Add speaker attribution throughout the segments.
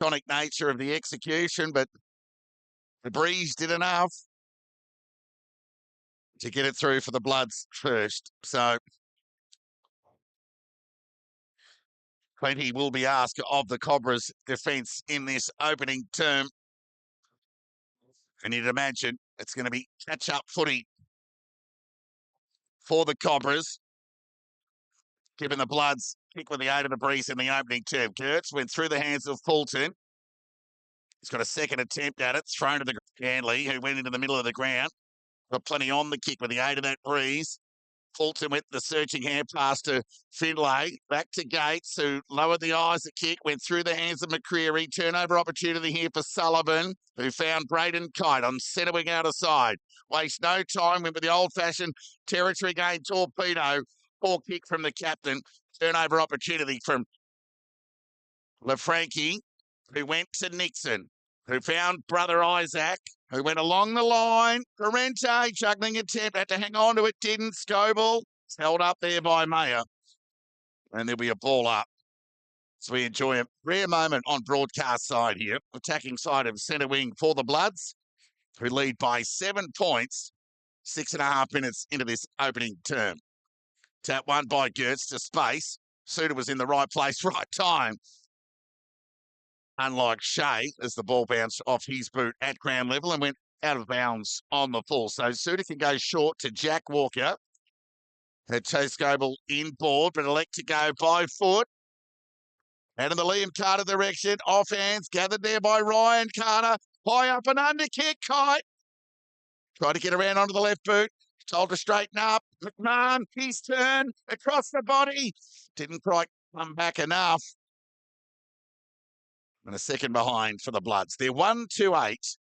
Speaker 1: tonic nature of the execution, but the breeze did enough to get it through for the Bloods first. So plenty will be asked of the Cobras' defence in this opening term. And you'd imagine it's going to be catch-up footy for the Cobras, given the Bloods kick with the aid of the breeze in the opening term. Gertz went through the hands of Fulton. He's got a second attempt at it, thrown to the Ganley, who went into the middle of the ground. Got plenty on the kick with the aid of that breeze. Fulton went the searching hand pass to Finlay, back to Gates, who lowered the eyes at kick, went through the hands of McCreary. Turnover opportunity here for Sullivan, who found Braden Kite on centre wing out of side. Waste no time, went with the old-fashioned territory gain torpedo. Poor kick from the captain. Turnover opportunity from LaFranchi, who went to Nixon, who found brother Isaac, who went along the line. Parente, juggling attempt, had to hang on to it, didn't. Scoble, held up there by Mayer. And there'll be a ball up. So we enjoy a rare moment on broadcast side here. Attacking side of centre wing for the Bloods, who lead by 7 points, 6.5 minutes into this opening term. Tap one by Gertz to space. Suter was in the right place, right time. Unlike Shea, as the ball bounced off his boot at ground level and went out of bounds on the full. So Suter can go short to Jack Walker. Had Chase Goble inboard, but elect to go by foot. Out in the Liam Carter direction, off hands, gathered there by Ryan Carter. High up and under kick, Kite. Tried to get around onto the left boot. Told to straighten up. McMahon, his turn, across the body. Didn't quite come back enough. And a second behind for the Bloods. They're 1-2-8.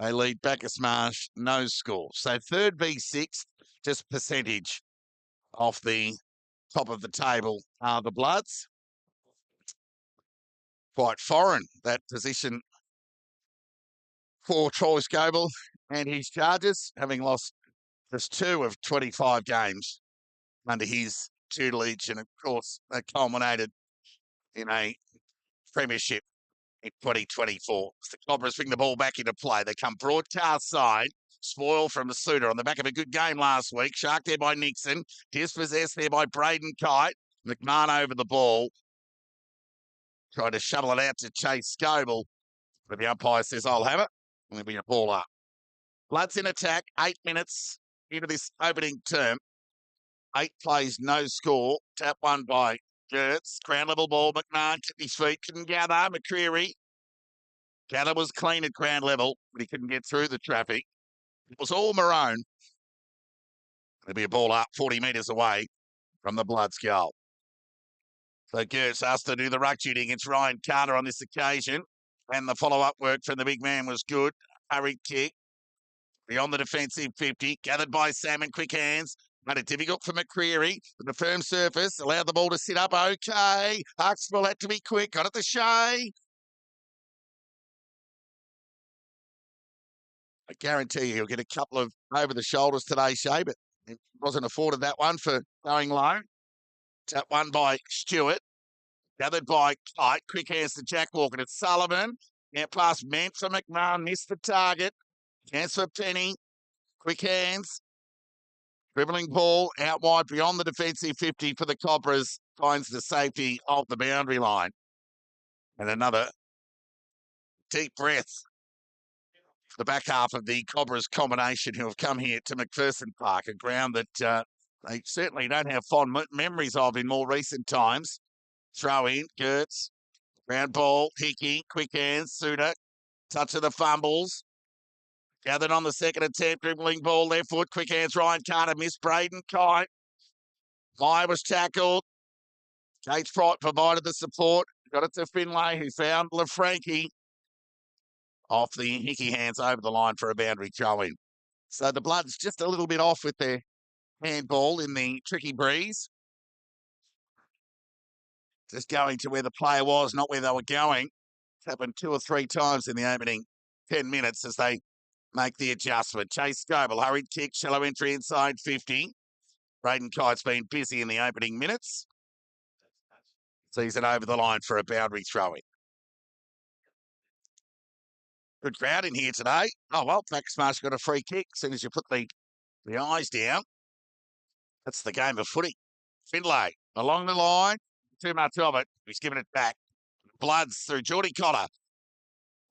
Speaker 1: They lead Bacchus Marsh, no score. So third v sixth, just percentage off the top of the table are the Bloods. Quite foreign, that position for Troy Scoble and his Chargers, having lost just 2 of 25 games under his tutelage. And of course, that culminated in a premiership in 2024. The Cobras bring the ball back into play. They come broadcast side. Spoil from the Suter on the back of a good game last week. Shark there by Nixon. Dispossessed there by Braden Kite. McMahon over the ball. Tried to shuttle it out to Chase Scoble. But the umpire says, I'll have it. And there'll be a ball up. Bloods in attack. 8 minutes into this opening term. 8 plays, no score. Tap one by Gertz, ground level ball. McMahon kept his feet, couldn't gather. McCreary. Gather was clean at ground level, but he couldn't get through the traffic. It was all maroon. There'll be a ball up 40 metres away from the Bloods goal. So Gertz asked to do the ruck duty against Ryan Carter on this occasion. And the follow-up work from the big man was good. Hurried kick. Beyond the defensive 50. Gathered by Salmon, quick hands. Made it difficult for McCreary. With the firm surface, allowed the ball to sit up okay. Huxtable had to be quick. Got it to Shea. I guarantee you he'll get a couple of over-the-shoulders today, Shea, but he wasn't afforded that one for going low. Tap one by Stewart. Gathered by Kite. Quick hands to Jack Walker. It's Sullivan. Now pass meant for McMahon. Missed the target. Chance for Penny. Quick hands. Dribbling ball out wide beyond the defensive 50 for the Cobras. Finds the safety of the boundary line. And another deep breath for the back half of the Cobras combination who have come here to McPherson Park, a ground that they certainly don't have fond memories of in more recent times. Throw in, Gertz, ground ball, Hickey, quick hands, Suter, touch of the fumbles. Gathered on the second attempt, dribbling ball, left foot, quick hands, Ryan Carter, missed Braden Kite. Meyer was tackled. Gates provided the support. Got it to Finlay, who found LaFranchi off the Hickey hands over the line for a boundary throw-in. So the Bloods just a little bit off with their handball in the tricky breeze. Just going to where the player was, not where they were going. It's happened 2 or 3 times in the opening 10 minutes as they make the adjustment. Chase Scoble, hurried kick, shallow entry inside 50. Braden Kite's been busy in the opening minutes. Sees it over the line for a boundary throw-in. Good crowd in here today. Oh, well, Bacchus Marsh got a free kick as soon as you put the eyes down. That's the game of footy. Findlay along the line. Too much of it. He's given it back. Bloods through Geordie Cotter.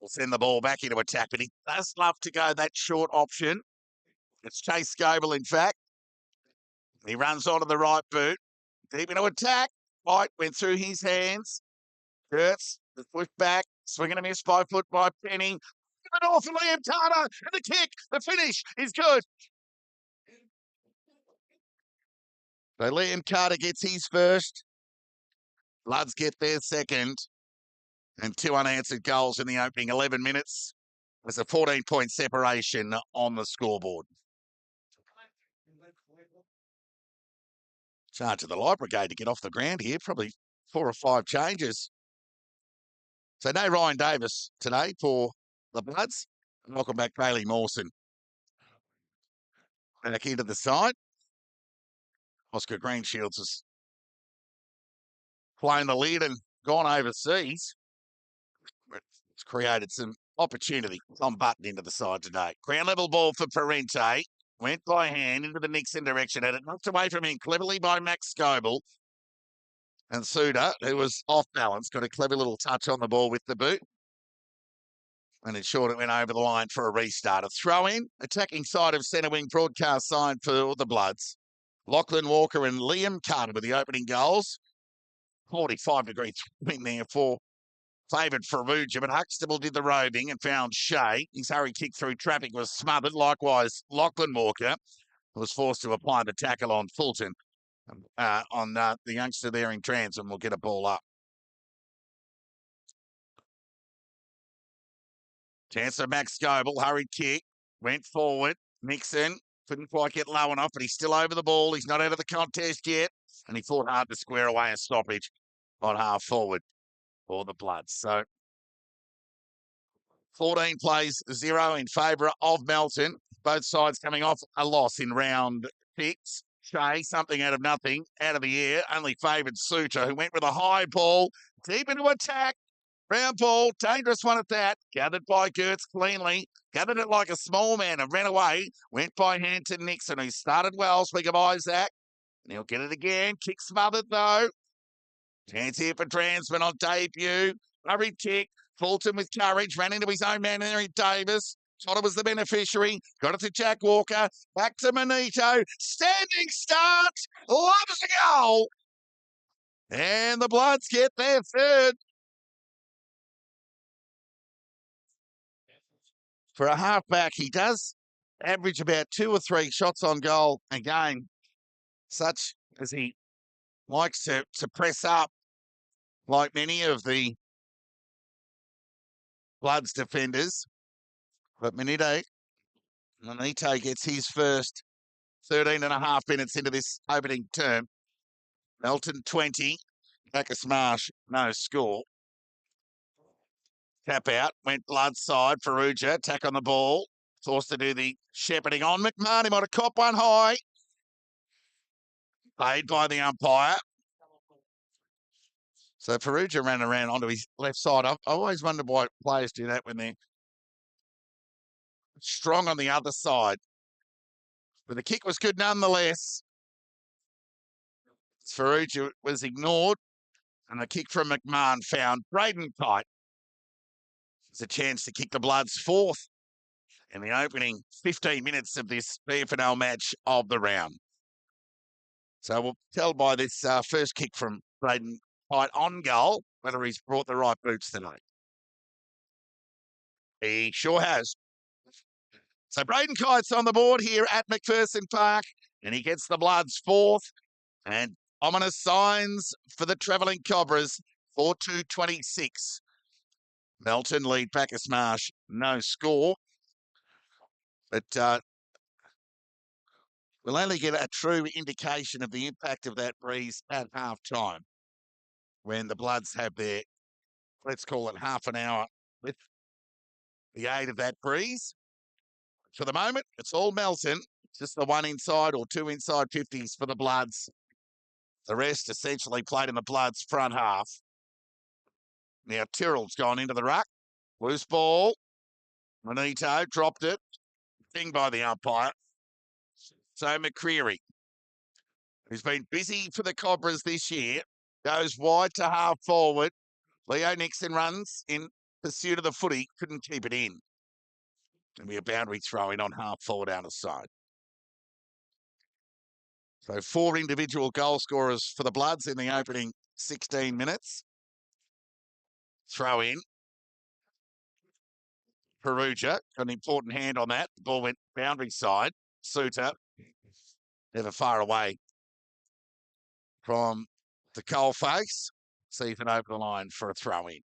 Speaker 1: Will send the ball back into attack, but he does love to go that short option. It's Chase Goebel, in fact. He runs onto the right boot. Deep into attack. White went through his hands. Kurtz, the push back. Swinging a miss by foot by Penny. The door for Liam Carter. And the kick. The finish is good. So Liam Carter gets his first. Bloods get their second. And 2 unanswered goals in the opening 11 minutes. There's a 14-point separation on the scoreboard. Charge of the Light Brigade to get off the ground here. Probably 4 or 5 changes. So no Ryan Davis today for the Bloods. Welcome back, Bailey Mawson. Back into the side. Oscar Greenshields has flown the lid and gone overseas. It's created some opportunity. Tom Button into the side today. Ground level ball for Parente. Went by hand into the Nixon direction. And it knocked away from him cleverly by Max Scoble. And Suda, who was off balance, got a clever little touch on the ball with the boot. And ensured it went over the line for a restart. A throw in, attacking side of centre wing broadcast side for the Bloods. Lachlan Walker and Liam Carter with the opening goals. 45-degree win there for favoured Ferrugia, but Huxtable did the roving and found Shea. His hurry kick through traffic was smothered. Likewise, Lachlan Walker was forced to apply the tackle on Fulton, on the youngster there in trans, and will get a ball up. Chance of Max Scoble, hurried kick, went forward. Nixon couldn't quite get low enough, but he's still over the ball. He's not out of the contest yet, and he fought hard to square away a stoppage on half forward for the Bloods. So 14 plays 0 in favour of Melton. Both sides coming off a loss in round 6. Shea, something out of nothing, out of the air. Only favoured Suter, who went with a high ball, deep into attack. Round ball, dangerous one at that. Gathered by Gertz cleanly. Gathered it like a small man and ran away. Went by hand to Nixon, who started well. Speak of Isaac. And he'll get it again. Kick smothered, though. Chance here for Transman on debut. Hurried kick. Fulton with courage. Ran into his own man, Eric Davis. Totter was the beneficiary. Got it to Jack Walker. Back to Manito. Standing start. Loves a goal. And the Bloods get their third. For a halfback, he does average about 2 or 3 shots on goal a game, such as he likes to press up like many of the Bloods defenders. But Manito gets his first 13 and a half minutes into this opening term. Melton 20, Bacchus Marsh, no score. Tap out, went Blood side, Ferrugia, attack on the ball. Forced to do the shepherding on McMahon. He might have caught one high. Paid by the umpire. So Ferrugia ran around onto his left side. I always wondered why players do that when they're strong on the other side. But the kick was good nonetheless. Ferrugia was ignored. And the kick from McMahon found Braden Kite. It's a chance to kick the Bloods fourth in the opening 15 minutes of this BFNL match of the round. So we'll tell by this first kick from Braden Kite on goal whether he's brought the right boots tonight. He sure has. So Braden Kite's on the board here at McPherson Park, and he gets the Bloods fourth. And ominous signs for the travelling Cobras, 4-2-26. Melton lead Bacchus Marsh, no score. But we'll only get a true indication of the impact of that breeze at half time when the Bloods have their, let's call it half an hour with the aid of that breeze. For the moment, it's all Melton. Just the 1 inside or 2 inside 50s for the Bloods. The rest essentially played in the Bloods front half. Now Tyrrell's gone into the ruck. Loose ball. Manito dropped it. Thing by the umpire. So McCreary, who's been busy for the Cobras this year, goes wide to half forward. Leo Nixon runs in pursuit of the footy, couldn't keep it in. There'll be a boundary throw in on half forward out of side. So 4 individual goal scorers for the Bloods in the opening 16 minutes. Throw in. Perugia got an important hand on that. The ball went boundary side. Suter never far away from the coalface. See if it open the line for a throw in.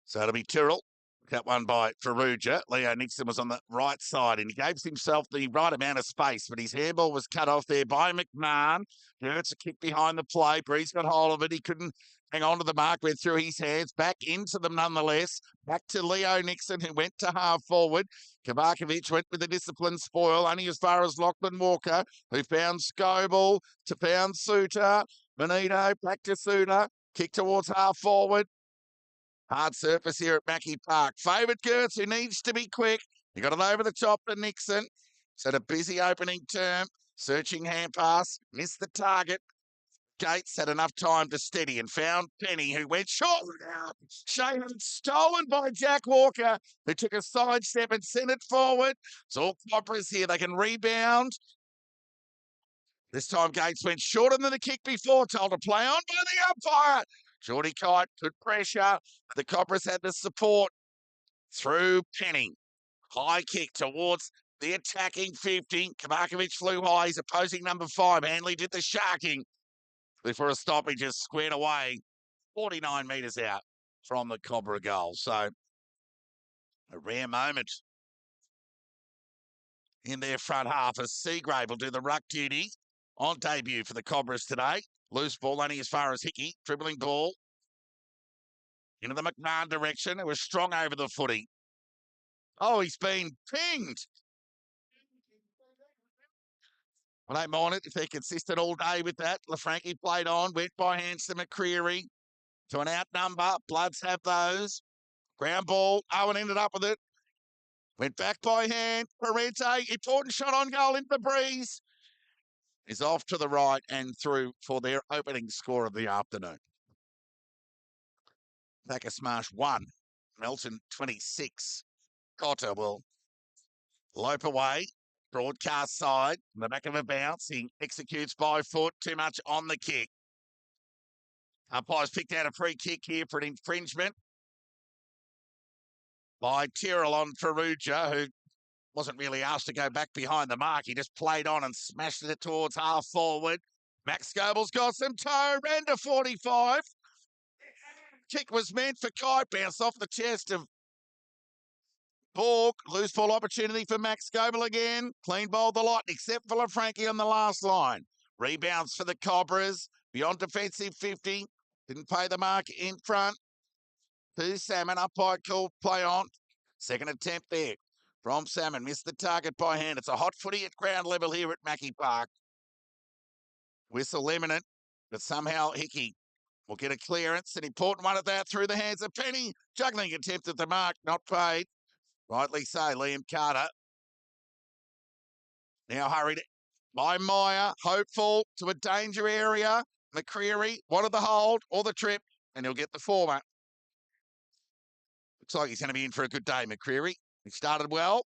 Speaker 1: So it'll be Tyrrell. Cut one by Perugia. Leo Nixon was on the right side and he gave himself the right amount of space, but his handball was cut off there by McMahon. It's a kick behind the play. Breeze got hold of it. He couldn't hang on to the mark, went through his hands, back into them nonetheless. Back to Leo Nixon, who went to half forward. Kavakovic went with the disciplined spoil, only as far as Lachlan Walker, who found Scoble to found Suter. Benito back to Suter. Kick towards half forward. Hard surface here at Mackie Park. Favoured Gertz, who needs to be quick. He got it over the top to Nixon. Set a busy opening term. Searching hand pass. Missed the target. Gates had enough time to steady and found Penny, who went short. Shahan stolen by Jack Walker, who took a side step and sent it forward. It's all Cobras here. They can rebound. This time Gates went shorter than the kick before, told to play on by the umpire. Geordie Kite, good pressure. The Cobras had the support through Penny. High kick towards the attacking 50. Kavakovic flew high. He's opposing number 5. Hanley did the sharking before a stoppage just squared away 49 metres out from the Cobra goal. So a rare moment in their front half as Seagrave will do the ruck duty on debut for the Cobras today. Loose ball only as far as Hickey. Dribbling ball into the McMahon direction. It was strong over the footy. Oh, he's been pinged. I don't mind it if they're consistent all day with that. LaFranchi played on, went by hands to McCreary to an outnumber. Bloods have those. Ground ball. Owen ended up with it. Went back by hand. Parente, important shot on goal into the breeze. Is off to the right and through for their opening score of the afternoon. Bacchus Marsh 1, Melton 26. Cotter will lope away, broadcast side, in the back of a bounce. He executes by foot, too much on the kick. Umpires picked out a free kick here for an infringement by Tyrrell on Perugia, who wasn't really asked to go back behind the mark. He just played on and smashed it towards half forward. Max Scoble's got some toe, ran to 45. Kick was meant for Kite, bounced off the chest of Borg. Loose ball opportunity for Max Scoble again. Clean bowled the lot, except for LaFranchi on the last line. Rebounds for the Cobras. Beyond defensive 50. Didn't pay the mark in front. To Salmon. Umpire called play on. Second attempt there from Salmon. Missed the target by hand. It's a hot footy at ground level here at Mackie Park. Whistle imminent, but somehow Hickey will get a clearance. An important one at that through the hands of Penny. Juggling attempt at the mark, not paid. Rightly so, Liam Carter. Now hurried by Meyer. Hopeful to a danger area. McCreary wanted the hold or the trip, and he'll get the former. Looks like he's going to be in for a good day, McCreary. He started well.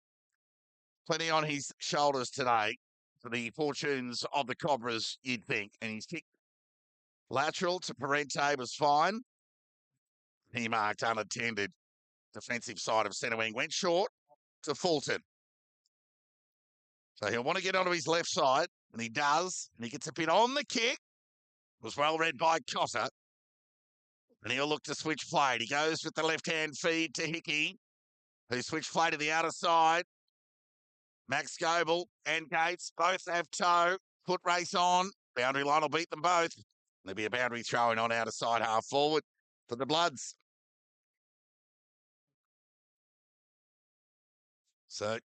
Speaker 1: Plenty on his shoulders today for the fortunes of the Cobras, you'd think. And he's kicked lateral to Parente was fine. He marked unattended. Defensive side of centre wing went short to Fulton. So he'll want to get onto his left side, and he does. And he gets a bit on the kick. It was well read by Cotter. And he'll look to switch play. He goes with the left-hand feed to Hickey, who switched play to the outer side. Max Goble and Gates both have toe. Foot race on. Boundary line will beat them both. There'll be a boundary throwing on outer side half forward for the Bloods. So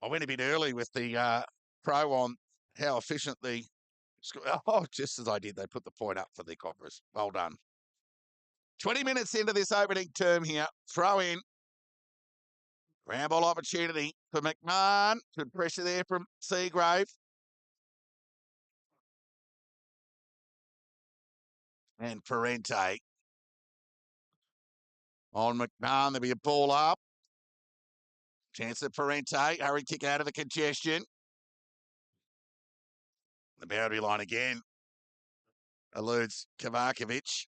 Speaker 1: I went a bit early with the pro on how efficient the Oh, just as I did, they put the point up for the Cobras. Well done. 20 minutes into this opening term here. Throw in. Ground ball opportunity for McMahon. Good pressure there from Seagrave. And Parente. On McMahon, there'll be a ball up. Chance at Parente. Hurry kick out of the congestion. The boundary line again. Eludes Kovacevic.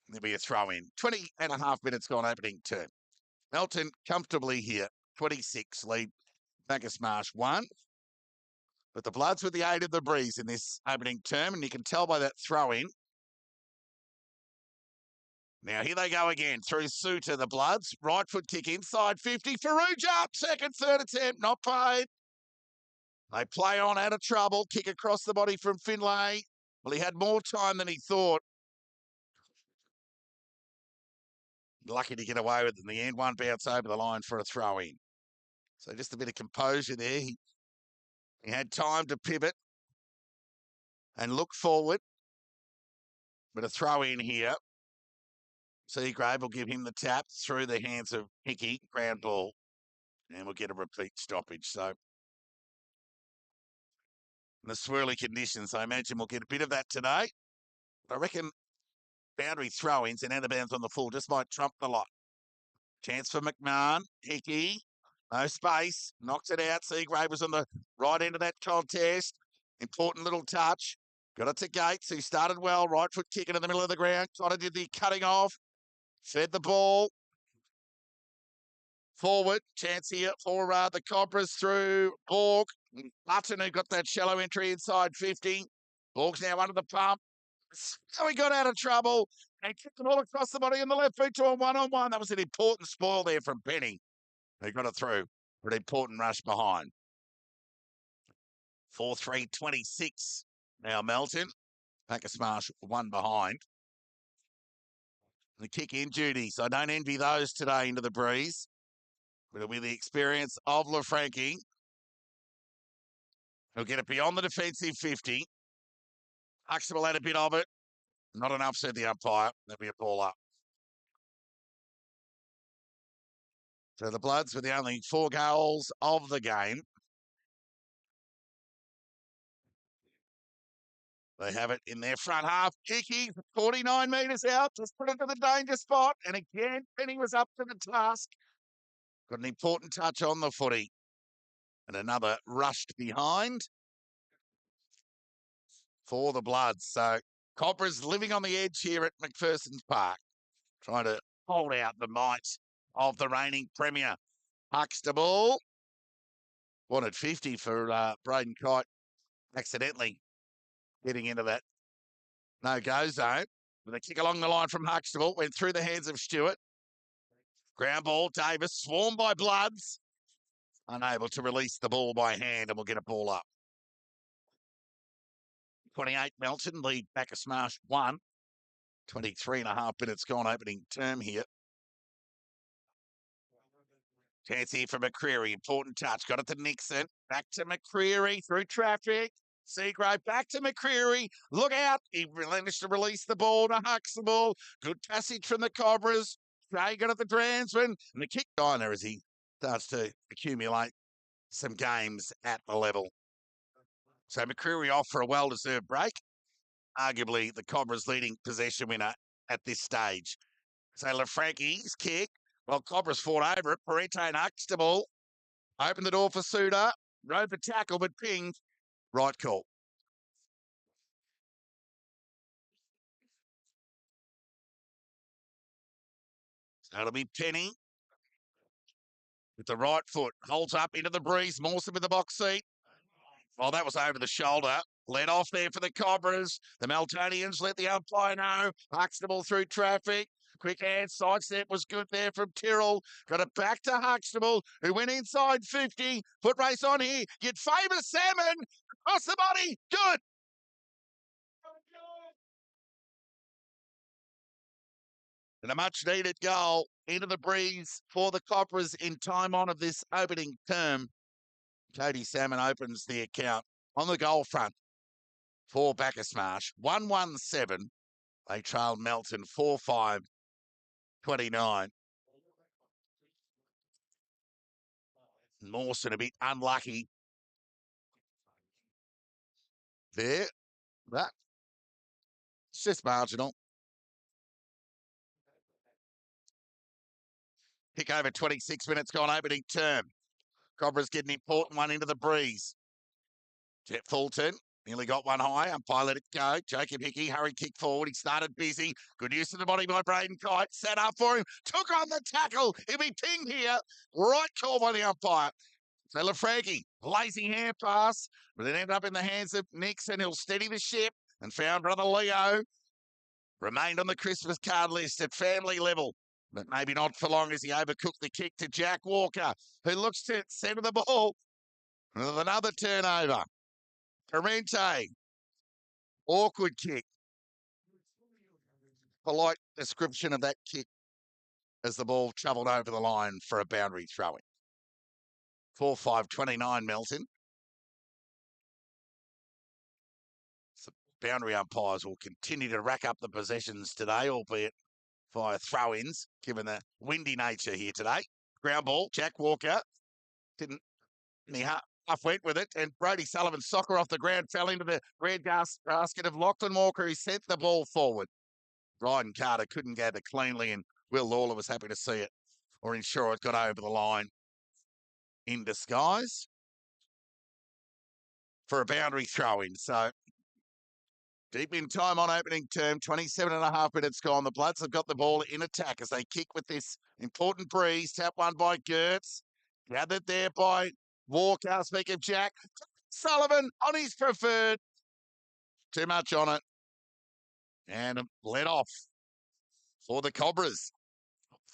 Speaker 1: There'll be a throw in. 20 and a half minutes gone opening term. Melton comfortably here. 26 lead. Bacchus Marsh 1. But the Bloods with the aid of the breeze in this opening term, and you can tell by that throw in. Now here they go again through Suter, the Bloods. Right foot kick inside 50. Farrugia, second, third attempt, not paid. They play on out of trouble. Kick across the body from Finlay. Well, he had more time than he thought. Lucky to get away with it in the end. One bounce over the line for a throw in. So just a bit of composure there. He had time to pivot and look forward. But a throw in here. Seagrave will give him the tap through the hands of Hickey, ground ball, and we'll get a repeat stoppage. So in the swirly conditions, I imagine we'll get a bit of that today. But I reckon boundary throw-ins and out of bounds on the full just might trump the lot. Chance for McMahon, Hickey, no space, knocks it out. Seagrave was on the right end of that contest. Important little touch. Got it to Gates, who started well. Right foot kick into the middle of the ground. Connor did the cutting off. Fed the ball. Forward. Chance here for the Cobras through Borg. Button, who got that shallow entry inside 50. Borg's now under the pump. So he got out of trouble and kicked the ball across the body on the left foot to a one-on-one. That was an important spoil there from Penny. He got it through for an important rush behind. 4-3-26. Now Melton. Bacchus Marsh 1 behind. The kick in duties. I don't envy those today into the breeze. But it'll be the experience of LaFranchi. He'll get it beyond the defensive 50. Huxtable had a bit of it. Not enough, said the umpire. There'll be a ball up. So the Bloods with the only 4 goals of the game. They have it in their front half. Hickey, 49 metres out, just put it to the danger spot. And again, Penny was up to the task. Got an important touch on the footy. And another rushed behind for the Bloods. So Cobras living on the edge here at McPherson's Park, trying to hold out the might of the reigning premier. Huxtable wanted 50 for Braden Kite, accidentally getting into that no-go zone. With a kick along the line from Huxtable, went through the hands of Stewart. Ground ball, Davis, swarmed by Bloods. Unable to release the ball by hand, and we'll get a ball up. 28 Melton, lead Bacchus Marsh 1. 23 and a half minutes gone opening term here. Chance here for McCreary. Important touch. Got it to Nixon. Back to McCreary through traffic. Seagrave back to McCreary. Look out. He managed to release the ball to Huxtable. Good passage from the Cobras. Trey got it the Dransman. And the kick diner as he starts to accumulate some games at the level. So McCreary off for a well-deserved break. Arguably the Cobras leading possession winner at this stage. So LaFranchi's kick. Well, Cobras fought over it. Parente and Huxtable opened the door for Suter. Rode for tackle, but pinged. Right call. So it'll be Penny with the right foot. Holds up into the breeze. Mawson with the box seat. Well, that was over the shoulder. Let off there for the Cobras. The Meltonians let the umpire know. Huxtable through traffic. Quick hand sidestep was good there from Tyrrell. Got it back to Huxtable, who went inside 50. Foot race on here. You'd favour Salmon. Across the body. Good. And a much-needed goal into the breeze for the Cobras in time on of this opening term. Cody Salmon opens the account on the goal front. for Bacchus Marsh. 117. They trailed Melton 4-5-29. Mawson a bit unlucky there, but it's just marginal. Pick over 26 minutes gone, opening term. Cobra's getting an important one into the breeze. Jet Fulton nearly got one high. Umpire let it go. Jacob Hickey, hurry kick forward. He started busy. Good use of the body by Braden Kite. Set up for him. Took on the tackle. He'll be pinged here. Right call by the umpire. So Lafranchi, lazy hand pass, but it ended up in the hands of Nixon. He'll steady the ship and found brother Leo. Remained on the Christmas card list at family level, but maybe not for long as he overcooked the kick to Jack Walker, who looks to centre the ball with another turnover. Parente, awkward kick. Polite description of that kick as the ball travelled over the line for a boundary throwing. 4-5-29 Melton. So boundary umpires will continue to rack up the possessions today, albeit via throw-ins, given the windy nature here today. Ground ball, Jack Walker didn't. He half went with it, and Brodie Sullivan's soccer off the ground fell into the red basket of Lachlan Walker, who sent the ball forward. Ryden Carter couldn't gather cleanly, and Will Lawler was happy to see it, or ensure it got over the line in disguise for a boundary throw-in. So deep in time on opening term, 27 and a half minutes gone. The Bloods have got the ball in attack as they kick with this important breeze. Tap one by Gertz. Gathered there by Walker. Speak of Jack. Sullivan on his preferred. Too much on it. And let off for the Cobras.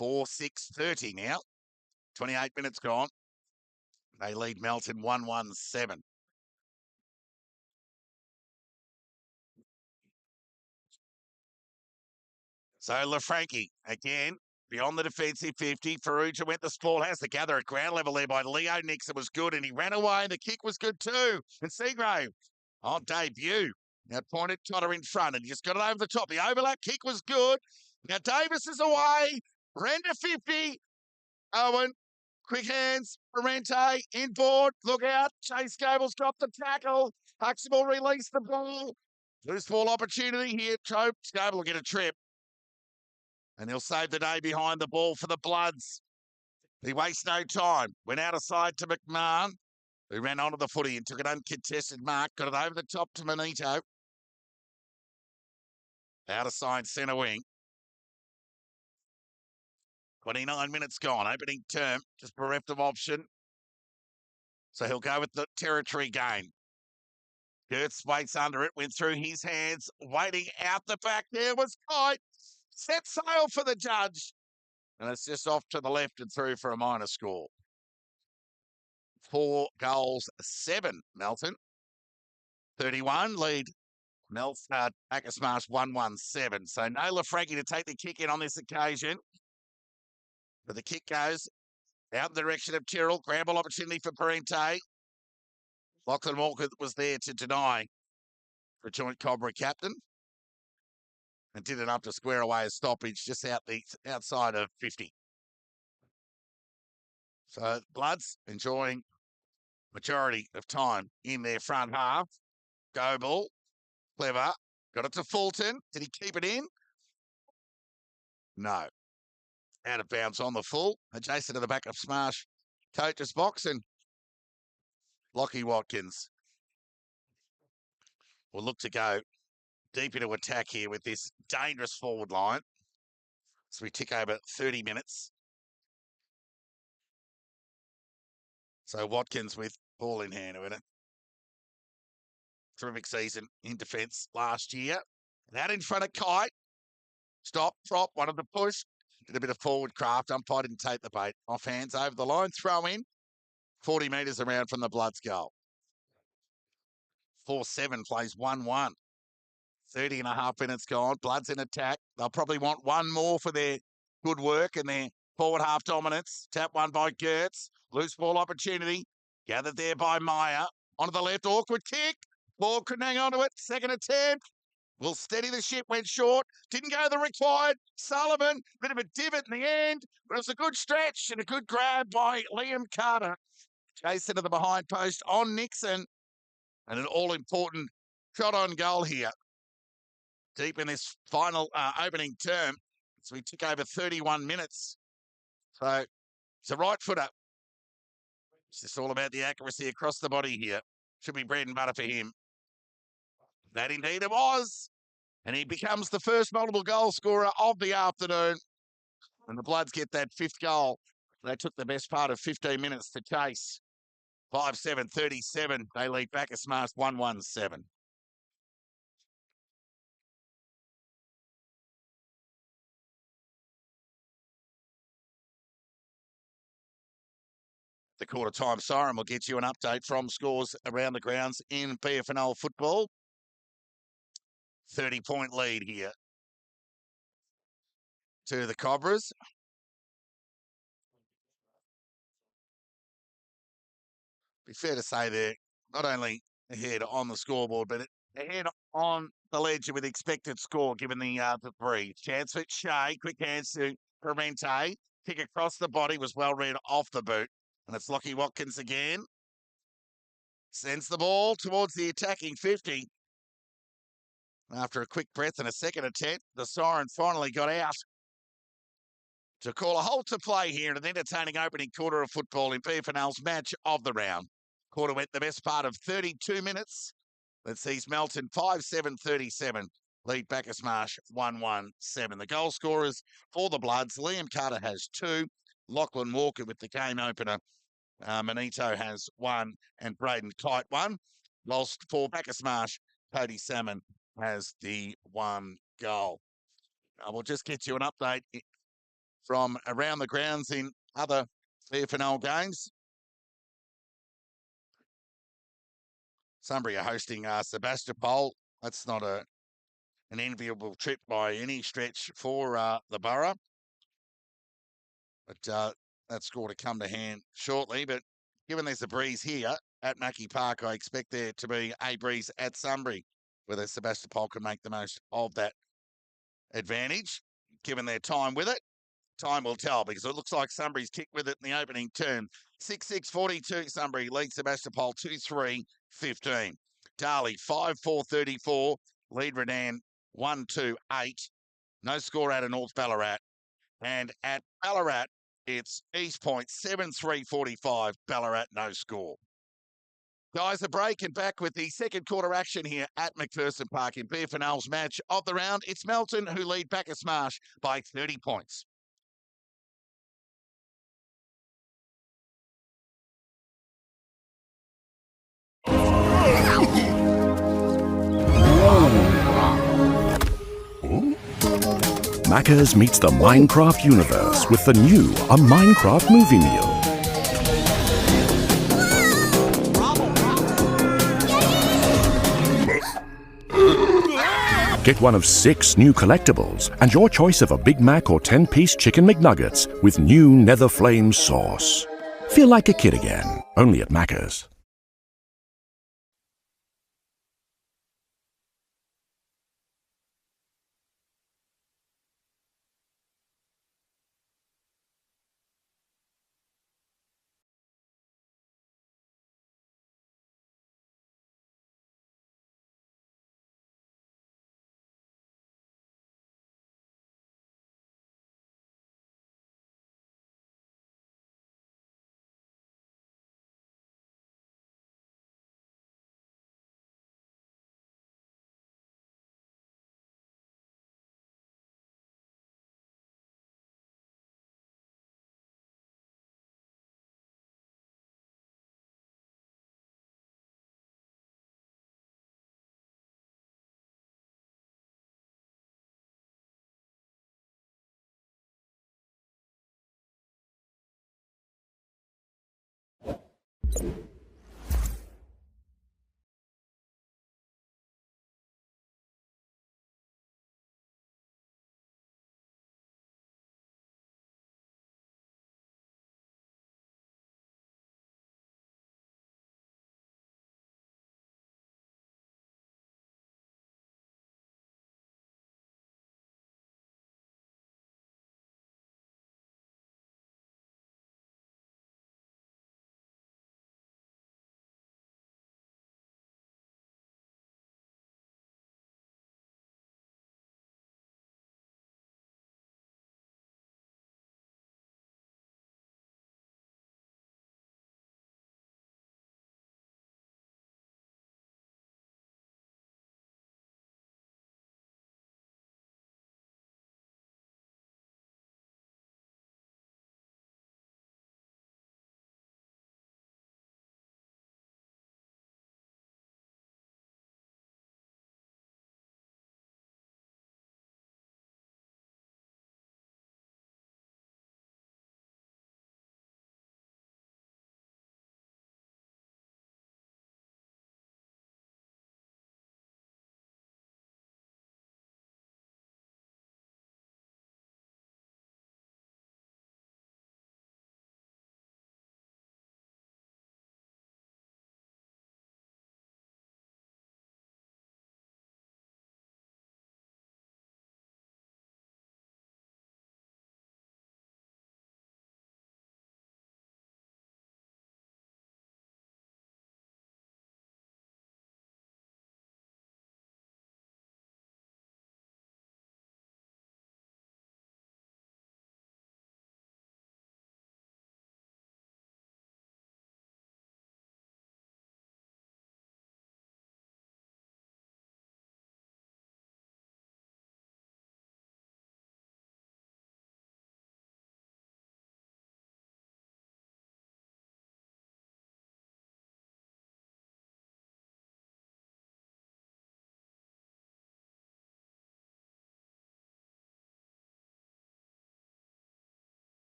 Speaker 1: 4-6-30 now. 28 minutes gone. They lead Melton 1-1-7. So Lafranchi, again, beyond the defensive 50. Ferrugia went the sport house. The gather at ground level there by Leo Nixon was good, and he ran away, and the kick was good too. And Seagrave on debut. Now pointed Totter in front, and he just got it over the top. The overlap kick was good. Now Davis is away. Ran to 50. Owen, quick hands. Parente inboard. Look out. Chase Gable's got the tackle. Huxtable released the ball. Loose ball opportunity here. Gable will get a trip. And he'll save the day behind the ball for the Bloods. He wastes no time. Went out of side to McMahon, who ran onto the footy and took an uncontested mark. Got it over the top to Manito. Out of side centre wing. 29 minutes gone. Opening term. Just bereft of option. So he'll go with the territory game. Gertz waits under it. Went through his hands. Waiting out the back there was Kite. Set sail for the judge. And it's just off to the left and through for a minor score. 4 goals, 7, Melton. 31, lead Bacchus Marsh 1-1-7. So no Lafranchi to take the kick in on this occasion. But the kick goes out in the direction of Tyrrell. Grab-ball opportunity for Parente. Lachlan Walker was there to deny for joint Cobra captain. And did enough to square away a stoppage just outside of 50. So Bloods enjoying majority of time in their front half. Go ball. Clever. Got it to Fulton. Did he keep it in? No. Out of bounds on the full. Adjacent to the back of Marsh coach's box, and Lockie Watkins will look to go deep into attack here with this dangerous forward line. So we tick over 30 minutes. So Watkins with ball in hand, isn't it? Terrific season in defence last year. And out in front of Kite. Stop, prop, wanted to push. Did a bit of forward craft. Umpire didn't take the bait. Off hands over the line. Throw in. 40 metres around from the Bloods goal. 4-7 plays 1-1. 30 and a half minutes gone. Bloods in attack. They'll probably want one more for their good work and their forward half dominance. Tap one by Gertz. Loose ball opportunity. Gathered there by Meyer. Onto the left. Awkward kick. Ball couldn't hang on to it. Second attempt. Will steady the ship, went short. Didn't go the required. Sullivan, bit of a divot in the end, but it was a good stretch and a good grab by Liam Carter. Chase into the behind post on Nixon. And an all-important shot on goal here. Deep in this final opening term. So we took over 31 minutes. So it's a right footer. It's just all about the accuracy across the body here. Should be bread and butter for him. That indeed it was. And he becomes the first multiple goal scorer of the afternoon. And the Bloods get that fifth goal. They took the best part of 15 minutes to chase. 5-7-37. They lead Bacchus Marsh 1-1-7. The quarter time siren will get you an update from scores around the grounds in BFNL football. 30-point lead here to the Cobras. Be fair to say they're not only ahead on the scoreboard, but ahead on the ledger with expected score given the three. Chance for Shea, quick hands to Permente. Kick across the body was well read off the boot. And it's Lockie Watkins again. Sends the ball towards the attacking 50. After a quick breath and a second attempt, the siren finally got out to call a halt to play here in an entertaining opening quarter of football in BFNL's match of the round. Quarter went the best part of 32 minutes. That sees Melton 5-7-37. Lead Bacchus Marsh 1-1-7. The goal scorers for the Bloods. Liam Carter has 2. Lachlan Walker with the game opener. Manito has 1 and Braden Kite 1. Whilst for Bacchus Marsh, Cody Salmon has the 1 goal. We'll just get you an update from around the grounds in other BFNL games. Sunbury are hosting Sebastopol. That's not an enviable trip by any stretch for the borough. But that score to come to hand shortly. But given there's a breeze here at Mackey Park, I expect there to be a breeze at Sunbury, whether Sebastopol can make the most of that advantage, given their time with it. Time will tell, because it looks like Sunbury's kicked with it in the opening term. 6-6-42, Sunbury leads Sebastopol 2-3-15. Darley 5-4-34, lead Redan 1-2-8. No score out of North Ballarat. And at Ballarat, it's East Point 7-3-45, Ballarat no score. Guys, a break and back with the second quarter action here at McPherson Park in BFNL's match of the round. It's Melton who lead Bacchus Marsh by 30 points.
Speaker 2: Macca's meets the Minecraft universe with the new A Minecraft Movie Meal. Get one of 6 new collectibles and your choice of a Big Mac or 10-piece Chicken McNuggets with new Nether Flame sauce. Feel like a kid again, only at Macca's.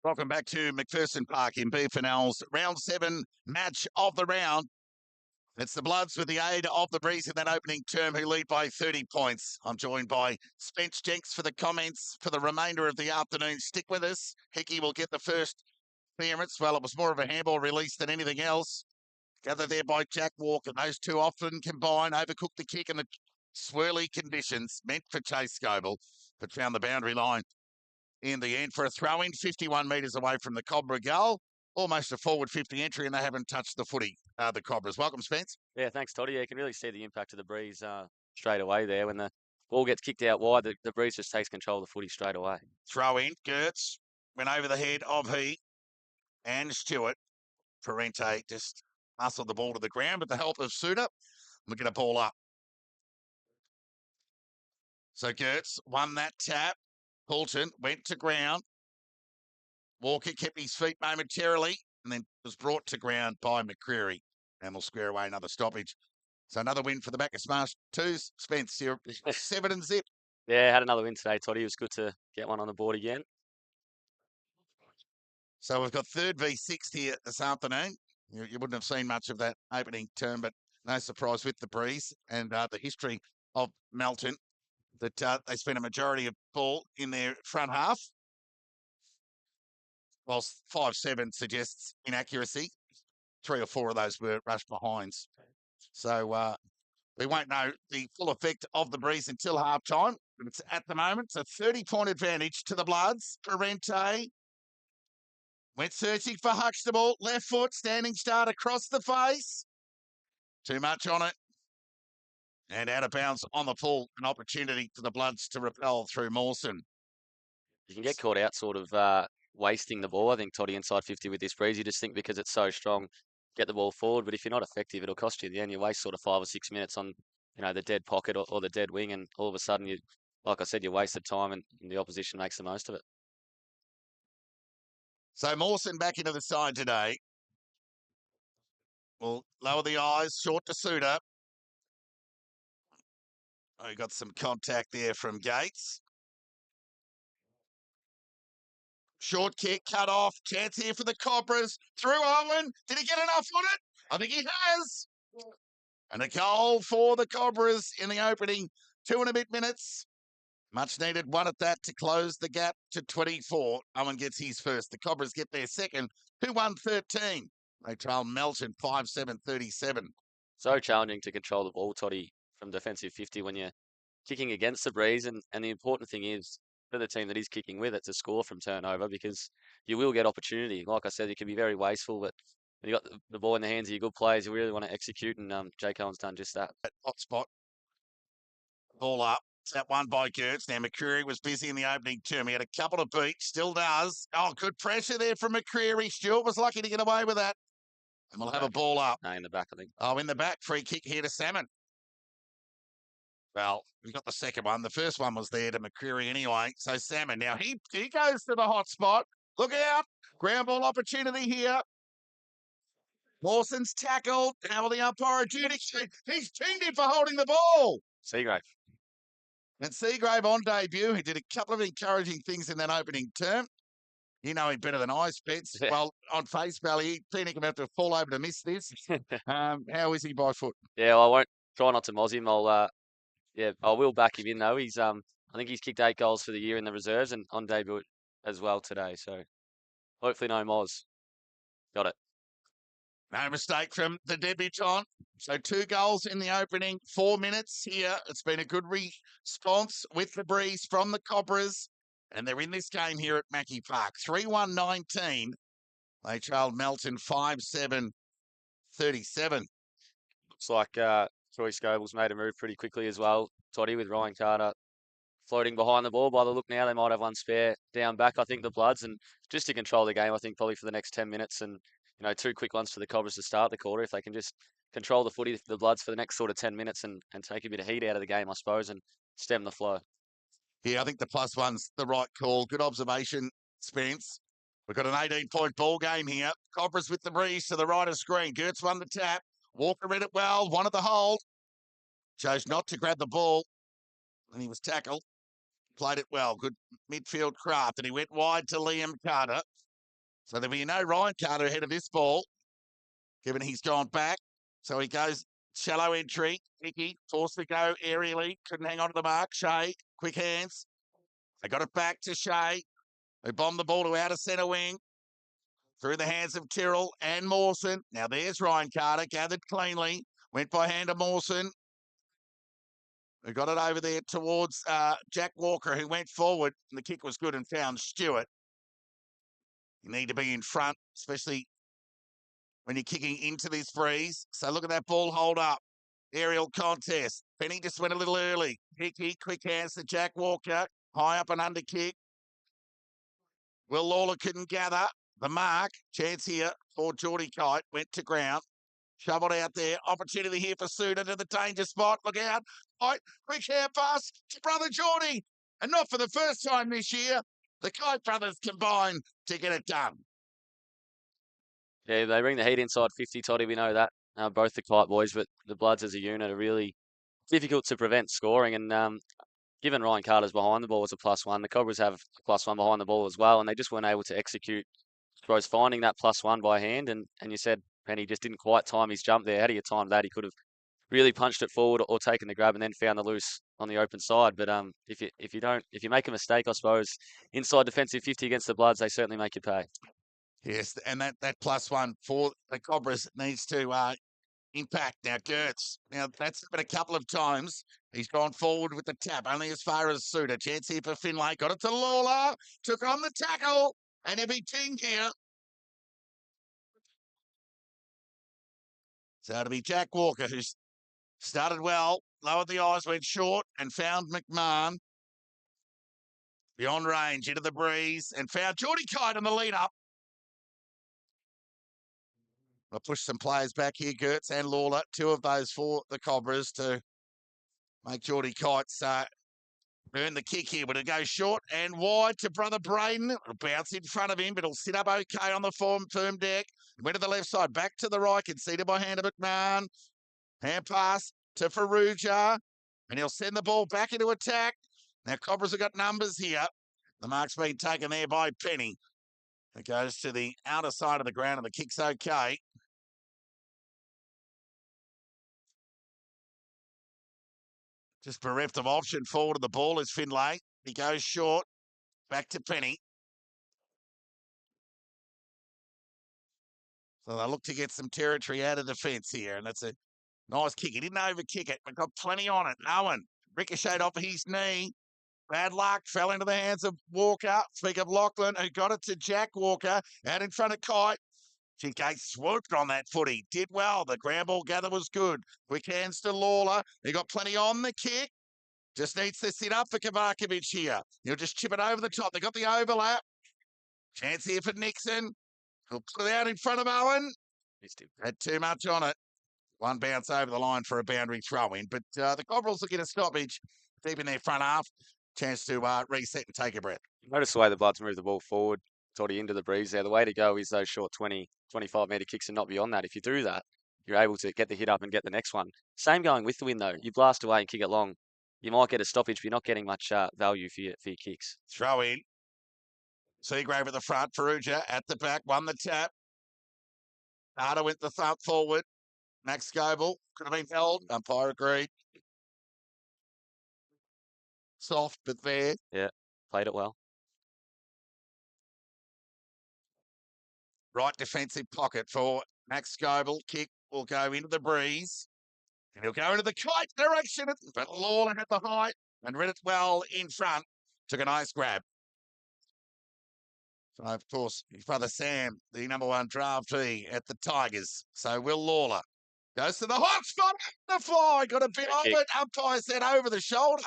Speaker 1: Welcome back to McPherson Park in Beefanel's round 7 match of the round. It's the Bloods with the aid of the Breeze in that opening term who lead by 30 points. I'm joined by Spence Jenks for the comments for the remainder of the afternoon. Stick with us. Hickey will get the first clearance. Well, it was more of a handball release than anything else. Gathered there by Jack Walker. Those two often combine, overcook the kick and the swirly conditions meant for Chase Scoble, but found the boundary line in the end for a throw-in, 51 metres away from the Cobra goal. Almost a forward 50 entry, and they haven't touched the footy, the Cobras. Welcome, Spence.
Speaker 3: Yeah, thanks, Toddy. Yeah, you can really see the impact of the Breeze straight away there. When the ball gets kicked out wide, the Breeze just takes control of the footy straight away.
Speaker 1: Throw-in, Gertz went over the head of he and Stewart. Parente just muscled the ball to the ground with the help of Suter. Look at a ball up. So Gertz won that tap. Poulton went to ground. Walker kept his feet momentarily and then was brought to ground by McCreary and will square away another stoppage. So another win for the Bacchus Marsh 2s. Spence, you're 7 and zip.
Speaker 3: Yeah, had another win today, Toddy. It was good to get one on the board again.
Speaker 1: So we've got 3rd v 6th here this afternoon. You wouldn't have seen much of that opening term, but no surprise with the Breeze and the history of Melton that they spent a majority of ball in their front half. Whilst 5-7 suggests inaccuracy, 3 or 4 of those were rush behinds. So we won't know the full effect of the Breeze until half time. But it's at the moment, it's a 30-point advantage to the Bloods. Parente went searching for Huxtable. Left foot, standing start across the face. Too much on it. And out of bounds on the full. An opportunity for the Bloods to repel through Mawson.
Speaker 3: You can get caught out sort of wasting the ball, I think, Toddy, inside 50 with this Breeze. You just think because it's so strong, get the ball forward. But if you're not effective, it'll cost you in the end. You waste sort of 5 or 6 minutes on, the dead pocket or the dead wing. And all of a sudden, like I said, you wasted time and the opposition makes the most of it.
Speaker 1: So Mawson back into the side today. Will lower the eyes, short to Suter. Oh, got some contact there from Gates. Short kick, cut off. Chance here for the Cobras. Through Owen. Did he get enough on it? I think he has. And a goal for the Cobras in the opening 2 and a bit minutes. Much needed one at that to close the gap to 24. Owen gets his first. The Cobras get their second. 2-1-13. They trail Melton 5-7-37.
Speaker 3: So challenging to control the ball, Toddy, from defensive 50 when you're kicking against the Breeze. And the important thing is for the team that he's kicking with, it's a score from turnover because you will get opportunity. Like I said, you can be very wasteful, but when you got the ball in the hands of your good players, you really want to execute. And Jake Owen's done just that.
Speaker 1: Hot spot. Ball up. That one by Gertz. Now, McCreary was busy in the opening term. He had a couple of beats, still does. Oh, good pressure there from McCreary. Stewart was lucky to get away with that. And we'll have a ball up.
Speaker 3: No, in the back, I think.
Speaker 1: Oh, in the back. Free kick here to Salmon. Well, we got the second one. The first one was there to McCreary anyway. So Salmon. Now, he goes to the hot spot. Look out. Ground ball opportunity here. Mawson's tackled. How will the umpire adjudicate? He's pinged him for holding the ball.
Speaker 3: Seagrave.
Speaker 1: And Seagrave on debut, he did a couple of encouraging things in that opening term. You know him better than I, Spence. Well, on face value, Phoenix about to fall over to miss this. How is he by foot?
Speaker 3: Yeah, well, I won't try not to moz him. I will back him in though. He's I think he's kicked 8 goals for the year in the reserves and on debut as well today. So hopefully no moz. Got it.
Speaker 1: No mistake from the debutant. So 2 goals in the opening 4 minutes here. It's been a good response with the Breeze from the Cobras. And they're in this game here at Mackie Park. 3-1-19. They trailed Melton 5-7-37.
Speaker 3: Looks like Troy Scoble's made a move pretty quickly as well. Toddy with Ryan Carter floating behind the ball. By the look now, they might have one spare down back, I think, the Bloods. And just to control the game, I think probably for the next 10 minutes and 2 quick ones for the Cobras to start the quarter. If they can just control the footy, the Bloods for the next sort of 10 minutes and take a bit of heat out of the game, I suppose, and stem the flow.
Speaker 1: Yeah, I think the +1's the right call. Good observation, Spence. We've got an 18-point ball game here. Cobras with the Breeze to the right of screen. Gertz won the tap. Walker read it well. Wanted the hold. Chose not to grab the ball. And he was tackled. Played it well. Good midfield craft. And he went wide to Liam Carter. So there'll be no Ryan Carter ahead of this ball, given he's gone back. So he goes shallow entry. Hickey forced to go aerially. Couldn't hang on to the mark. Shea, quick hands. They got it back to Shea, who bombed the ball to outer centre wing. Through the hands of Tyrrell and Mawson. Now there's Ryan Carter, gathered cleanly. Went by hand to Mawson, who got it over there towards Jack Walker, who went forward. And the kick was good and found Stewart. You need to be in front, especially when you're kicking into this breeze. So look at that ball hold up. Aerial contest. Penny just went a little early. Hickey, quick hands to Jack Walker. High up and under kick. Will Lawler couldn't gather the mark. Chance here for Geordie Kite. Went to ground. Shoveled out there. Opportunity here for Suda to the danger spot. Look out. Kite, quick hand pass to brother Geordie. And not for the first time this year. The Kite brothers combine to get it done.
Speaker 3: Yeah, they bring the heat inside 50, Toddy. We know that. Both the Kite boys, but the Bloods as a unit are really difficult to prevent scoring. And given Ryan Carter's behind the ball as a +1, the Cobras have a +1 behind the ball as well, and they just weren't able to execute. I suppose finding that +1 by hand, and you said Penny just didn't quite time his jump there. Had he timed that, he could have really punched it forward or taken the grab and then found the loose on the open side. But if you make a mistake, I suppose inside defensive 50 against the Bloods, they certainly make you pay.
Speaker 1: Yes, and that +1 for the Cobras needs to impact. Now, Gertz, now that's been a couple of times. He's gone forward with the tap, only as far as Suda. Chance here for Finlay. Got it to Lawler. Took on the tackle. And he'll be ting here. So it'll be Jack Walker, who's started well, lowered the eyes, went short, and found McMahon beyond range into the breeze, and found Geordie Kite on the lead up. I'll push some players back here, Gertz and Lawler, two of those for the Cobras to make Geordie Kites earn the kick here. But it goes short and wide to brother Braden. It'll bounce in front of him, but it'll sit up okay on the firm deck. Went to the left side, back to the right, conceded by hand of McMahon. Hand pass to Ferrugia, and he'll send the ball back into attack. Now, Cobras have got numbers here. The mark's been taken there by Penny. It goes to the outer side of the ground, and the kick's okay. Just bereft of option forward of the ball is Finlay. He goes short. Back to Penny. So they look to get some territory out of defence here, and that's a nice kick. He didn't overkick it, but got plenty on it. Owen ricocheted off his knee. Bad luck, fell into the hands of Walker. Speak of Lachlan, who got it to Jack Walker, out in front of Kite. Chingate swooped on that footy. Did well. The ground ball gather was good. Quick hands to Lawler. He got plenty on the kick. Just needs to sit up for Kovacevic here. He'll just chip it over the top. They got the overlap. Chance here for Nixon. He'll put it out in front of Owen. Had too much on it. One bounce over the line for a boundary throw-in. But the Cobras will get a stoppage deep in their front half. Chance to reset and take a breath.
Speaker 3: Notice the way the Bloods move the ball forward, Toddy, into the breeze there. The way to go is those short 20, 25-metre kicks and not beyond that. If you do that, you're able to get the hit up and get the next one. Same going with the wind, though. You blast away and kick it long. You might get a stoppage, but you're not getting much value for your kicks.
Speaker 1: Throw in. Seagrave at the front. Ferrugia at the back. Won the tap. Carter went the thump forward. Max Goebel could have been held. Umpire agreed. Soft, but there.
Speaker 3: Yeah, played it well.
Speaker 1: Right defensive pocket for Max Goebel. Kick will go into the breeze. And he'll go into the Kite direction. But Lawler had the height and read it well in front. Took a nice grab. So, of course, his brother Sam, the #1 draftee at the Tigers. So Will Lawler goes to the hot spot. The fly got a bit of it. Umpire said over the shoulder.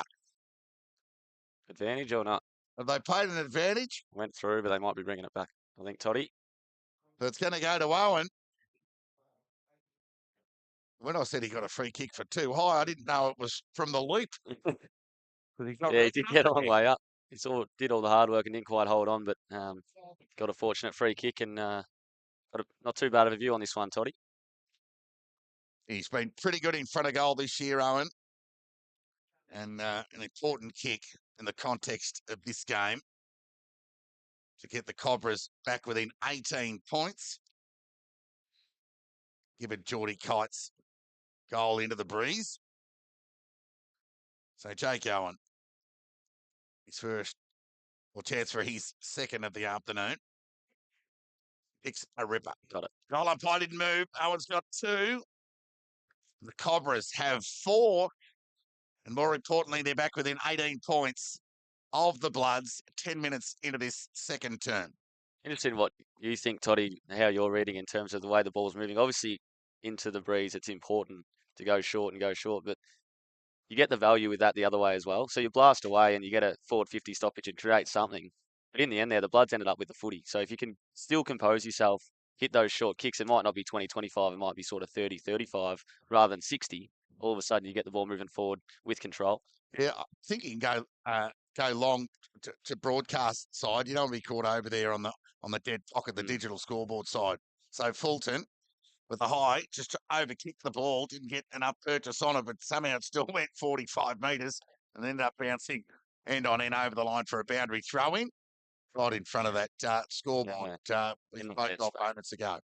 Speaker 3: Advantage or not?
Speaker 1: Have they played an advantage?
Speaker 3: Went through, but they might be bringing it back. I think, Toddy.
Speaker 1: So it's going to go to Owen. When I said he got a free kick for too high, I didn't know it was from the loop.
Speaker 3: Yeah, he did get a long way up. He did all the hard work and didn't quite hold on, but got a fortunate free kick and got not too bad of a view on this one, Toddy.
Speaker 1: He's been pretty good in front of goal this year, Owen. And an important kick in the context of this game. to get the Cobras back within 18 points. Given Geordie Kite's goal into the breeze. So Jake Owen, his first, or chance for his second of the afternoon. Picks a ripper.
Speaker 3: Got it.
Speaker 1: Goal umpire didn't move. Owen's got 2. The Cobras have 4. And more importantly, they're back within 18 points of the Bloods 10 minutes into this second term.
Speaker 3: Interested in what you think, Toddy, how you're reading in terms of the way the ball's moving. Obviously, into the breeze, it's important to go short, but you get the value with that the other way as well. So you blast away and you get a forward 50 stoppage and create something. But in the end there, the Bloods ended up with the footy. So if you can still compose yourself, hit those short kicks, it might not be 20-25, it might be sort of 30-35 rather than 60. All of a sudden, you get the ball moving forward with control.
Speaker 1: Yeah, I think you can go long to broadcast side. You don't want to be caught over there on the dead pocket, the digital scoreboard side. So Fulton with a high, just to overkick the ball, didn't get enough purchase on it, but somehow it still went 45 metres and ended up bouncing end on end over the line for a boundary throw-in, right in front of that scoreboard we spoke of moments ago.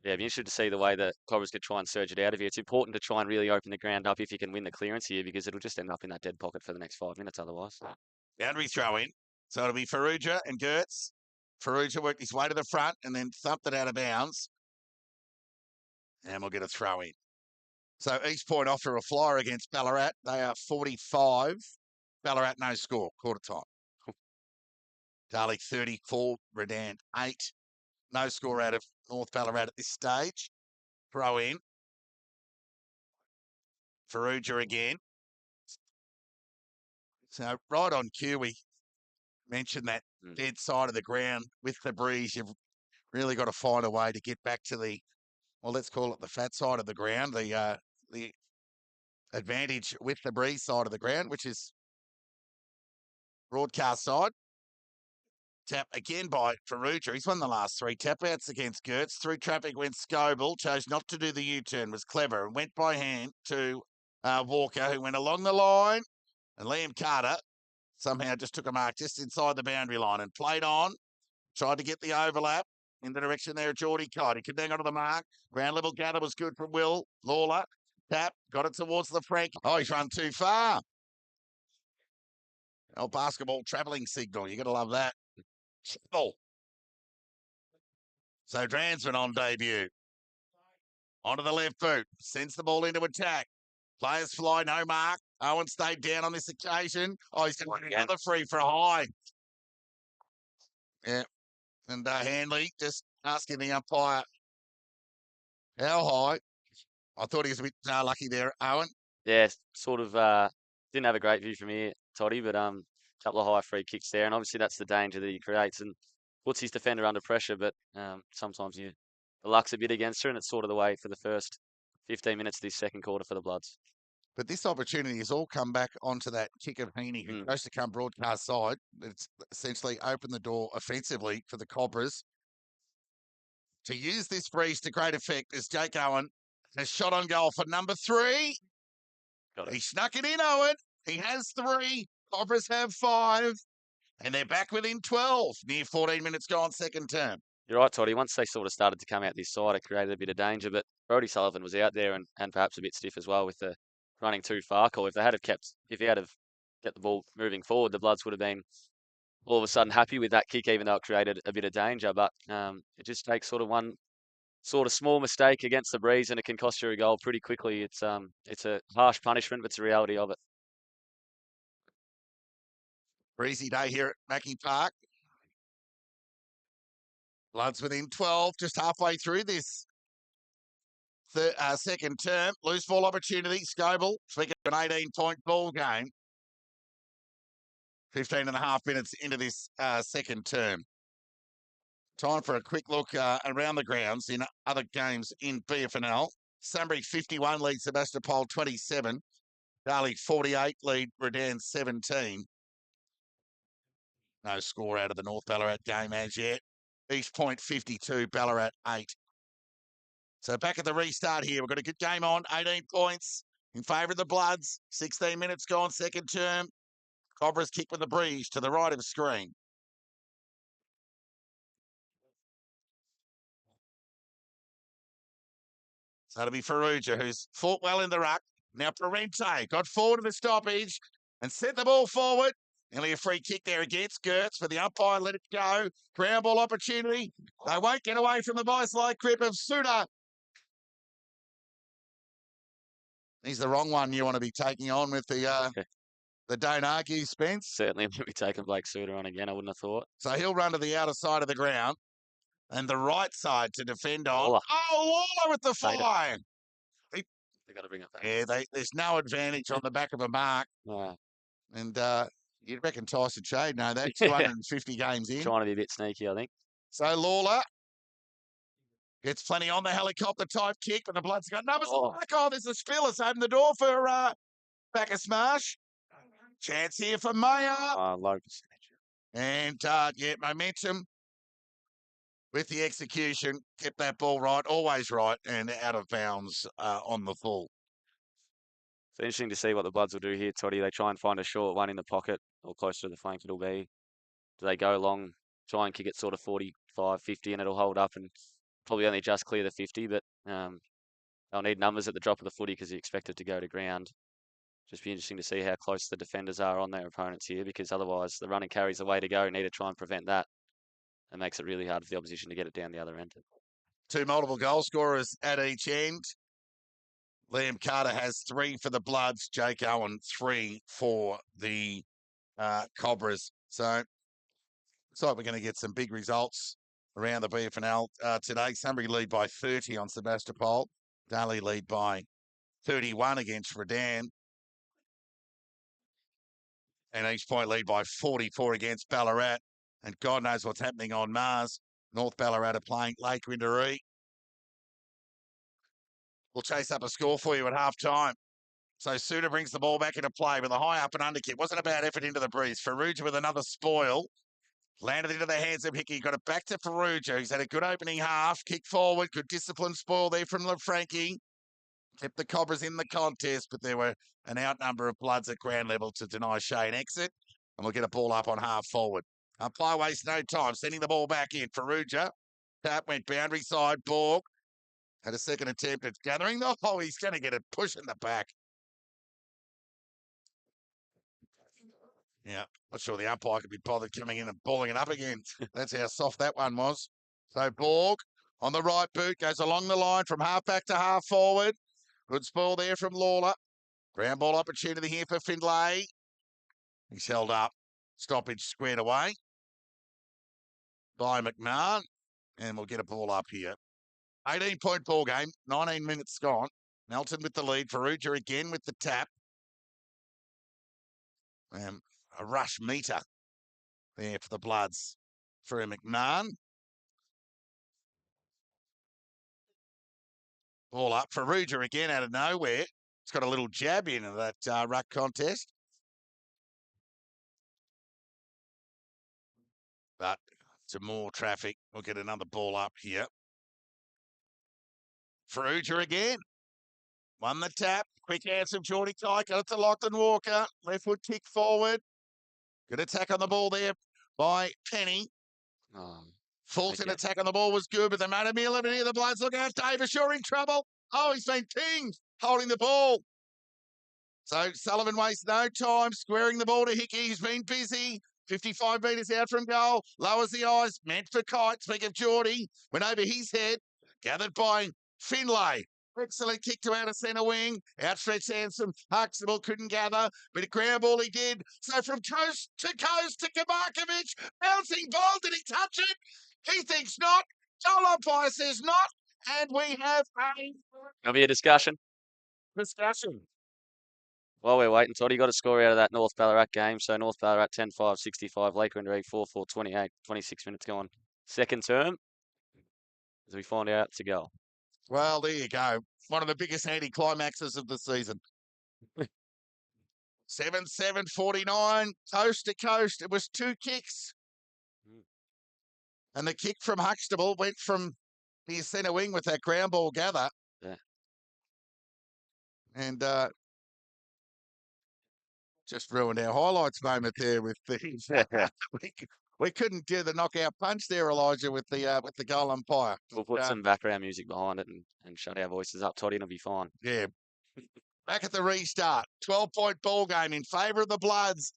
Speaker 3: Yeah, it'd be interesting to see the way the Cobras could try and surge it out of here. It's important to try and really open the ground up if you can win the clearance here, because it'll just end up in that dead pocket for the next 5 minutes otherwise.
Speaker 1: Boundary throw-in. So it'll be Farrugia and Gertz. Farrugia worked his way to the front and then thumped it out of bounds. And we'll get a throw-in. So East Point offer a flyer against Ballarat. They are 45. Ballarat no score, quarter time. Darley 34, Redan 8. No score out of North Ballarat at this stage. Throw in. Farrugia again. So right on cue, we mentioned that dead side of the ground with the breeze. You've really got to find a way to get back to the, well, let's call it the fat side of the ground, the advantage with the breeze side of the ground, which is broadcast side. Tap again by Farrugia. He's won the last 3 tap outs against Gertz. Through traffic went Scoble, chose not to do the U-turn, was clever, and went by hand to Walker, who went along the line, and Liam Carter somehow just took a mark just inside the boundary line and played on, tried to get the overlap in the direction there of Geordie Kite. He could hang onto the mark. Ground level gather was good from Will Lawler. Tap, got it towards the Frank. Oh, he's run too far. Oh, basketball travelling signal. You got to love that. Oh. So Dransman on debut. Onto the left boot. Sends the ball into attack. Players fly, no mark. Owen stayed down on this occasion. Oh, he's going to get another free for a high. Yeah. And Hanley just asking the umpire how high. I thought he was a bit lucky there, Owen.
Speaker 3: Yeah, sort of didn't have a great view from here, Toddy, but couple of high free kicks there, and obviously that's the danger that he creates and puts his defender under pressure. But sometimes the luck's a bit against her, and it's sort of the way for the first 15 minutes of this second quarter for the Bloods.
Speaker 1: But this opportunity has all come back onto that kick of Heaney, who goes to come broadcast side. It's essentially opened the door offensively for the Cobras to use this breeze to great effect as Jake Owen has shot on goal for number 3. He snuck it in, Owen. He has 3. Cobras have 5. And they're back within 12. Near 14 minutes gone, second term.
Speaker 3: You're right, Toddy. Once they sort of started to come out this side, it created a bit of danger. But Brodie Sullivan was out there and perhaps a bit stiff as well with the running too far call. If he had have kept the ball moving forward, the Bloods would have been all of a sudden happy with that kick, even though it created a bit of danger. But it just takes sort of one sort of small mistake against the breeze, and it can cost you a goal pretty quickly. It's a harsh punishment, but it's the reality of it.
Speaker 1: Breezy day here at Mackie Park. Bloods within 12, just halfway through this second term. Loose ball opportunity. Scoble, speaking of an 18-point ball game. 15 and a half minutes into this second term. Time for a quick look around the grounds in other games in BFNL. Sunbury 51 lead Sebastopol 27. Darley 48 lead Redan 17. No score out of the North Ballarat game as yet. East Point 52, Ballarat 8. So back at the restart here. We've got a good game on. 18 points in favour of the Bloods. 16 minutes gone, second term. Cobras kick with the breeze to the right of the screen. So it'll be Ferrugia, who's fought well in the ruck. Now Parente got forward to the stoppage and sent the ball forward. Nearly a free kick there against Gertz, but the umpire let it go. Ground ball opportunity. They won't get away from the vice-like grip of Suda. He's the wrong one you want to be taking on with the don't argue, Spence.
Speaker 3: Certainly won't be taking Blake Suter on again, I wouldn't have thought.
Speaker 1: So he'll run to the outer side of the ground and the right side to defend on.
Speaker 3: Lawler.
Speaker 1: Oh, Lawler with the fly.
Speaker 3: They got to bring it back.
Speaker 1: Yeah, there's no advantage on the back of a mark.
Speaker 3: Yeah.
Speaker 1: And you'd reckon Tyson Shade know that, 250 games in.
Speaker 3: Trying to be a bit sneaky, I think.
Speaker 1: So Lawler gets plenty on the helicopter type kick, but the Bloods got numbers. Oh, there's a spill. It's opened the door for Bacchus Marsh. Chance here for Mayer.
Speaker 3: Low percentage.
Speaker 1: And, momentum with the execution. Kept that ball right, always right, and out of bounds on the full.
Speaker 3: It's interesting to see what the Bloods will do here, Toddy. They try and find a short one in the pocket or close to the flank it'll be. Do they go long, try and kick it sort of 45, 50 and it'll hold up and probably only just clear the 50, but they'll need numbers at the drop of the footy because you expect it to go to ground. Just be interesting to see how close the defenders are on their opponents here because otherwise the run and carry's the way to go. You need to try and prevent that. It makes it really hard for the opposition to get it down the other end.
Speaker 1: 2 multiple goal scorers at each end. Liam Carter has 3 for the Bloods. Jake Owen, 3 for the Cobras. So looks like we're going to get some big results around the BFNL today. Sunbury lead by 30 on Sebastopol. Darley lead by 31 against Redan. And East Point lead by 44 against Ballarat. And God knows what's happening on Mars. North Ballarat are playing Lake Windaree. We'll chase up a score for you at half-time. So Suda brings the ball back into play with a high up and under kick. Wasn't a bad effort into the breeze. Ferrugia with another spoil. Landed into the hands of Hickey. Got it back to Ferrugia. He's had a good opening half. Kick forward. Good discipline spoil there from LaFranchi. Kept the Cobras in the contest, but there were an outnumber of Bloods at ground level to deny Shane exit. And we'll get a ball up on half forward. Umpire wastes no time. Sending the ball back in. Ferrugia. Tap went boundary side. Borg. Had a second attempt at gathering. Oh, he's going to get it push in the back. Yeah, not sure the umpire could be bothered coming in and balling it up again. That's how soft that one was. So Borg on the right boot goes along the line from half back to half forward. Good spoil there from Lawler. Ground ball opportunity here for Findlay. He's held up. Stoppage squared away by McMahon. And we'll get a ball up here. 18-point ball game. 19 minutes gone. Melton with the lead. Ferrugia again with the tap. A rush meter there for the Bloods for McMahon. Ball up. Ferrugia again out of nowhere. It's got a little jab in that ruck contest. But some more traffic. We'll get another ball up here. Ferrugia again. Won the tap. Quick hands from Geordie Ty. Got it to Lockton Walker. Left foot kick forward. Good attack on the ball there by Penny. Fulton attack on the ball was good, but they made a meal of it here. The Bloods look out. Davis Shaw in trouble. Oh, he's been pinged, holding the ball. So Sullivan wastes no time, squaring the ball to Hickey. He's been busy. 55 metres out from goal. Lowers the eyes. Meant for Kite. Speak of Geordie. Went over his head. Gathered by Findlay. Excellent kick to outer centre wing. Outstretched hands from Huxtable. Couldn't gather. But a ground ball he did. So from coast to Kamarkovic. Bouncing ball. Did he touch it? He thinks not. Goal umpire says not. And we have
Speaker 3: There'll be a discussion.
Speaker 1: discussion.
Speaker 3: While we're waiting, Todd, you got a score out of that North Ballarat game. So North Ballarat 10-5, 65. Lake Windaree 4-4, 28. 26 minutes gone. Second term, as we find out to go.
Speaker 1: Well, there you go. One of the biggest anti-climaxes of the season. 7-7-49, coast to coast. It was 2 kicks. And the kick from Huxtable went from near centre wing with that ground ball gather.
Speaker 3: Yeah.
Speaker 1: And just ruined our highlights moment there with the We couldn't do the knockout punch there, Elijah, with the goal umpire.
Speaker 3: We'll put some background music behind it and shut our voices up, Toddy, and it'll be fine.
Speaker 1: Yeah. Back at the restart, 12-point ball game in favour of the Bloods.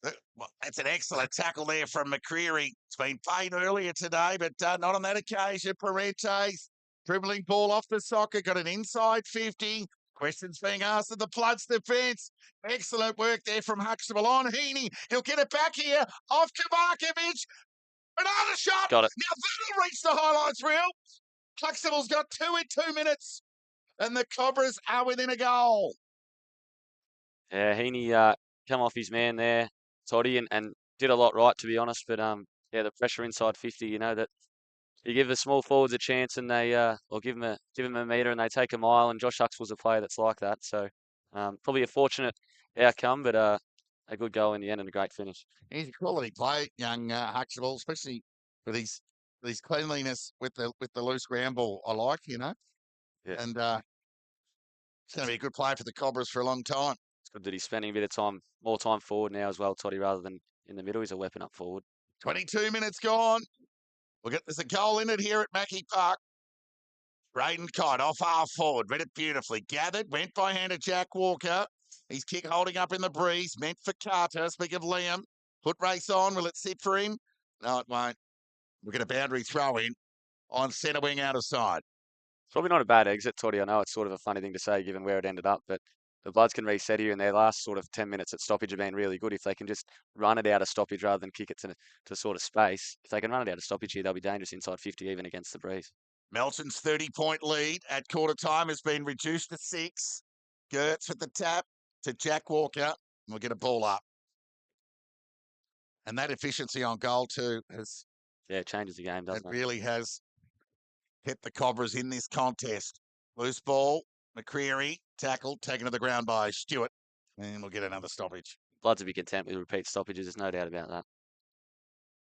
Speaker 1: Well, that's an excellent tackle there from McCreary. It's been paid earlier today, but not on that occasion. Parente's dribbling ball off the soccer, got an inside 50. Questions being asked of the Bloods defence. Excellent work there from Huxtable on Heaney. He'll get it back here off Kamarkovic. Another shot.
Speaker 3: Got it.
Speaker 1: Now that'll reach the highlights reel. Huxtable's got 2 in 2 minutes, and the Cobras are within a goal.
Speaker 3: Yeah, Heaney come off his man there, Toddy, and did a lot right, to be honest. But yeah, the pressure inside 50, you know, that you give the small forwards a chance and they or give them a metre and they take a mile. And Josh Huxtable's a player that's like that. So probably a fortunate outcome, but a good goal in the end and a great finish.
Speaker 1: He's a quality player, young Huxtable, especially with his cleanliness with the loose ground ball. I like, you know,
Speaker 3: Yeah.
Speaker 1: and it's going to be a good player for the Cobras for a long time.
Speaker 3: It's good that he's spending a bit of time, more time forward now as well, Toddy, rather than in the middle. He's a weapon up forward.
Speaker 1: 22 minutes gone. There's a goal in it here at Mackie Park. Braden Cott off half forward, read it beautifully. Gathered, went by hand to Jack Walker. His kick holding up in the breeze, meant for Carter. Speak of Liam. Put race on. Will it sit for him? No, it won't. We'll get a boundary throw in on centre wing out of side.
Speaker 3: It's probably not a bad exit, Toddy. I know it's sort of a funny thing to say given where it ended up, but the Bloods can reset here, and their last sort of 10 minutes at stoppage have been really good. If they can just run it out of stoppage rather than kick it to sort of space, if they can run it out of stoppage here, they'll be dangerous inside 50 even against the breeze.
Speaker 1: Melton's 30-point lead at quarter time has been reduced to 6. Gertz with the tap to Jack Walker. We'll get a ball up. And that efficiency on goal too has...
Speaker 3: Yeah, it changes the game, doesn't it?
Speaker 1: It really has kept the Cobras in this contest. Loose ball, McCreary, tackled, taken to the ground by Stewart. And we'll get another stoppage.
Speaker 3: Bloods will be content with repeat stoppages, there's no doubt about that.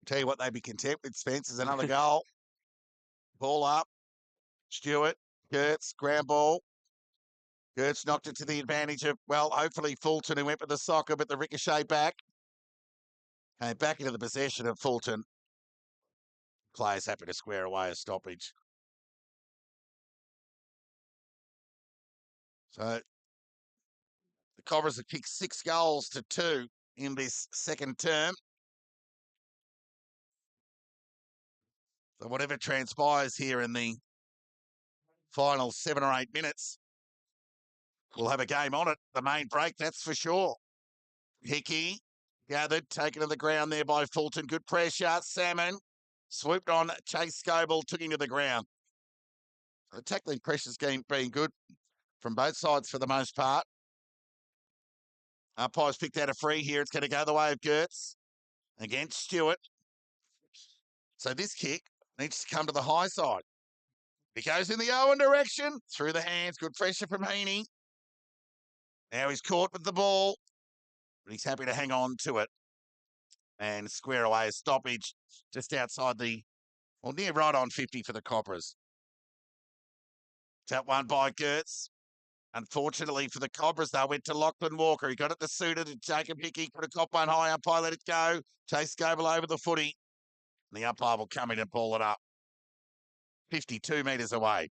Speaker 1: Tell you what they'd be content with, Spence, is another goal. Ball up. Stewart, Gertz, ground ball. Gertz knocked it to the advantage of, well, hopefully Fulton, who went with the soccer, but the ricochet back. Came back into the possession of Fulton. Players happy to square away a stoppage. So the Cobras have kicked 6 goals to 2 in this second term. So whatever transpires here in the final 7 or 8 minutes, we'll have a game on it. The main break, that's for sure. Hickey gathered, taken to the ground there by Fulton. Good pressure. Salmon swooped on Chase Scoble, took him to the ground. The tackling pressure's been good from both sides for the most part. Umpire's picked out a free here. It's going to go the way of Gertz against Stewart. So this kick needs to come to the high side. He goes in the Owen direction, through the hands. Good pressure from Heaney. Now he's caught with the ball, but he's happy to hang on to it and square away a stoppage just outside near right on 50 for the Cobras. Tap one by Gertz. Unfortunately for the Cobras, they went to Lachlan Walker. He got it to Suter to Jacob Hickey. Could have got one high. Umpire let it go. Chase Scoble over the footy. And the umpire will come in and pull it up. 52 metres away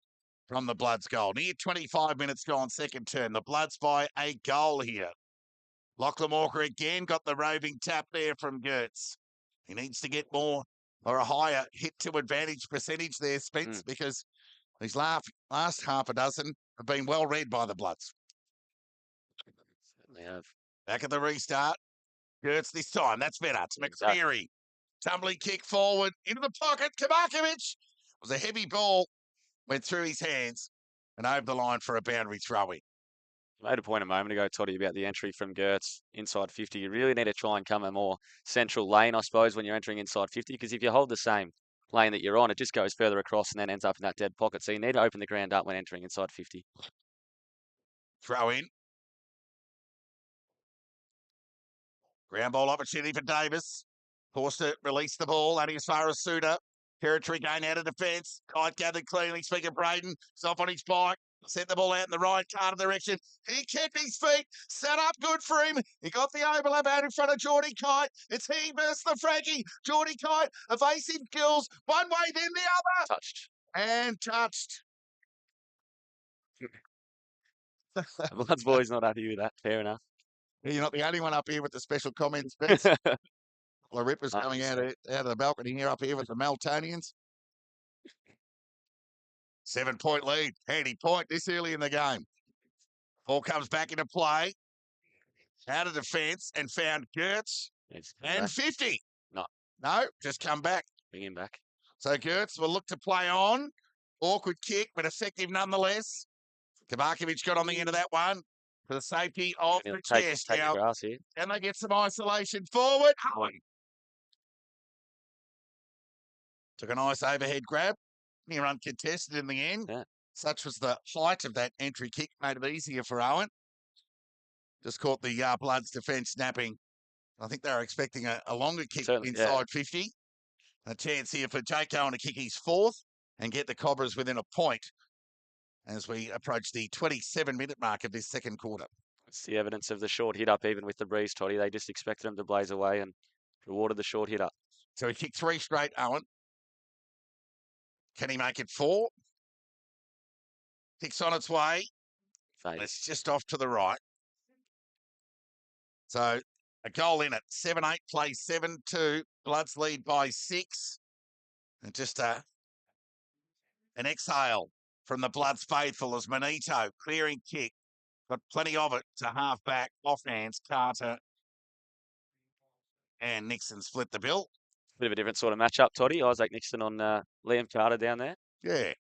Speaker 1: from the Bloods' goal. Near 25 minutes gone, second turn. The Bloods by a goal here. Lachlan Walker again got the roving tap there from Gertz. He needs to get more or a higher hit to advantage percentage there, Spence, because these last half a dozen have been well read by the Bloods.
Speaker 3: Certainly have.
Speaker 1: Back at the restart. Gertz this time. That's better. It's McCreary. Tumbling kick forward into the pocket. Kamarkovic. Was a heavy ball. Went through his hands and over the line for a boundary throw-in.
Speaker 3: Made a point a moment ago, Toddy, about the entry from Gertz inside 50. You really need to try and come a more central lane, I suppose, when you're entering inside 50, because if you hold the same lane that you're on, it just goes further across and then ends up in that dead pocket. So you need to open the ground up when entering inside 50.
Speaker 1: Throw in. Ground ball opportunity for Davis. Forced to release the ball, only as far as Suter. Territory going out of defence. Kite gathered cleanly. Speaking of Braden, he's off on his bike. Sent the ball out in the right Carter direction. He kept his feet, set up good for him. He got the overlap out in front of Geordie Kite. It's he versus the Frankie. Geordie Kite, evasive skills, one way, then the other.
Speaker 3: Touched.
Speaker 1: And touched.
Speaker 3: The Bloods boys not happy with that. Fair enough.
Speaker 1: You're not the only one up here with the special comments, Vince. The rippers coming out
Speaker 3: 100%.
Speaker 1: of the balcony here up here with the Meltonians. 7-point lead. Handy point this early in the game. Ball comes back into play. Out of defence and found Gertz. And
Speaker 3: Back.
Speaker 1: 50.
Speaker 3: No,
Speaker 1: just come back.
Speaker 3: bring him back.
Speaker 1: So Gertz will look to play on. Awkward kick, but effective nonetheless. Kavakovic got on the end of that one for the safety of
Speaker 3: He'll
Speaker 1: the
Speaker 3: take
Speaker 1: chest.
Speaker 3: the
Speaker 1: Now,
Speaker 3: grass here.
Speaker 1: can they get some isolation forward? Took a nice overhead grab. Near uncontested in the end.
Speaker 3: Yeah.
Speaker 1: Such was the height of that entry kick, made it easier for Owen. Just caught the Bloods defence snapping. I think they were expecting a longer kick
Speaker 3: Certainly,
Speaker 1: inside 50. A chance here for Jake Owen to kick his fourth and get the Cobras within a point as we approach the 27-minute mark of this second quarter.
Speaker 3: It's the evidence of the short hit up, even with the breeze, Toddy. They just expected him to blaze away and rewarded the short hit up.
Speaker 1: So he kicked 3 straight, Owen. Can he make it 4? Kick's on its way.
Speaker 3: Fade.
Speaker 1: It's just off to the right. So a goal in it. 7-8 plays 7-2. Bloods lead by 6. And just an exhale from the Bloods faithful as Manito, clearing kick. Got plenty of it to half back, off hands, Carter and Nixon split the bill.
Speaker 3: Bit of a different sort of matchup, Toddy. Isaac Nixon on Liam Carter down there.
Speaker 1: Yeah.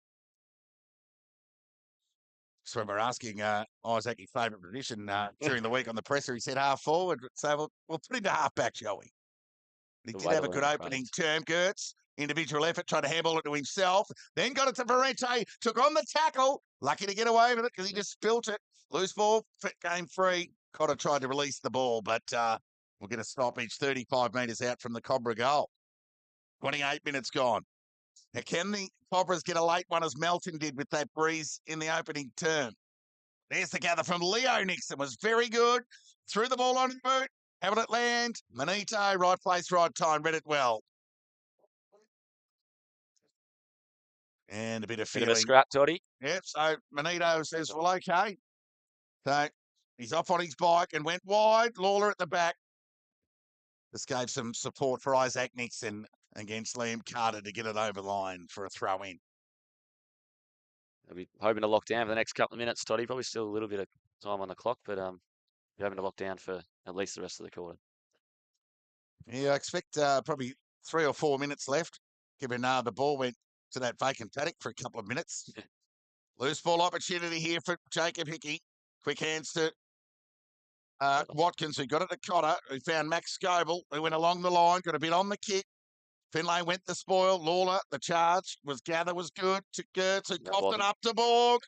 Speaker 1: So when we're asking Isaac his favourite position during the week on the presser, he said half forward. So we'll put him to half back, shall we? He
Speaker 3: The
Speaker 1: did
Speaker 3: way
Speaker 1: have
Speaker 3: to
Speaker 1: a good
Speaker 3: learn,
Speaker 1: opening term, Gertz. Individual effort, trying to handball it to himself. Then got it to Varente, took on the tackle. Lucky to get away with it because he just spilt it. Loose ball, game free. Cotter tried to release the ball, but we'll get a stoppage 35 metres out from the Cobra goal. 28 minutes gone. Now, can the Cobras get a late one as Melton did with that breeze in the opening term? There's the gather from Leo Nixon. Was very good. Threw the ball on the boot. Having it land. Manito, right place, right time. Read it well. And a bit of
Speaker 3: Bit
Speaker 1: feeling.
Speaker 3: of a scrap, Toddy.
Speaker 1: Yep, so Manito says, well, okay. So he's off on his bike and went wide. Lawler at the back. This gave some support for Isaac Nixon against Liam Carter to get it over line for a throw in.
Speaker 3: They'll be hoping to lock down for the next couple of minutes, Toddy. Probably still a little bit of time on the clock, but you're hoping to lock down for at least the rest of the quarter.
Speaker 1: Yeah, I expect probably 3 or 4 minutes left, given the ball went to that vacant paddock for a couple of minutes. Loose ball opportunity here for Jacob Hickey. Quick hands to Watkins, who got it to Cotter, who found Max Scoble, who went along the line, got a bit on the kick. Finlay went the spoil. Lawler, the charge, was good to Gertz, who coughed it up to Borg,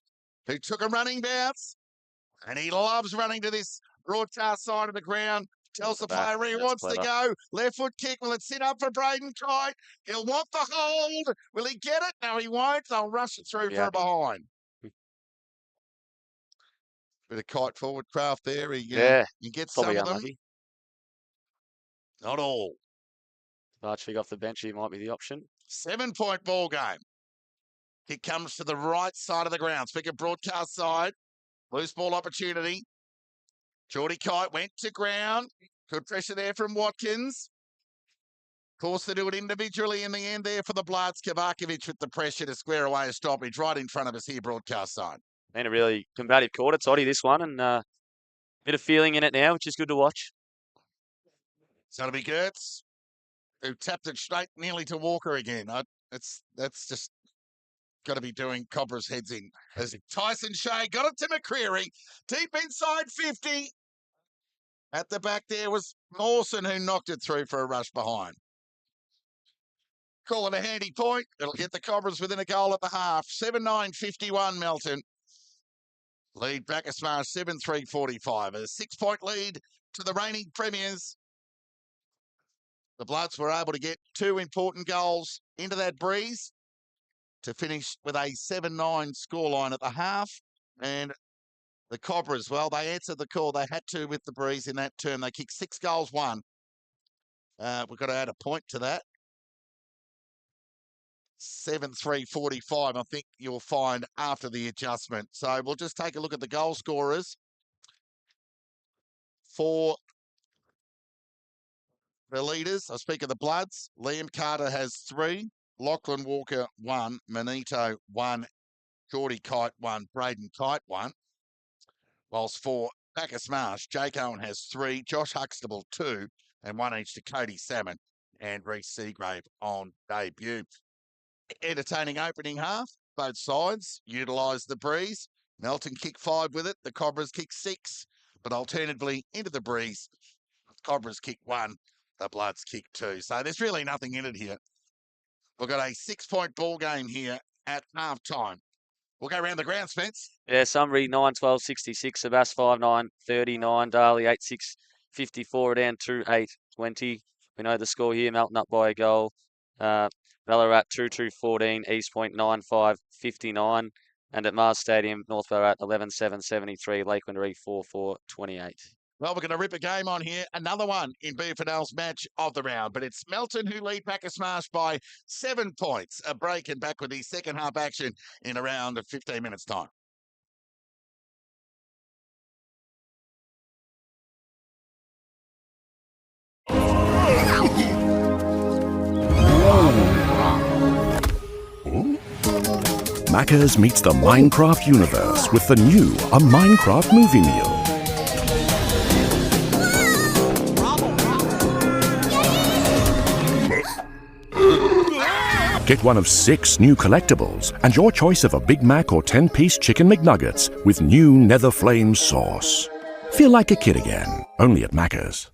Speaker 1: who took a running bounce. And he loves running to this broadcast side of the ground. Tells the player where he wants to go. Left foot kick. Will it sit up for Braden Kite? He'll want the hold. Will he get it? No, he won't. They'll rush it through for a behind. Bit of Kite forward craft there. He gets some of them. Not all.
Speaker 3: Archfig off the bench, he might be the option.
Speaker 1: 7-point ball game. Kick comes to the right side of the ground. Speaking of broadcast side, loose ball opportunity. Geordie Kite went to ground. Good pressure there from Watkins. Of course, they do it individually in the end there for the Bloods. Kavakovic with the pressure to square away a stoppage right in front of us here, broadcast side.
Speaker 3: Been a really combative quarter, Toddy, this one, and bit of feeling in it now, which is good to watch.
Speaker 1: So it'll be Gertz, who tapped it straight nearly to Walker again. That's just got to be doing Cobra's heads in. As Tyson Shea got it to McCreary, deep inside 50. At the back there was Mawson, who knocked it through for a rush behind. Call it a handy point. It'll get the Cobras within a goal at the half. 7-9-51 Melton. Lead Bacchus Marsh 7-3-45. A 6-point lead to the reigning premiers. The Bloods were able to get 2 important goals into that breeze to finish with a 7-9 scoreline at the half. And the Cobras, well, they answered the call. They had to with the Breeze in that term. They kicked 6 goals, 1. We've got to add a point to that. 7-3-45, I think you'll find after the adjustment. So we'll just take a look at the goal scorers for the leaders. I speak of the Bloods. Liam Carter has 3. Lachlan Walker 1. Manito 1. Geordie Kite 1. Braden Kite 1. Whilst for Bacchus Marsh, Jake Owen has 3. Josh Huxtable 2. And 1 each to Cody Salmon and Reece Seagrave on debut. Entertaining opening half. Both sides utilised the Breeze. Melton kicked 5 with it. The Cobras kicked 6. But alternatively, into the Breeze, Cobras kicked 1. The Bloods kicked 2. So there's really nothing in it here. We've got a 6-point ball game here at half time. We'll go around the ground, Spence.
Speaker 3: Yeah, Summary 9-12, 66, Sebas 5-9, 39, Darley 8-6, 54, down 2-8, 20. We know the score here, Melton up by a goal. Ballarat 2-2, 14, East Point 9-5, 59. And at Marsh Stadium, North Ballarat 11-7, 73, Lakeland 4-4, 28.
Speaker 1: Well, we're going to rip a game on here. Another one in BFNL's match of the round. But it's Melton who lead Bacchus Marsh by 7 points. A break and back with the second half action in around 15 minutes' time.
Speaker 2: Macca's meets the Minecraft universe with the new A Minecraft Movie Meal. Get one of 6 new collectibles and your choice of a Big Mac or 10-piece Chicken McNuggets with new Nether Flame sauce. Feel like a kid again, only at Macca's.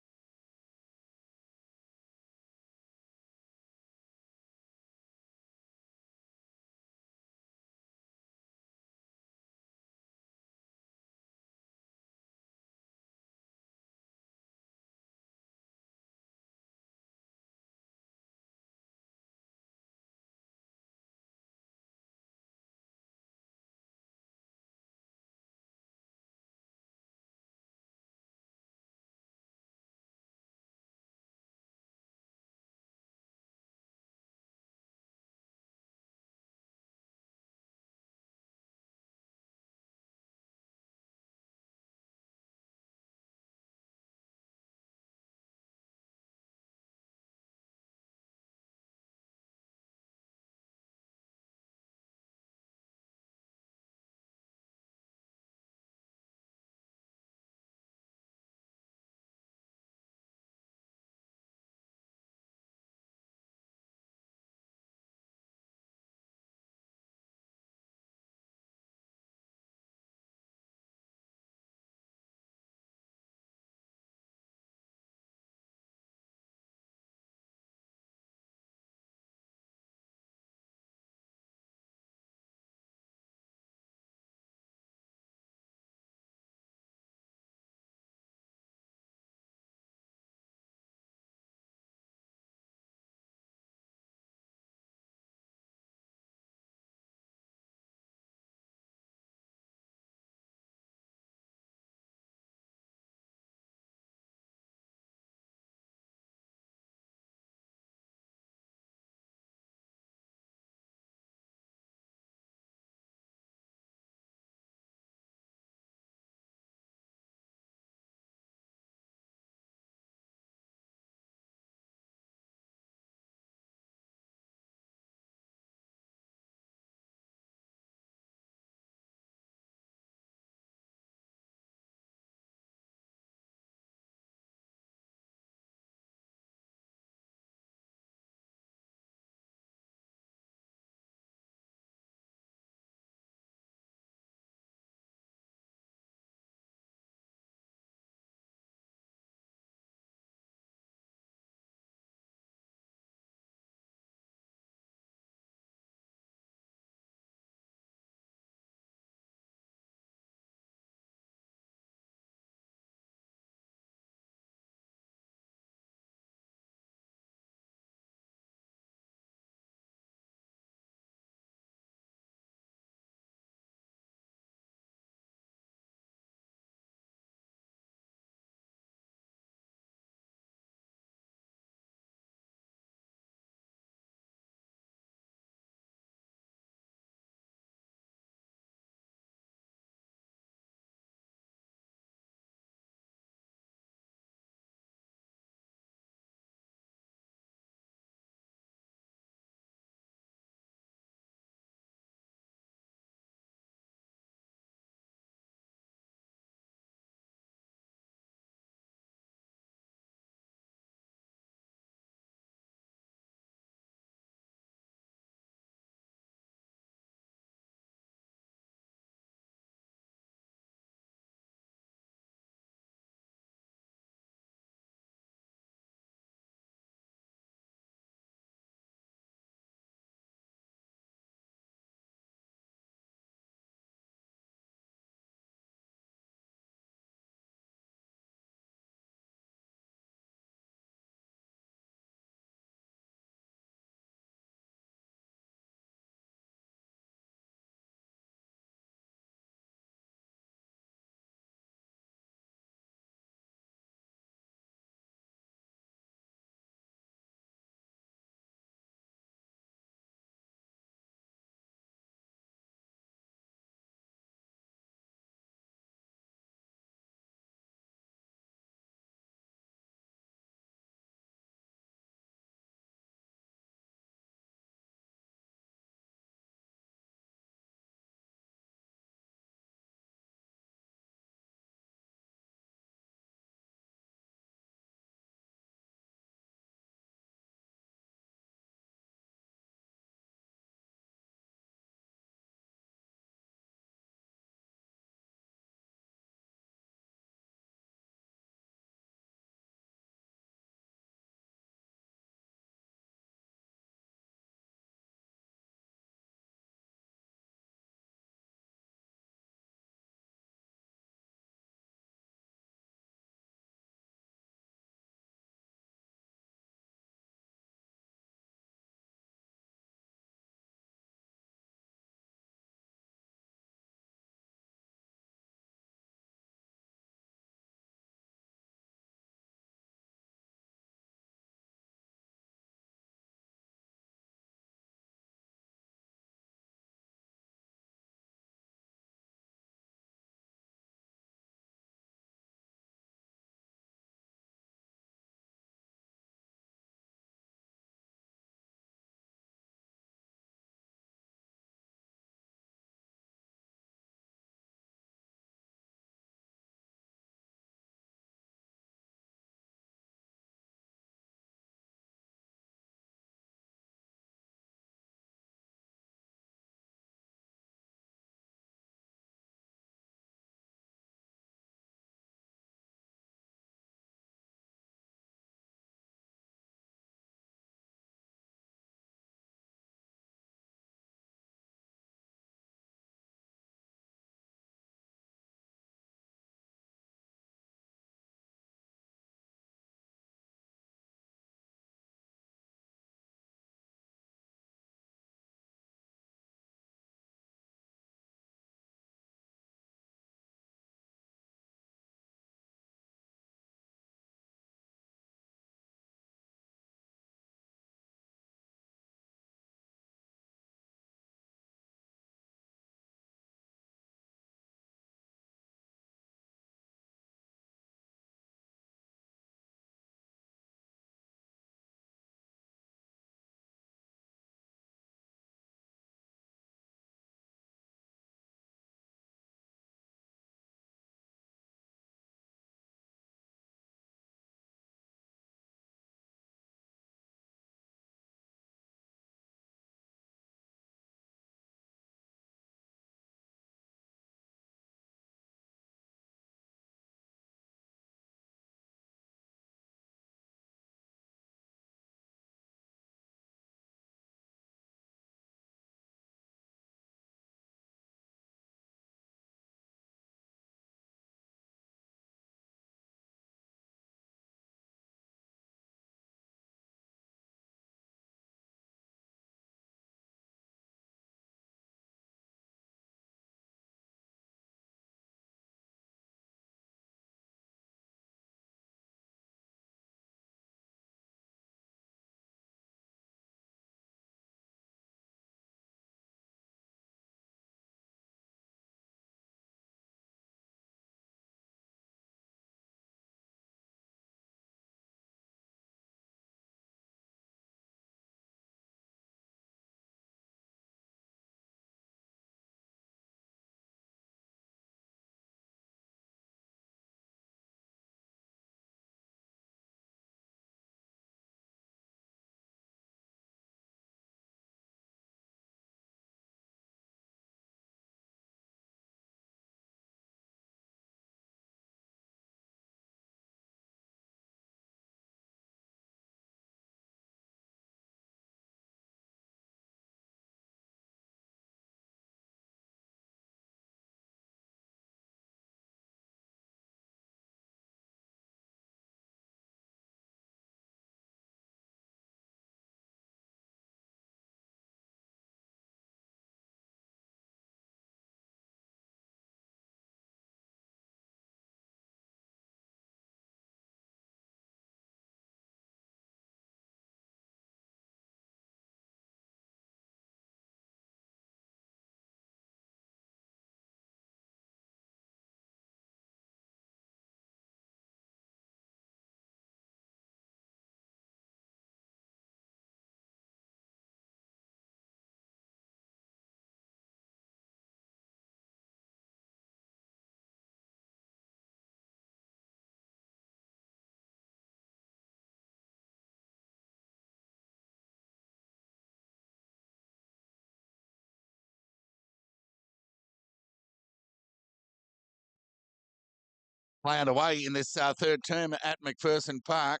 Speaker 1: play underway in this third term at McPherson Park.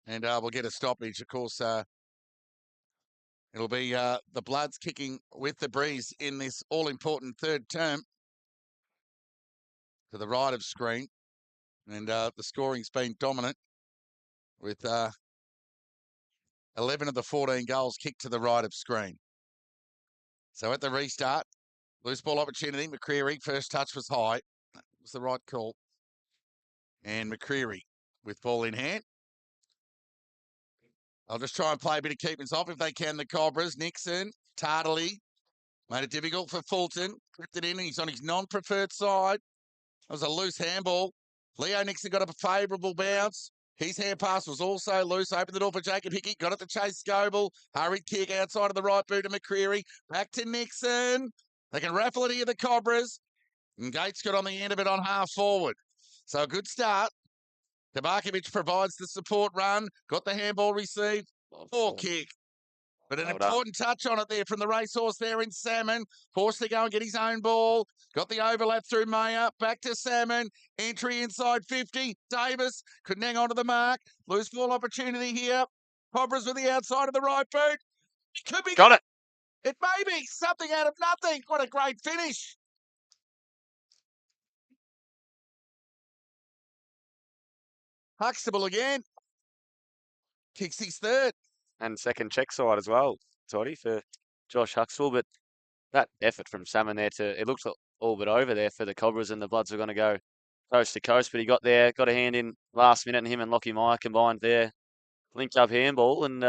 Speaker 1: And we'll get a stoppage. Of course, it'll be the Bloods kicking with the breeze in this all-important third term to the right of screen. And the scoring's been dominant with 11 of the 14 goals kicked to the right of screen. So at the restart, loose ball opportunity. McCreary, first touch was high. That was the right call. And McCreary with ball in hand. I'll just try and play a bit of keepings off if they can, the Cobras. Nixon, Tartley, made it difficult for Fulton. Clipped it in, he's on his non-preferred side. That was a loose handball. Leo Nixon got a favourable bounce. His hand pass was also loose. Opened the door for Jacob Hickey. Got it to Chase Scoble. Hurried kick outside of the right boot to McCreary. Back to Nixon. They can raffle it here, the Cobras. And Gates got on the end of it on half forward. So a good start. Tabakovic provides the support run. Got the handball received. Poor kick. But an important touch on it there from the racehorse there in Salmon. Forced to go and get his own ball. Got the overlap through Mayer. Back to Salmon. Entry inside 50. Davis couldn't hang on to the mark. Loose ball opportunity here. Cobras with the outside of the right boot. Could be.
Speaker 3: Got it.
Speaker 1: It may be something out of nothing. What a great finish. Huxtable again. Kicks his third.
Speaker 3: And second check side as well, Toddy, for Josh Huxtable. But that effort from Salmon there it looked all but over there for the Cobras, and the Bloods are going to go coast to coast. But he got there, got a hand in last minute, and him and Lockie Meyer combined there. Linked up handball and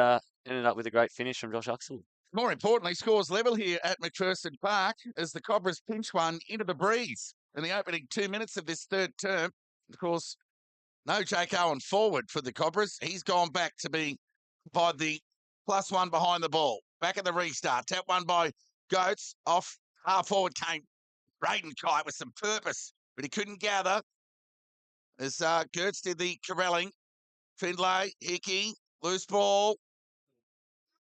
Speaker 3: ended up with a great finish from Josh Huxtable.
Speaker 1: More importantly, scores level here at McPherson Park as the Cobras pinch one into the breeze in the opening 2 minutes of this third term. Of course, no Jake Owen forward for the Cobras. He's gone back to be by the +1 behind the ball. Back at the restart. Tap one by Goats. Off half forward came Braden Kite with some purpose, but he couldn't gather as Gertz did the corralling. Findlay, Hickey, loose ball.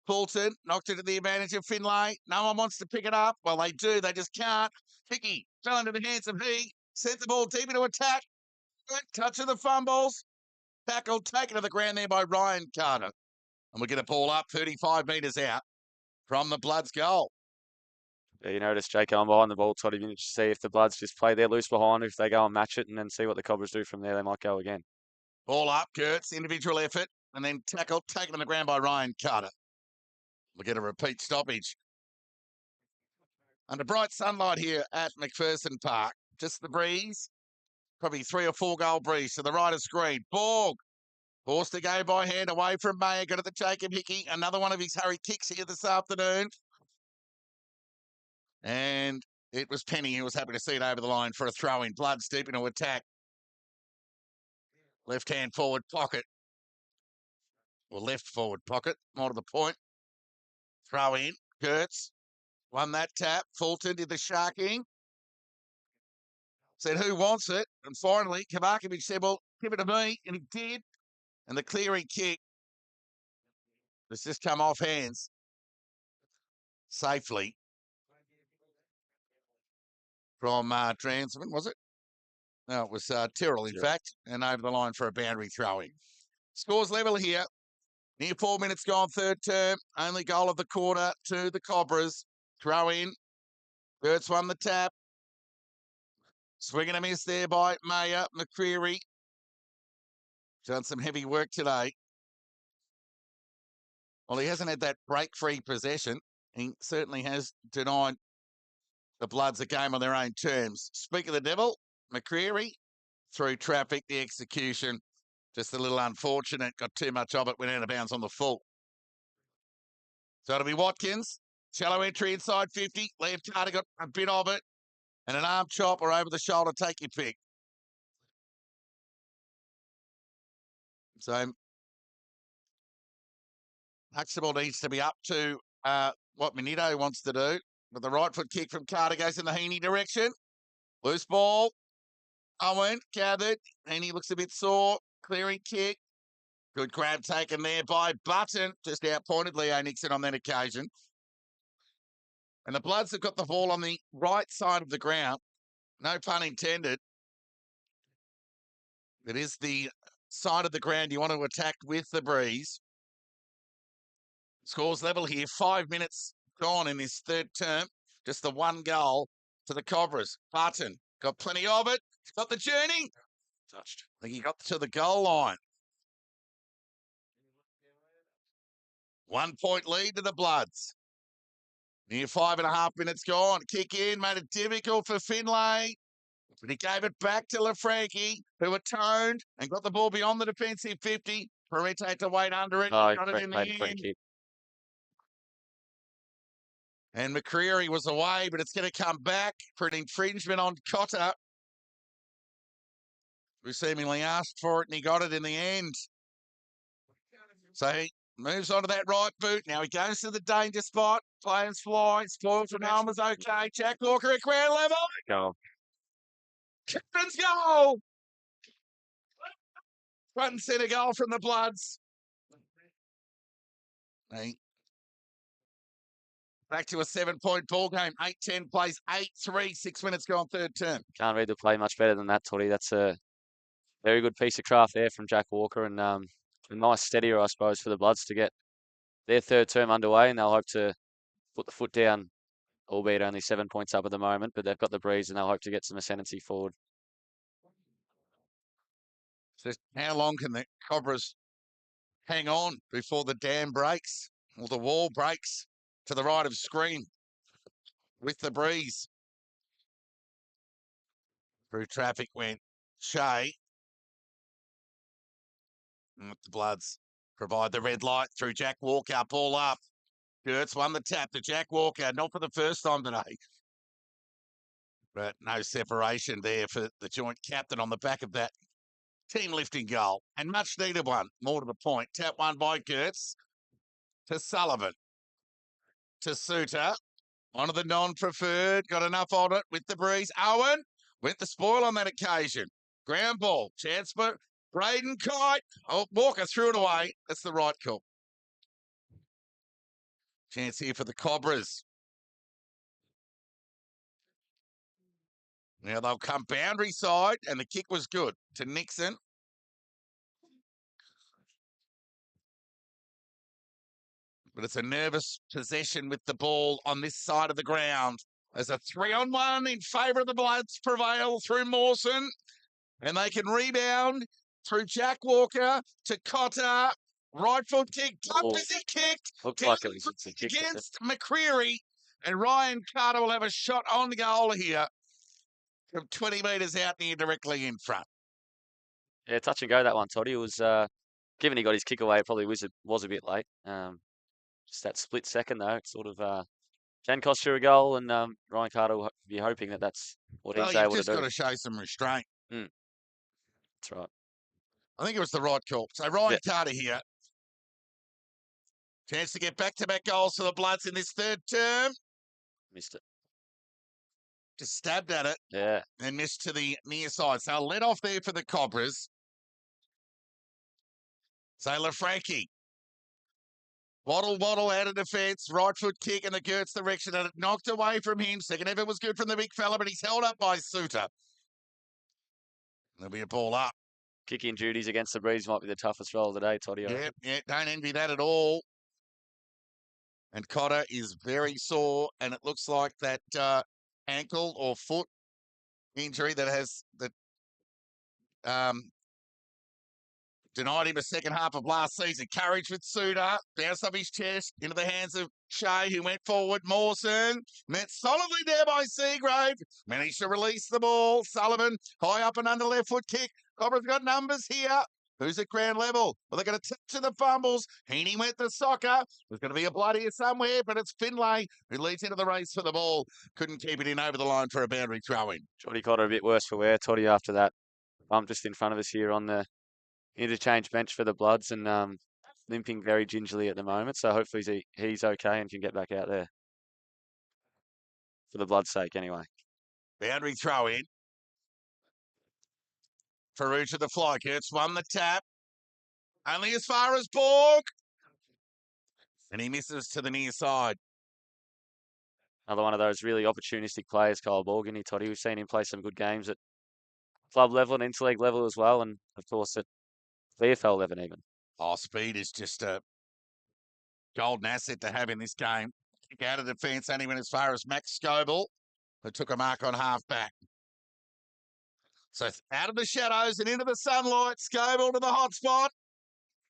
Speaker 1: Fulton knocked it to the advantage of Finlay. No one wants to pick it up. Well, they do. They just can't. Hickey fell into the hands of he. Sent the ball deep into attack. Good touch of the fumbles. Tackle taken to the ground there by Ryan Carter. And we're going to ball up 35 metres out from the Bloods' goal.
Speaker 3: Yeah, you notice Jake Owen behind the ball, Toddy. You need to see if the Bloods just play their loose behind, if they go and match it, and then see what the Cobras do from there. They might go again.
Speaker 1: Ball up, Gertz, individual effort, and then tackle taken on the ground by Ryan Carter. We'll get a repeat stoppage. Under bright sunlight here at McPherson Park. Just the breeze. Probably 3 or 4 goal breeze to the right of screen. Borg. Forced to go by hand away from Mayer. Got it to Jacob Hickey. Another one of his hurry kicks here this afternoon. And it was Penny who was happy to see it over the line for a throw-in. Bloods deep into attack. Left-hand forward pocket. Or left forward pocket. More to the point. Throw in. Gertz won that tap. Fulton did the sharking. Said, who wants it? And finally, Kavakovic said, well, give it to me. And he did. And the clearing kick has just come off hands safely from Transman, was it? No, it was Tyrrell, in fact, and over the line for a boundary throwing. Scores level here. Near 4 minutes gone, third term. Only goal of the quarter to the Cobras. Throw in. Gertz won the tap. Swing and a miss there by Mayer. McCreary. Done some heavy work today. Well, he hasn't had that break-free possession. He certainly has denied the Bloods a game on their own terms. Speak of the devil, McCreary, through traffic, the execution. Just a little unfortunate. Got too much of it, went out of bounds on the full. So it'll be Watkins. Shallow entry inside 50. Left Carter got a bit of it. And an arm chop or over the shoulder, take your pick. So Huxtable needs to be up to what Minito wants to do. But the right foot kick from Carter goes in the Heaney direction. Loose ball. Owen gathered. Heaney looks a bit sore. Clearing kick. Good grab taken there by Button. Just outpointed Leo Nixon on that occasion. And the Bloods have got the ball on the right side of the ground. No pun intended. It is the side of the ground you want to attack with the breeze. Scores level here. 5 minutes gone in this third term. Just the one goal to the Cobras. Barton got plenty of it. Got the journey. Touched. I think he got to the goal line. 1 point lead to the Bloods. Near 5.5 minutes gone. Kick in, made it difficult for Finlay. But he gave it back to LaFranchi, who atoned and got the ball beyond the defensive 50. Parente had to wait under it.
Speaker 3: Oh,
Speaker 1: Got it in the
Speaker 3: made a free
Speaker 1: end.
Speaker 3: kick.
Speaker 1: And McCreary was away, but it's going to come back for an infringement on Cotter, who seemingly asked for it, and he got it in the end. So he moves on to that right boot. Now he goes to the danger spot. Players fly. Spoiled for no one was okay. Jack Walker at ground level.
Speaker 3: Go.
Speaker 1: Captain's goal. Front and centre goal from the Bloods. Hey. Back to a 7-point ball game. 8-10 plays 8-3. 6 minutes gone third term.
Speaker 3: Can't read the play much better than that, Toddy. That's a very good piece of craft there from Jack Walker, and a nice steadier, I suppose, for the Bloods to get their third term underway, and they'll hope to put the foot down, albeit only 7 points up at the moment, but they've got the breeze and they'll hope to get some ascendancy forward.
Speaker 1: So how long can the Cobras hang on before the dam breaks or the wall breaks to the right of screen with the breeze? Through traffic went Shea. And the Bloods provide the red light through Jack Walker. Ball up. Gertz won the tap to Jack Walker. Not for the first time today. But no separation there for the joint captain on the back of that team lifting goal. And much needed one. More to the point. Tap one by Gertz to Sullivan. To Suter. One of the non-preferred. Got enough on it with the breeze. Owen went the spoil on that occasion. Ground ball. Chance for Braden Kite. Oh, Walker threw it away. That's the right call. Chance here for the Cobras. Now they'll come boundary side, and the kick was good to Nixon. But it's a nervous possession with the ball on this side of the ground. As a 3-on-1 in favour of the Bloods prevail through Mawson. And they can rebound through Jack Walker to Cotter. Right foot kick. Top as he kicked.
Speaker 3: Looked like it was
Speaker 1: Against McCreary. And Ryan Carter will have a shot on goal here from 20 metres out near directly in front.
Speaker 3: Yeah, touch and go that one, Toddy. It was, given he got his kick away, it probably was a bit late. Just that split second, though, it sort of can cost you a goal, and Ryan Carter will be hoping that that's what he's able to do.
Speaker 1: You've just got to show some restraint.
Speaker 3: That's right.
Speaker 1: I think it was the right call. So Ryan Carter here. Chance to get back-to-back goals for the Bloods in this third term.
Speaker 3: Missed it.
Speaker 1: Just stabbed at it.
Speaker 3: Yeah.
Speaker 1: And missed to the near side. So let off there for the Cobras. So LaFranchi. Waddle out of defence. Right foot kick in the Gertz direction. And it knocked away from him. Second effort was good from the big fella, but he's held up by Suter. There'll be a ball up.
Speaker 3: Kicking duties against the breeze might be the toughest role today, Toddy.
Speaker 1: Yeah, don't envy that at all. And Cotter is very sore, and it looks like that ankle or foot injury that has denied him a second half of last season. Courage with Suter. Bounced up his chest into the hands of Shea, who went forward. Mawson met solidly there by Seagrave. Managed to release the ball. Sullivan, high up and under left foot kick. Cobra's got numbers here. Who's at ground level? Well, they're going to tip to the fumbles. Heaney went to soccer. There's going to be a blood here somewhere, but it's Finlay who leads into the race for the ball. Couldn't keep it in over the line for a boundary throw-in.
Speaker 3: Jody Cotter a bit worse for wear, Toddy, after that bump just in front of us here on the interchange bench for the Bloods, and limping very gingerly at the moment. So hopefully he's okay and can get back out there. For the Bloods' sake, anyway.
Speaker 1: Boundary throw-in. Farouk to the fly. Gertz won the tap. Only as far as Borg. And he misses to the near side.
Speaker 3: Another one of those really opportunistic players, Kyle Borg, and Toddy. We've seen him play some good games at club level and interleague level as well, and of course at VFL level even.
Speaker 1: Oh, speed is just a golden asset to have in this game. Kick out of defence, only went as far as Max Scoble, who took a mark on half back. So out of the shadows and into the sunlight, Scoble to the hot spot.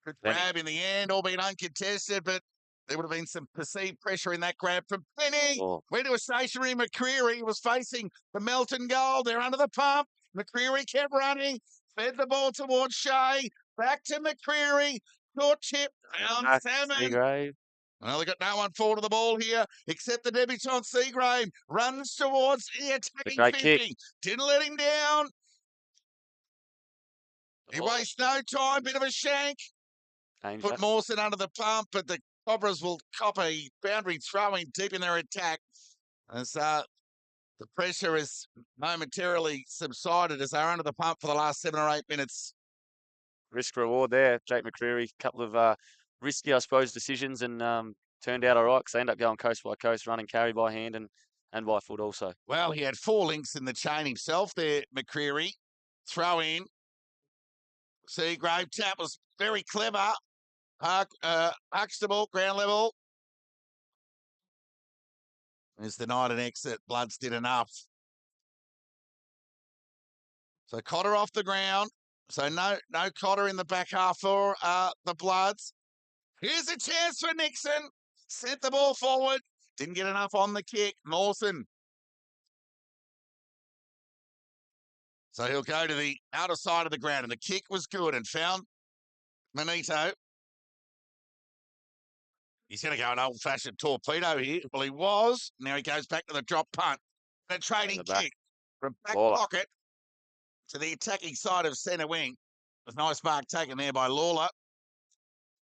Speaker 1: Good grab in the end, albeit uncontested, but there would have been some perceived pressure in that grab from Penny.
Speaker 3: Oh.
Speaker 1: Went to a stationary McCreary. He was facing the Melton goal. They're under the pump. McCreary kept running, fed the ball towards Shea. Back to McCreary. Short chip around Salmon.
Speaker 3: Seagrave.
Speaker 1: Well, they got no one forward to the ball here except the debutant Seagrave. Runs towards the attacking
Speaker 3: Great
Speaker 1: 50.
Speaker 3: kick.
Speaker 1: Didn't let him down. He
Speaker 3: Oh.
Speaker 1: wastes no time. Bit of a shank.
Speaker 3: Danger.
Speaker 1: Put Mawson under the pump, but the Cobras will cop a boundary throwing deep in their attack. As the pressure has momentarily subsided as they're under the pump for the last 7 or 8 minutes.
Speaker 3: Risk reward there. Jake McCreary, a couple of risky, I suppose, decisions and turned out all right because they end up going coast by coast, running carry by hand and by foot also.
Speaker 1: Well, he had 4 links in the chain himself there, McCreary. Throw in. Seagrave tap was very clever. Huxtable, ground level. There's the night and exit. Bloods did enough. So Cotter off the ground. So no Cotter in the back half for the Bloods. Here's a chance for Nixon. Sent the ball forward. Didn't get enough on the kick. Mawson. So he'll go to the outer side of the ground. And the kick was good and found Manito. He's going to go an old-fashioned torpedo here. Well, he was. Now he goes back to the drop punt. And a trading kick from back pocket to the attacking side of centre wing. With nice mark taken there by Lawler.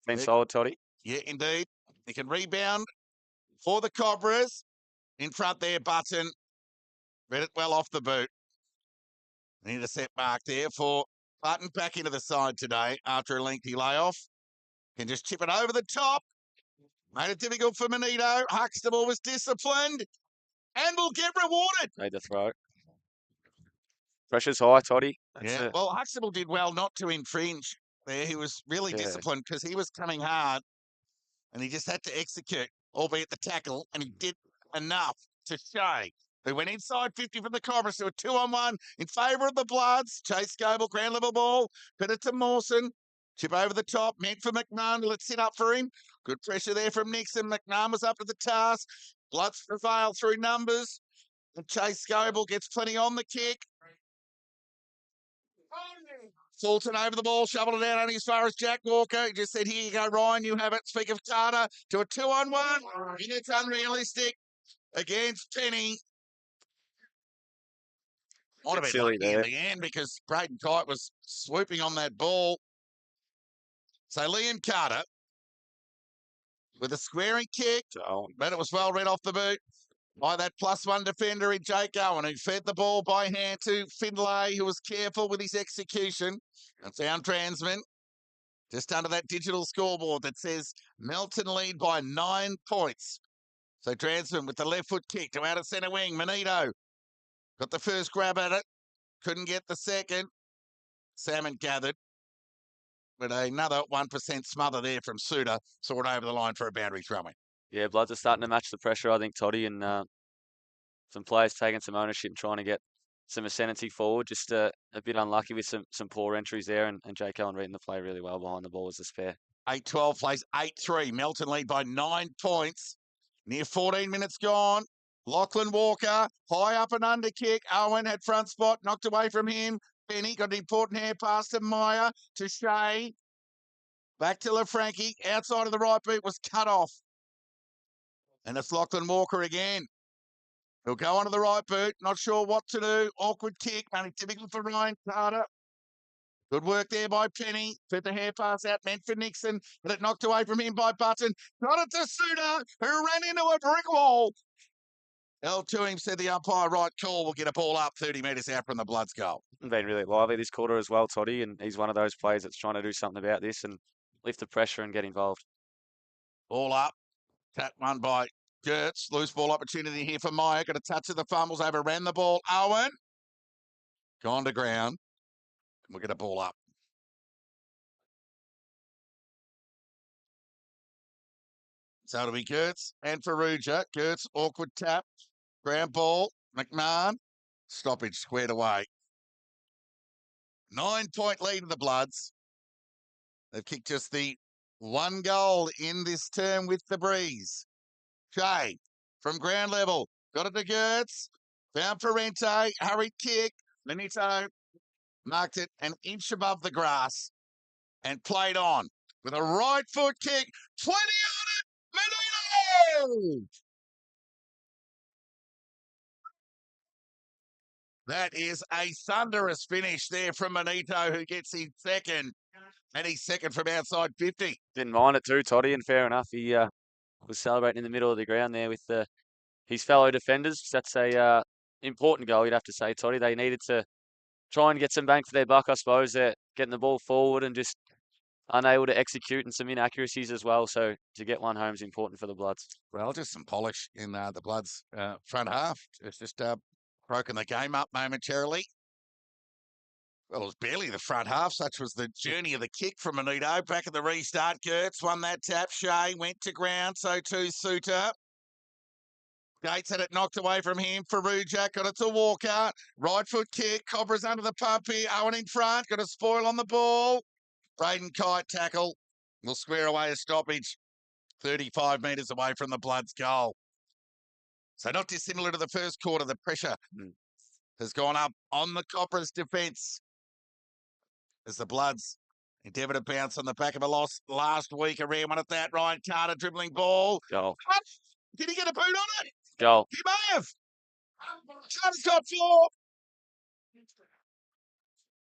Speaker 3: Been solid, Toddy.
Speaker 1: Yeah, indeed. He can rebound for the Cobras. In front there, Button. Read it well off the boot. An intercept mark there for Button back into the side today after a lengthy layoff. Can just chip it over the top. Made it difficult for Manito. Huxtable was disciplined and will get rewarded.
Speaker 3: Made the throw. Pressure's high, Toddy.
Speaker 1: Well, Huxtable did well not to infringe there. He was really disciplined because he was coming hard and he just had to execute, albeit the tackle, and he did enough to show. They went inside 50 from the Cobras to a 2-on-1 in favour of the Bloods. Chase Goble, ground level ball. Put it to Mawson. Chip over the top, meant for McMahon. Let's sit up for him. Good pressure there from Nixon. McMahon was up to the task. Bloods prevail through numbers. And Chase Goble gets plenty on the kick. Fulton over the ball, shoveled it out only as far as Jack Walker. He just said, here you go, Ryan, you have it. Speak of Carter to a 2-on-1. And it's unrealistic against Penny. Might have been lucky in the end because Braden Kite was swooping on that ball. So Liam Carter with a squaring kick, but it was well read off the boot by that +1 defender in Jake Owen, who fed the ball by hand to Findlay, who was careful with his execution. And found Transman just under that digital scoreboard that says Melton lead by 9 points. So Transman with the left foot kick to out of centre wing. Manito got the first grab at it. Couldn't get the second. Salmon gathered. But another 1% smother there from Suter saw it over the line for a boundary throwing.
Speaker 3: Yeah, Bloods are starting to match the pressure, I think, Toddy, and some players taking some ownership and trying to get some ascendancy forward. Just a bit unlucky with some poor entries there, and Jake Allen reading the play really well behind the ball as a spare.
Speaker 1: 8-12 plays 8-3. Melton lead by 9 points. Near 14 minutes gone. Lachlan Walker, high up and under kick. Owen had front spot, knocked away from him. Penny got an important hand pass to Meyer, to Shea. Back to LaFranchi. Outside of the right boot was cut off. And it's Lachlan Walker again. He'll go onto the right boot. Not sure what to do. Awkward kick. Only typical for Ryan Carter. Good work there by Penny. Put the hair pass out, meant for Nixon, but it knocked away from him by Button. Got it to Suter, who ran into a brick wall. Held to him, said the umpire, right call, we'll get a ball up 30 metres out from the Bloods goal.
Speaker 3: Been really lively this quarter as well, Toddy, and he's one of those players that's trying to do something about this and lift the pressure and get involved.
Speaker 1: Ball up. Tap one by Gertz. Loose ball opportunity here for Meyer. Got a touch of the fumbles, overran the ball. Owen. Gone to ground. We'll get a ball up. So it'll be Gertz and Ferrugia. Gertz, awkward tap. Ground ball. McMahon. Stoppage squared away. 9-point lead of the Bloods. They've kicked just the one goal in this term with the breeze. Shay from ground level. Got it to Gertz. Found Parente. Hurried kick. Benito marked it an inch above the grass and played on with a right foot kick. 20 on it. Benito! That is a thunderous finish there from Benito, who gets his second. And he's second from outside 50.
Speaker 3: Didn't mind it too, Toddy, and fair enough. He was celebrating in the middle of the ground there with his fellow defenders. That's a important goal, you'd have to say, Toddy. They needed to try and get some bang for their buck, I suppose. They're getting the ball forward and just unable to execute, and some inaccuracies as well. So to get one home is important for the Bloods.
Speaker 1: Well, just some polish in the Bloods' front half. It's just broken the game up momentarily. Well, it was barely the front half. Such was the journey of the kick from Benito. Back at the restart, Gertz won that tap. Shea went to ground. So too Suter. Gates had it knocked away from him. Ferrugia got it to Walker. Right foot kick. Cobra's under the pump here. Owen in front. Got a spoil on the ball. Braden Kite tackle. Will square away a stoppage. 35 metres away from the Bloods' goal. So not dissimilar to the first quarter. The pressure has gone up on the Copper's defence as the Bloods endeavour to bounce on the back of a loss last week. A rare one at that. Ryan Carter dribbling ball.
Speaker 3: Goal.
Speaker 1: Did he get a boot on it?
Speaker 3: Goal.
Speaker 1: He may have. Carter's got 4.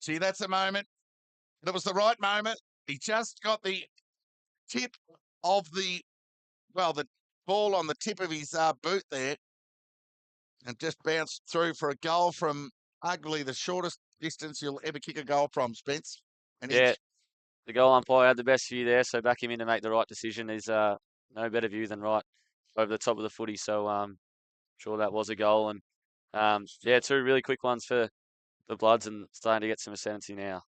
Speaker 1: See, that's a moment. It was the right moment. He just got the tip of the ball on the tip of his boot there and just bounced through for a goal from arguably the shortest distance you'll ever kick a goal from, Spence.
Speaker 3: Yeah, the goal umpire had the best view there, so back him in to make the right decision. Is no better view than right over the top of the footy. So sure that was a goal. And yeah, 2 really quick ones for the Bloods, and starting to get some ascendancy now.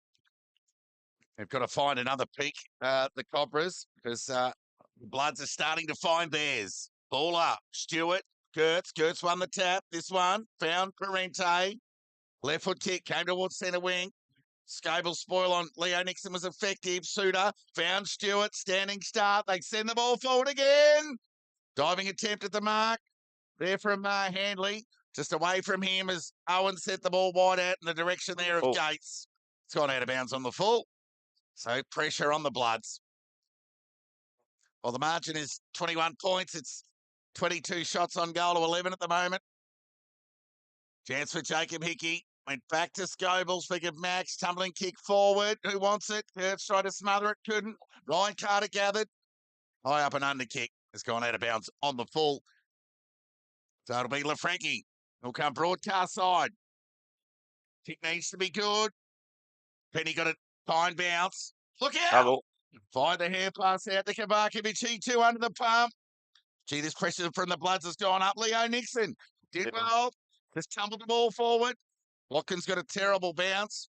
Speaker 1: They've got to find another peak, the Cobras, because the Bloods are starting to find theirs. Ball up. Stewart. Gertz won the tap. This one. Found Parente. Left foot kick. Came towards centre wing. Scable spoil on Leo Nixon was effective. Suter found Stewart. Standing start. They send the ball forward again. Diving attempt at the mark. There from Handley. Just away from him as Owen sent the ball wide out in the direction there of Gates. It's gone out of bounds on the full. So pressure on the Bloods. Well, the margin is 21 points. It's 22 shots on goal to 11 at the moment. Chance for Jacob Hickey. Went back to Scobel. Speak of Max. Tumbling kick forward. Who wants it? Kurtz tried to smother it. Couldn't. Ryan Carter gathered. High up and under kick. Has gone out of bounds on the full. So it'll be LaFranchi. He'll come broadcast side. Kick needs to be good. Penny got a fine bounce. Look out!
Speaker 3: Double.
Speaker 1: Fired the hair pass out to Kavakovic. He 2 under the pump. Gee, this pressure from the Bloods has gone up. Leo Nixon did well. Just tumbled the ball forward. Watkins got a terrible bounce.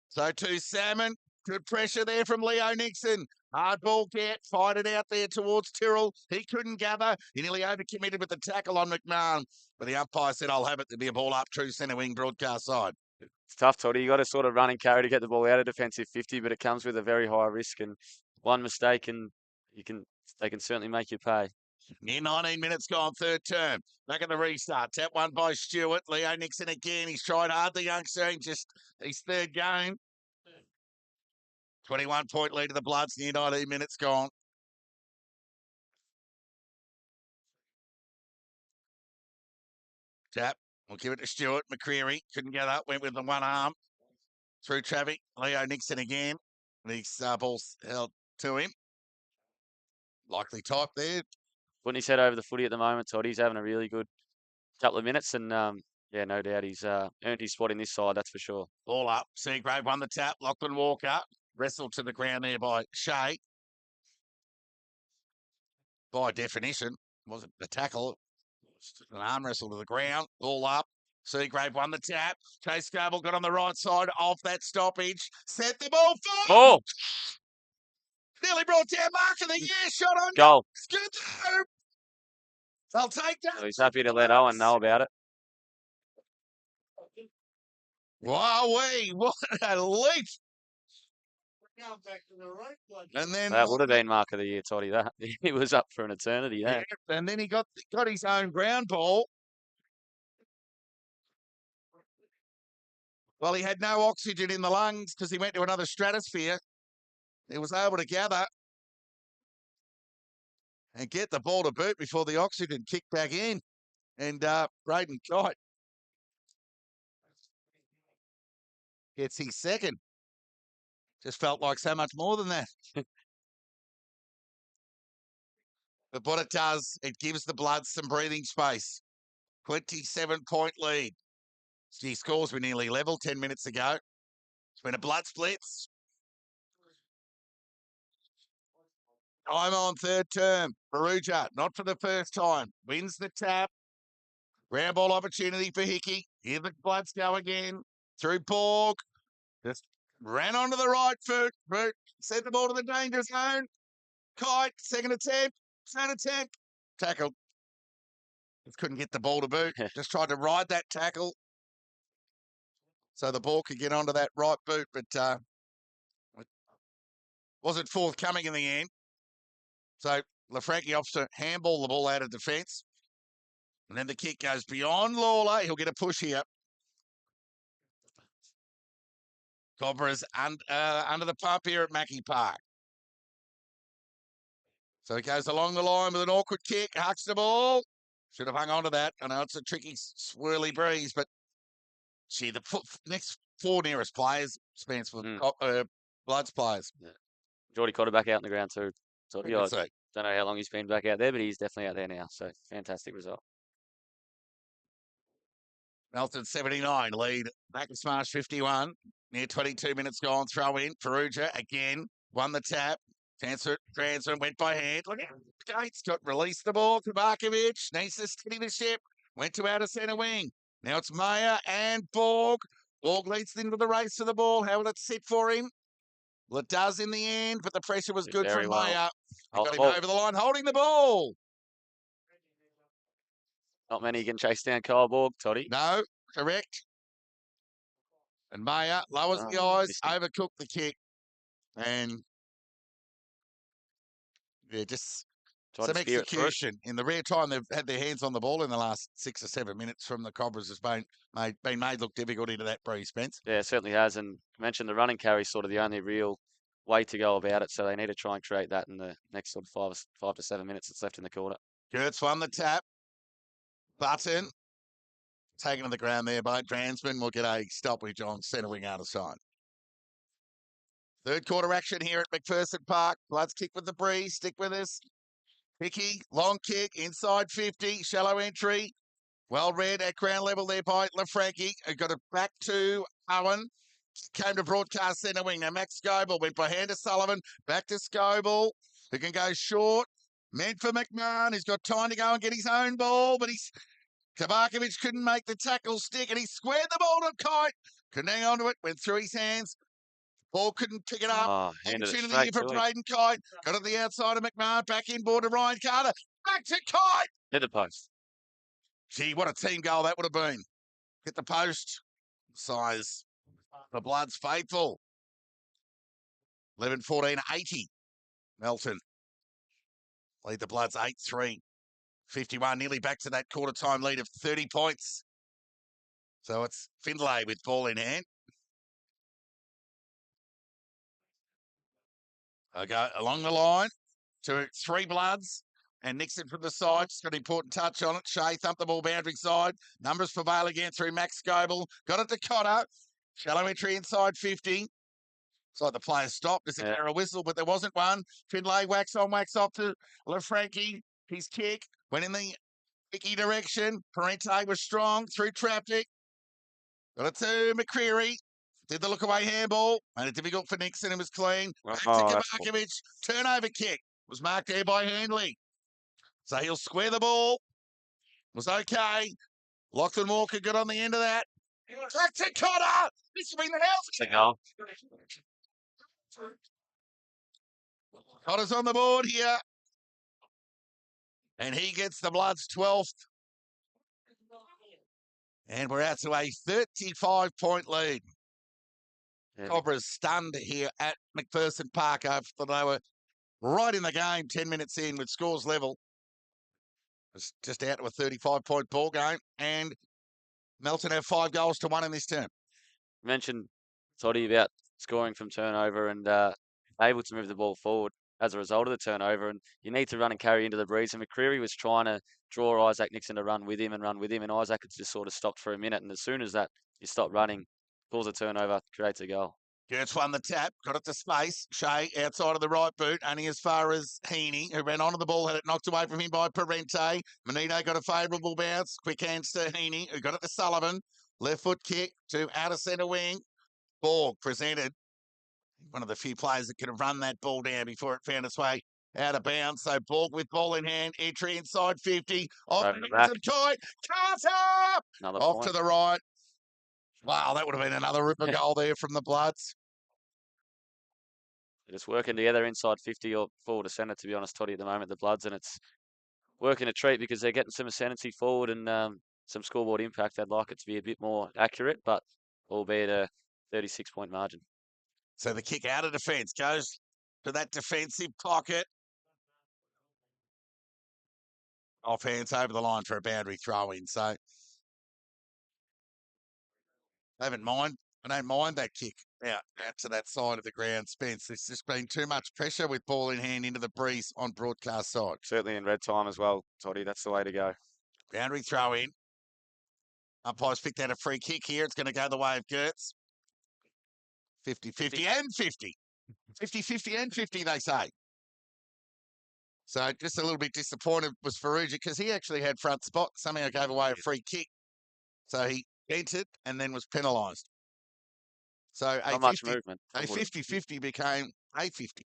Speaker 1: So too Salmon. Good pressure there from Leo Nixon. Hard ball get. Fired it out there towards Tyrrell. He couldn't gather. He nearly overcommitted with the tackle on McMahon. But the umpire said, I'll have it. There'll be a ball up true centre wing broadcast side.
Speaker 3: It's tough, Toddy. You got to sort of run and carry to get the ball out of defensive 50, but it comes with a very high risk, and one mistake and they can certainly make you pay.
Speaker 1: Near 19 minutes gone, third term. Back at the restart. Tap one by Stewart. Leo Nixon again. He's tried hard, the youngster, in just his third game. 21-point lead of the Bloods, near 19 minutes gone. Tap. We'll give it to Stewart. McCreary couldn't get up. Went with the one arm. Through traffic. Leo Nixon again. These balls held to him. Likely type there.
Speaker 3: Putting his head over the footy at the moment, Todd. He's having a really good couple of minutes, and yeah, no doubt he's earned his spot in this side, that's for sure.
Speaker 1: All up. Seagrave won the tap. Lachlan Walker wrestled to the ground there by Shea. By definition, wasn't the tackle. An arm wrestle to the ground. All up. Seagrave won the tap. Chase Scarborough got on the right side of that stoppage. Set the ball forward.
Speaker 3: Oh,
Speaker 1: Nearly brought down Mark of the year. Shot on
Speaker 3: goal.
Speaker 1: It's good though. I'll take that.
Speaker 3: So he's happy to let Owen know about it.
Speaker 1: Wowee, what a leap. And then
Speaker 3: That would have been Mark of the Year, Toddy. That he was up for an eternity.
Speaker 1: yeah,
Speaker 3: Yeah.
Speaker 1: and then he got his own ground ball. Well, he had no oxygen in the lungs because he went to another stratosphere. He was able to gather and get the ball to boot before the oxygen kicked back in. And Braden Kite gets his second. Just felt like so much more than that. But what it does, it gives the Bloods some breathing space. 27-point lead. Gee, scores were nearly level 10 minutes ago. It's been a blood splits. I'm on third term. Perugia, not for the first time, wins the tap. Ground ball opportunity for Hickey. Here the Bloods go again. Through Borg. Just ran onto the right foot. Sent the ball to the danger zone. Kite, second attempt. Third attempt. Tackled. Just couldn't get the ball to boot. Just tried to ride that tackle so the ball could get onto that right boot, but it wasn't forthcoming in the end. So Lafranchi opts to handball the ball out of defence. And then the kick goes beyond Lawler. He'll get a push here. Cobra's under the pump here at Mackie Park. So he goes along the line with an awkward kick. Hucks the ball. Should have hung on to that. I know it's a tricky, swirly breeze, but gee, the next four nearest players spans for Bloods players.
Speaker 3: Yeah. Geordie Cotter back out on the ground too. So
Speaker 1: Good
Speaker 3: yeah,
Speaker 1: to see.
Speaker 3: don't know how long he's been back out there, but he's definitely out there now. So fantastic result.
Speaker 1: Melton 79, lead Bacchus Marsh 51. Near 22 minutes gone, throw in. Perugia again, won the tap. Transfer went by hand. Look out. Gates got released the ball. Kabarkovic needs to steady the ship. Went to outer centre wing. Now it's Mayer and Borg. Borg leads into the race to the ball. How will it sit for him? Well, it does in the end, but the pressure was good
Speaker 3: Very
Speaker 1: from
Speaker 3: well.
Speaker 1: Mayer. He
Speaker 3: Hold
Speaker 1: got
Speaker 3: the
Speaker 1: him
Speaker 3: ball.
Speaker 1: over the line, holding the ball.
Speaker 3: Not many can chase down Kyle Borg, Toddy.
Speaker 1: No, correct. And Mayer lowers the eyes,
Speaker 3: missed him.
Speaker 1: overcooked the kick, and yeah, just
Speaker 3: Tried
Speaker 1: some
Speaker 3: to steer it through.
Speaker 1: execution. In the rare time they've had their hands on the ball in the last 6 or 7 minutes from the Cobras has been made look difficult into that breeze, Spence.
Speaker 3: Yeah, it certainly has. And I mentioned the running carry is sort of the only real way to go about it. So they need to try and create that in the next sort of 5 to 7 minutes that's left in the quarter.
Speaker 1: Kurtz won the tap. Button taken to the ground there by Dransman. Will get a stoppage on centre wing out of side. Third quarter action here at McPherson Park. Bloods kick with the breeze. Stick with us. Hickey, long kick, inside 50, shallow entry. Well read at ground level there by Lafranchi. Got it back to Owen. Came to broadcast centre wing. Now Max Scoble went by hand to Sullivan. Back to Scoble, who can go short. Meant for McMahon. He's got time to go and get his own ball, but Kabarkovic couldn't make the tackle stick, and he squared the ball to Kite. Couldn't hang on to it. Went through his hands. Ball couldn't pick it up.
Speaker 3: Oh, handed it
Speaker 1: Opportunity
Speaker 3: straight
Speaker 1: here for
Speaker 3: to him.
Speaker 1: Braden Kite. Got it to the outside of McMahon. Back inboard to Ryan Carter. Back to Kite.
Speaker 3: Hit the post.
Speaker 1: Gee, what a team goal that would have been. Hit the post. Size. The Bloods faithful. 11-14-80. Melton. Lead the Bloods 8-3. 51, nearly back to that quarter time lead of 30 points. So it's Findlay with ball in hand. I go along the line to three Bloods. And Nixon from the side, just got an important touch on it. Shea thumped the ball boundary side. Numbers prevail again through Max Scoble. Got it to Cotter. Shallow entry inside 50. It's like the player stopped. Is there a whistle? But there wasn't one. Findlay wax on, wax off to Lafranchi. His kick went in the Hickey direction. Parente was strong through traffic. Got it to McCreary. Did the look away handball. Made it difficult for Nixon and was clean. Back to Kabarkovic. Turnover kick. Was marked there by Handley. So he'll square the ball. Was okay. Lachlan Walker got on the end of that. Back to Cotter. This has been the house.
Speaker 3: It's a goal.
Speaker 1: Cotter's on the board here. And he gets the Bloods 12th. And we're out to a 35-point lead.
Speaker 3: Yeah.
Speaker 1: Cobras stunned here at McPherson Park after they were right in the game 10 minutes in with scores level. It's just out to a 35-point ball game. And Melton have 5 goals to 1 in this term.
Speaker 3: You mentioned, Toddy, about scoring from turnover and able to move the ball forward as a result of the turnover. And you need to run and carry into the breeze. And McCreary was trying to draw Isaac Nixon to run with him. And Isaac had just sort of stopped for a minute. And as soon as that you stop running, pulls a turnover, creates a goal.
Speaker 1: Gertz won the tap, got it to space. Shea outside of the right boot, only as far as Heaney, who ran onto the ball, had it knocked away from him by Parente. Manito got a favourable bounce. Quick hands to Heaney, who got it to Sullivan. Left foot kick to outer centre wing. Borg presented. One of the few players that could have run that ball down before it found its way out of bounds. So Borg with ball in hand, entry inside 50. Off
Speaker 3: Over the back.
Speaker 1: tight. Carter!
Speaker 3: Another
Speaker 1: Off
Speaker 3: point.
Speaker 1: to the right. Wow, that would have been another ripper goal there from the Bloods.
Speaker 3: They're just working together inside 50 or forward to centre, to be honest, Toddy, at the moment, the Bloods. And it's working a treat because they're getting some ascendancy forward and some scoreboard impact. They'd like it to be a bit more accurate, but albeit a 36-point margin.
Speaker 1: So the kick out of defence goes to that defensive pocket. Offhands over the line for a boundary throw in. So I don't mind that kick out to that side of the ground, Spence. There's just been too much pressure with ball in hand into the breeze on broadcast side.
Speaker 3: Certainly in red time as well, Toddy. That's the way to go.
Speaker 1: Boundary throw in. Umpires picked out a free kick here. It's going to go the way of Gertz. 50-50 and 50. 50-50 and 50, they say. So just a little bit disappointed was Ferrugia because he actually had front spot. Somehow gave away a free kick. So he entered and then was penalised. So
Speaker 3: Not much movement.
Speaker 1: a 50-50 became a 50.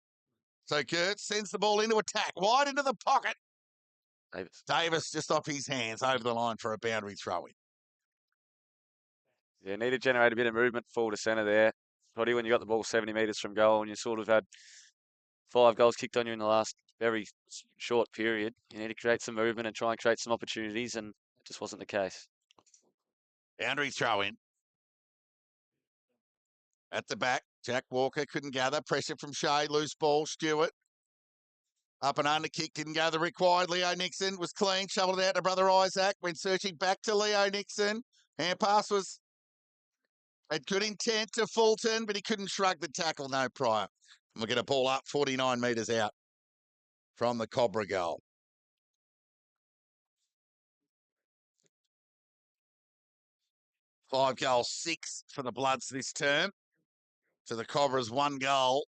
Speaker 1: So Gertz sends the ball into attack, wide into the pocket. Davis just off his hands over the line for a boundary throw-in.
Speaker 3: Yeah, need to generate a bit of movement forward to centre there. Toddy, when you got the ball 70 metres from goal and you sort of had 5 goals kicked on you in the last very short period, you need to create some movement and try and create some opportunities, and it just wasn't the case.
Speaker 1: Boundary throw-in. At the back, Jack Walker couldn't gather. Pressure from Shea, loose ball, Stewart. Up and under kick, didn't go the required. Leo Nixon was clean, shoveled it out to brother Isaac. Went searching back to Leo Nixon. Hand pass had good intent to Fulton, but he couldn't shrug the tackle, no prior. And we'll get a ball up 49 metres out from the Cobra goal. Five goals, 6 for the Bloods this term. To the Cobras, 1 goal.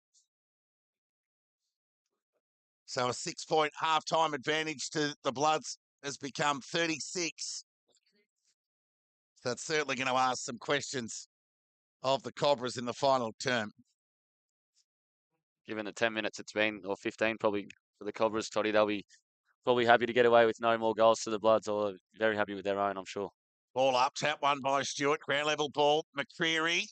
Speaker 1: So a 6-point half-time advantage to the Bloods has become 36. So that's certainly going to ask some questions of the Cobras in the final term.
Speaker 3: Given the 10 minutes it's been, or 15 probably, for the Cobras, Toddy, they'll be probably happy to get away with no more goals to the Bloods, or very happy with their own, I'm sure.
Speaker 1: Ball up, tap one by Stewart, ground level ball. McCreary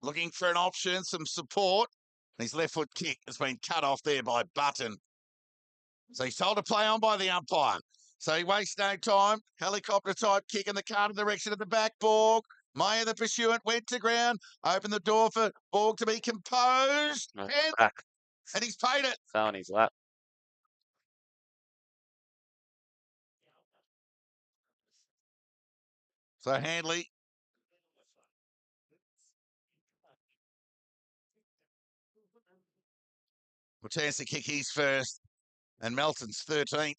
Speaker 1: looking for an option, some support. His left foot kick has been cut off there by Button. So he's told to play on by the umpire. So he wastes no time. Helicopter type kick in the Carter direction of the back. Borg. Meyer, the pursuant, went to ground. Opened the door for Borg to be composed.
Speaker 3: No,
Speaker 1: and he's paid it.
Speaker 3: fell on his lap.
Speaker 1: So Handley. Will chance to kick his first. And Melton's 13th.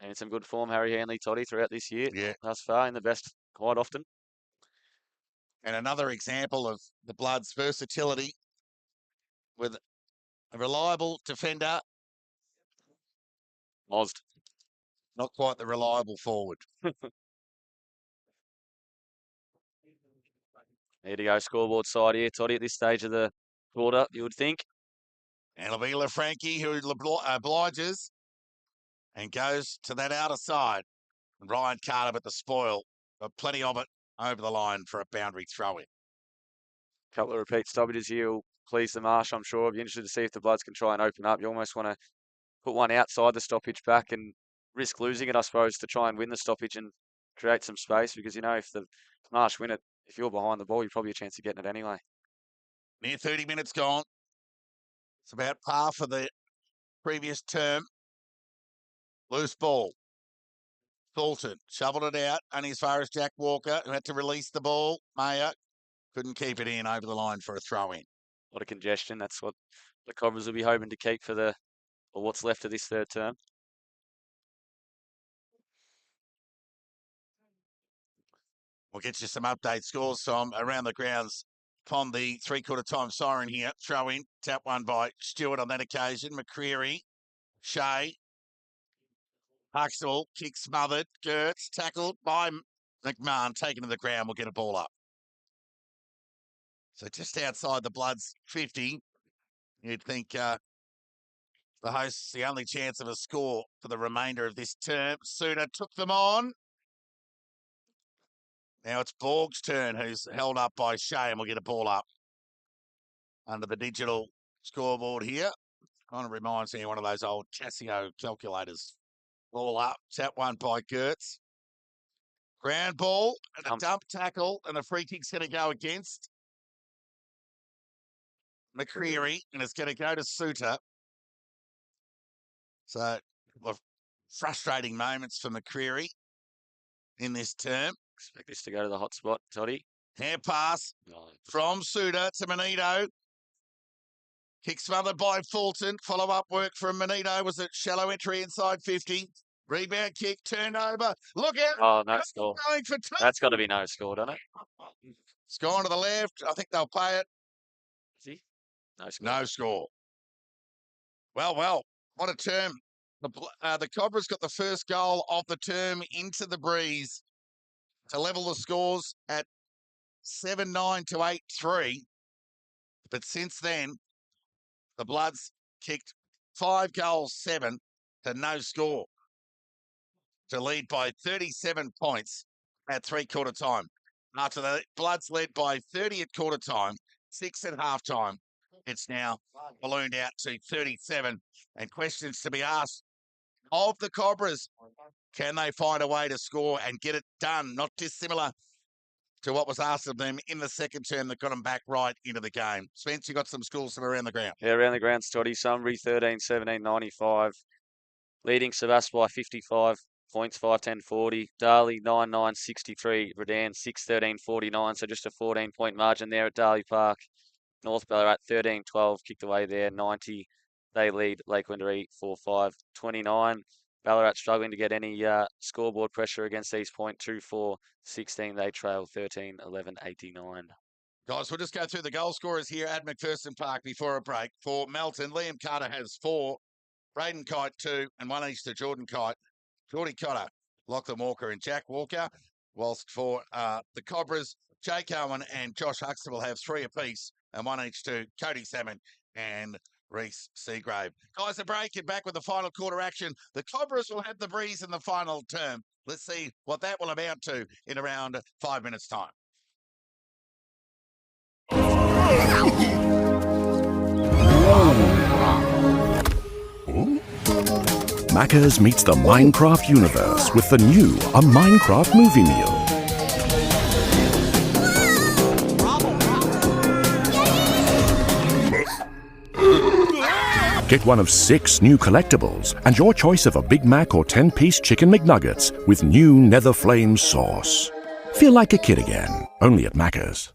Speaker 3: And in some good form, Harry Hanley, Toddy, throughout this year.
Speaker 1: Yeah.
Speaker 3: Thus far, in the best quite often.
Speaker 1: And another example of the Bloods' versatility with a reliable defender.
Speaker 3: Mozd.
Speaker 1: Not quite the reliable forward.
Speaker 3: There to go, scoreboard side here, Toddy, at this stage of the quarter, you would think.
Speaker 1: And it'll be LaFranchi who obliges. and goes to that outer side. Ryan Carter with the spoil, but plenty of it over the line for a boundary throw-in.
Speaker 3: Couple of repeat stoppages here will please the Marsh, I'm sure. I'll be interested to see if the Bloods can try and open up. You almost want to put one outside the stoppage back and risk losing it, I suppose, to try and win the stoppage and create some space, because, if the Marsh win it, if you're behind the ball, you're probably a chance of getting it anyway.
Speaker 1: Near 30 minutes gone. It's about par for the previous term. Loose ball. Thornton shoveled it out, only as far as Jack Walker, who had to release the ball. Mayer couldn't keep it in over the line for a throw-in.
Speaker 3: A lot of congestion. That's what the Cobras will be hoping to keep for what's left of this third term.
Speaker 1: We'll get you some update scores from around the grounds upon the three-quarter time siren here. Throw in, tap one by Stewart on that occasion. McCreary, Shea, Huxtable, kick smothered. Gertz, tackled by McMahon, taken to the ground, will get a ball up. So just outside the Bloods 50, you'd think the hosts the only chance of a score for the remainder of this term. Suter took them on. Now it's Borg's turn, who's held up by Shea, and will get a ball up under the digital scoreboard here. Kind of reminds me of one of those old Casio calculators. Ball up, tap one by Gertz. Ground ball, and a dump tackle, and a free kick's going to go against McCreary, and it's going to go to Suter. So, frustrating moments for McCreary in this term.
Speaker 3: Expect this to go to the hot spot, Toddy.
Speaker 1: Hand pass from Suter to Manito. Kick smothered by Fulton. Follow-up work from Manito. Was a shallow entry inside 50. Rebound kick, turned over. Look out.
Speaker 3: Oh, no score.
Speaker 1: Going for two.
Speaker 3: That's got to be no score, doesn't it?
Speaker 1: It's gone to the left. I think they'll pay it.
Speaker 3: See? No score.
Speaker 1: No score. Well, what a term. The Cobras got the first goal of the term into the breeze to level the scores at 7-9 to 8-3. But since then, the Bloods kicked 5 goals, 7 to no score to lead by 37 points at three-quarter time. After the Bloods led by 30 at quarter time, 6 at half time, it's now ballooned out to 37. And questions to be asked of the Cobras: can they find a way to score and get it done? Not dissimilar to what was asked of them in the second term that got them back right into the game. Spence, you got some scores from around the ground.
Speaker 3: Yeah, around the ground, Toddy. Sunbury 13-17-95. Leading Sebas by 55 points, 5-10-40. Darley 9-9-63. Redan 6-13-49. So just a 14-point margin there at Darley Park. North Ballarat 13-12. Kicked away there, 90. They lead Lake Wendouree 4-5-29. Ballarat struggling to get any scoreboard pressure against East Point, 2-4-16. They trail 13-11-89.
Speaker 1: Guys, we'll just go through the goal scorers here at McPherson Park before a break. For Melton, Liam Carter has 4, Braden Kite 2, and 1 each to Jordan Kite, Geordie Cotter, Lachlan Walker, and Jack Walker. Whilst for the Cobras, Jake Owen and Josh Huxtable have 3 apiece, and 1 each to Cody Salmon and Reece Seagrave. Guys, a break and back with the final quarter action. The Cobras will have the breeze in the final term. Let's see what that will amount to in around 5 minutes' time.
Speaker 2: Macca's meets the Minecraft universe with the new A Minecraft Movie Meal. Get one of 6 new collectibles and your choice of a Big Mac or 10-piece Chicken McNuggets with new Nether Flame sauce. Feel like a kid again, only at Macca's.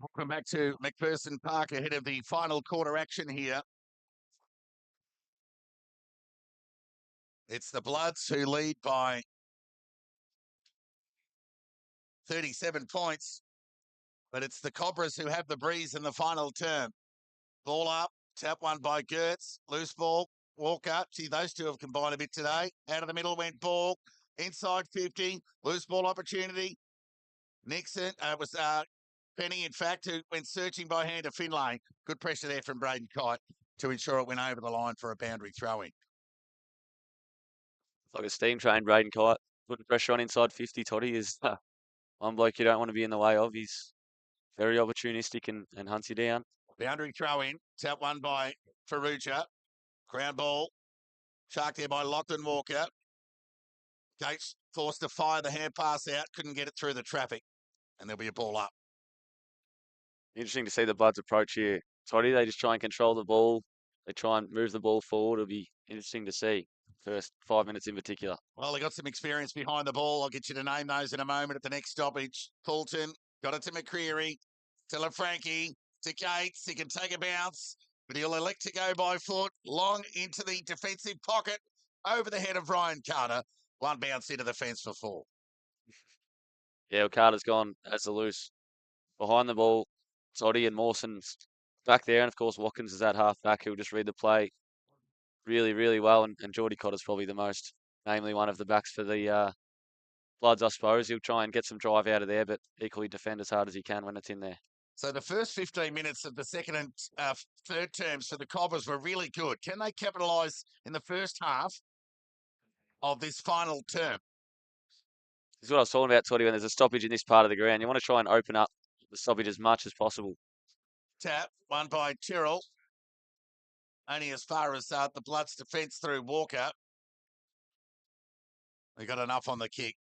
Speaker 1: Welcome back to McPherson Park ahead of the final quarter action here. It's the Bloods who lead by 37 points, but it's the Cobras who have the breeze in the final term. Ball up, tap one by Gertz, loose ball, Walker. Gee, those two have combined a bit today. Out of the middle went Ball, inside 50, loose ball opportunity. Nixon, was Penny, in fact, who went searching by hand to Finlay. Good pressure there from Braden Kite to ensure it went over the line for a boundary throw-in.
Speaker 3: Like a steam train, Braden Kite. Putting pressure on inside 50, Toddy, is one bloke you don't want to be in the way of. He's very opportunistic and hunts you down.
Speaker 1: Boundary throw-in, tap one by Ferrugia. Ground ball, shark there by Lachlan Walker. Gates forced to fire the hand pass out, couldn't get it through the traffic, and there'll be a ball up.
Speaker 3: Interesting to see the Bloods approach here. Toddy, they just try and control the ball. They try and move the ball forward. It'll be interesting to see. First 5 minutes in particular.
Speaker 1: Well, they got some experience behind the ball. I'll get you to name those in a moment at the next stoppage. Fulton got it to McCreary, to LaFranchi, to Gates. He can take a bounce, but he'll elect to go by foot, long into the defensive pocket, over the head of Ryan Carter. One bounce into the fence for 4.
Speaker 3: Yeah, well, Carter's gone as the loose. Behind the ball, Toddy and Mawson's back there. And, of course, Watkins is at half back. He'll just read the play really, really well. And Geordie Cotter's probably the most, namely one of the backs for the Bloods, I suppose. He'll try and get some drive out of there, but equally defend as hard as he can when it's in there.
Speaker 1: So the first 15 minutes of the second and third terms for the Cobras were really good. Can they capitalise in the first half of this final term?
Speaker 3: This is what I was talking about, Toddy, when there's a stoppage in this part of the ground. You want to try and open up the stoppage as much as possible.
Speaker 1: Tap, one by Tyrrell. Only as far as the Bloods' defence through Walker. They got enough on the kick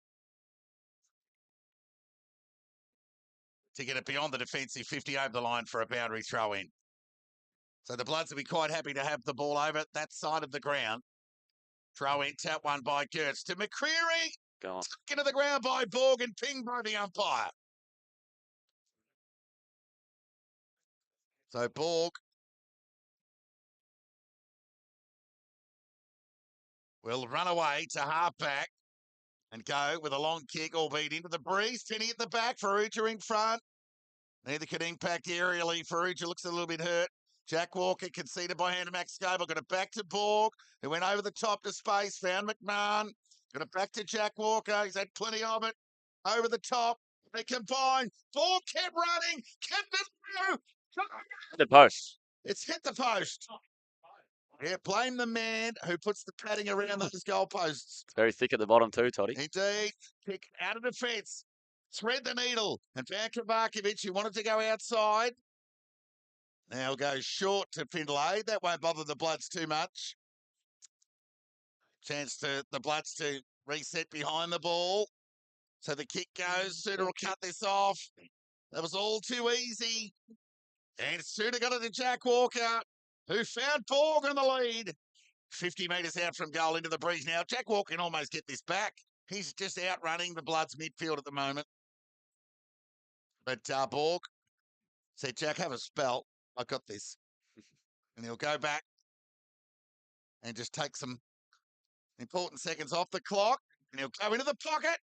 Speaker 1: to get it beyond the defensive 50 over the line for a boundary throw-in. So the Bloods will be quite happy to have the ball over that side of the ground. Throw-in, tap one by Gertz to McCreary.
Speaker 3: Go on.
Speaker 1: Into the ground by Borg and pinged by the umpire. So Borg will run away to half-back and go with a long kick, albeit into the breeze. Penny at the back, Ferrugia in front. Neither can impact aerially. Ferrugia looks a little bit hurt. Jack Walker conceded by hand to Max Scoble. Got it back to Borg, who went over the top to space, found McMahon. Got it back to Jack Walker. He's had plenty of it. Over the top. They combine. Borg kept running. Kept it through.
Speaker 3: The post.
Speaker 1: It's hit the post. Yeah, blame the man who puts the padding around those goalposts.
Speaker 3: Very thick at the bottom too, Toddy.
Speaker 1: Indeed. Pick out of defence. Thread the needle. And Bakovic, who wanted to go outside, now goes short to Findlay. That won't bother the Bloods too much. Chance to the Bloods to reset behind the ball. So the kick goes. Suter will cut this off. That was all too easy. And Suter got it to Jack Walker, who found Borg in the lead. 50 metres out from goal into the breeze now. Jack Walker can almost get this back. He's just outrunning the Bloods midfield at the moment. But Borg said, Jack, have a spell. I got this. And he'll go back and just take some important seconds off the clock. And he'll go into the pocket.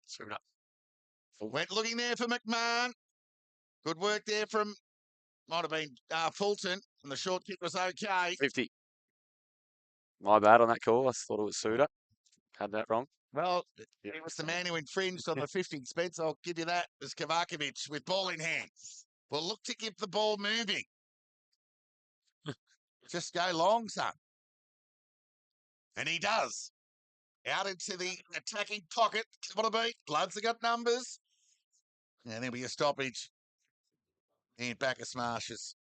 Speaker 1: Went looking there for McMahon. Good work there from, might have been Fulton. And the short kick was okay.
Speaker 3: 50. My bad on that call. I thought it was Suter. Had that wrong.
Speaker 1: Well, he was the man who infringed on the 50, Spence. I'll give you that. It was Kovacevic with ball in hand. Well, look to keep the ball moving. Just go long, son. And he does. Out into the attacking pocket. What a beat. Bloods have got numbers. And there'll be a stoppage in Bacchus Marsh's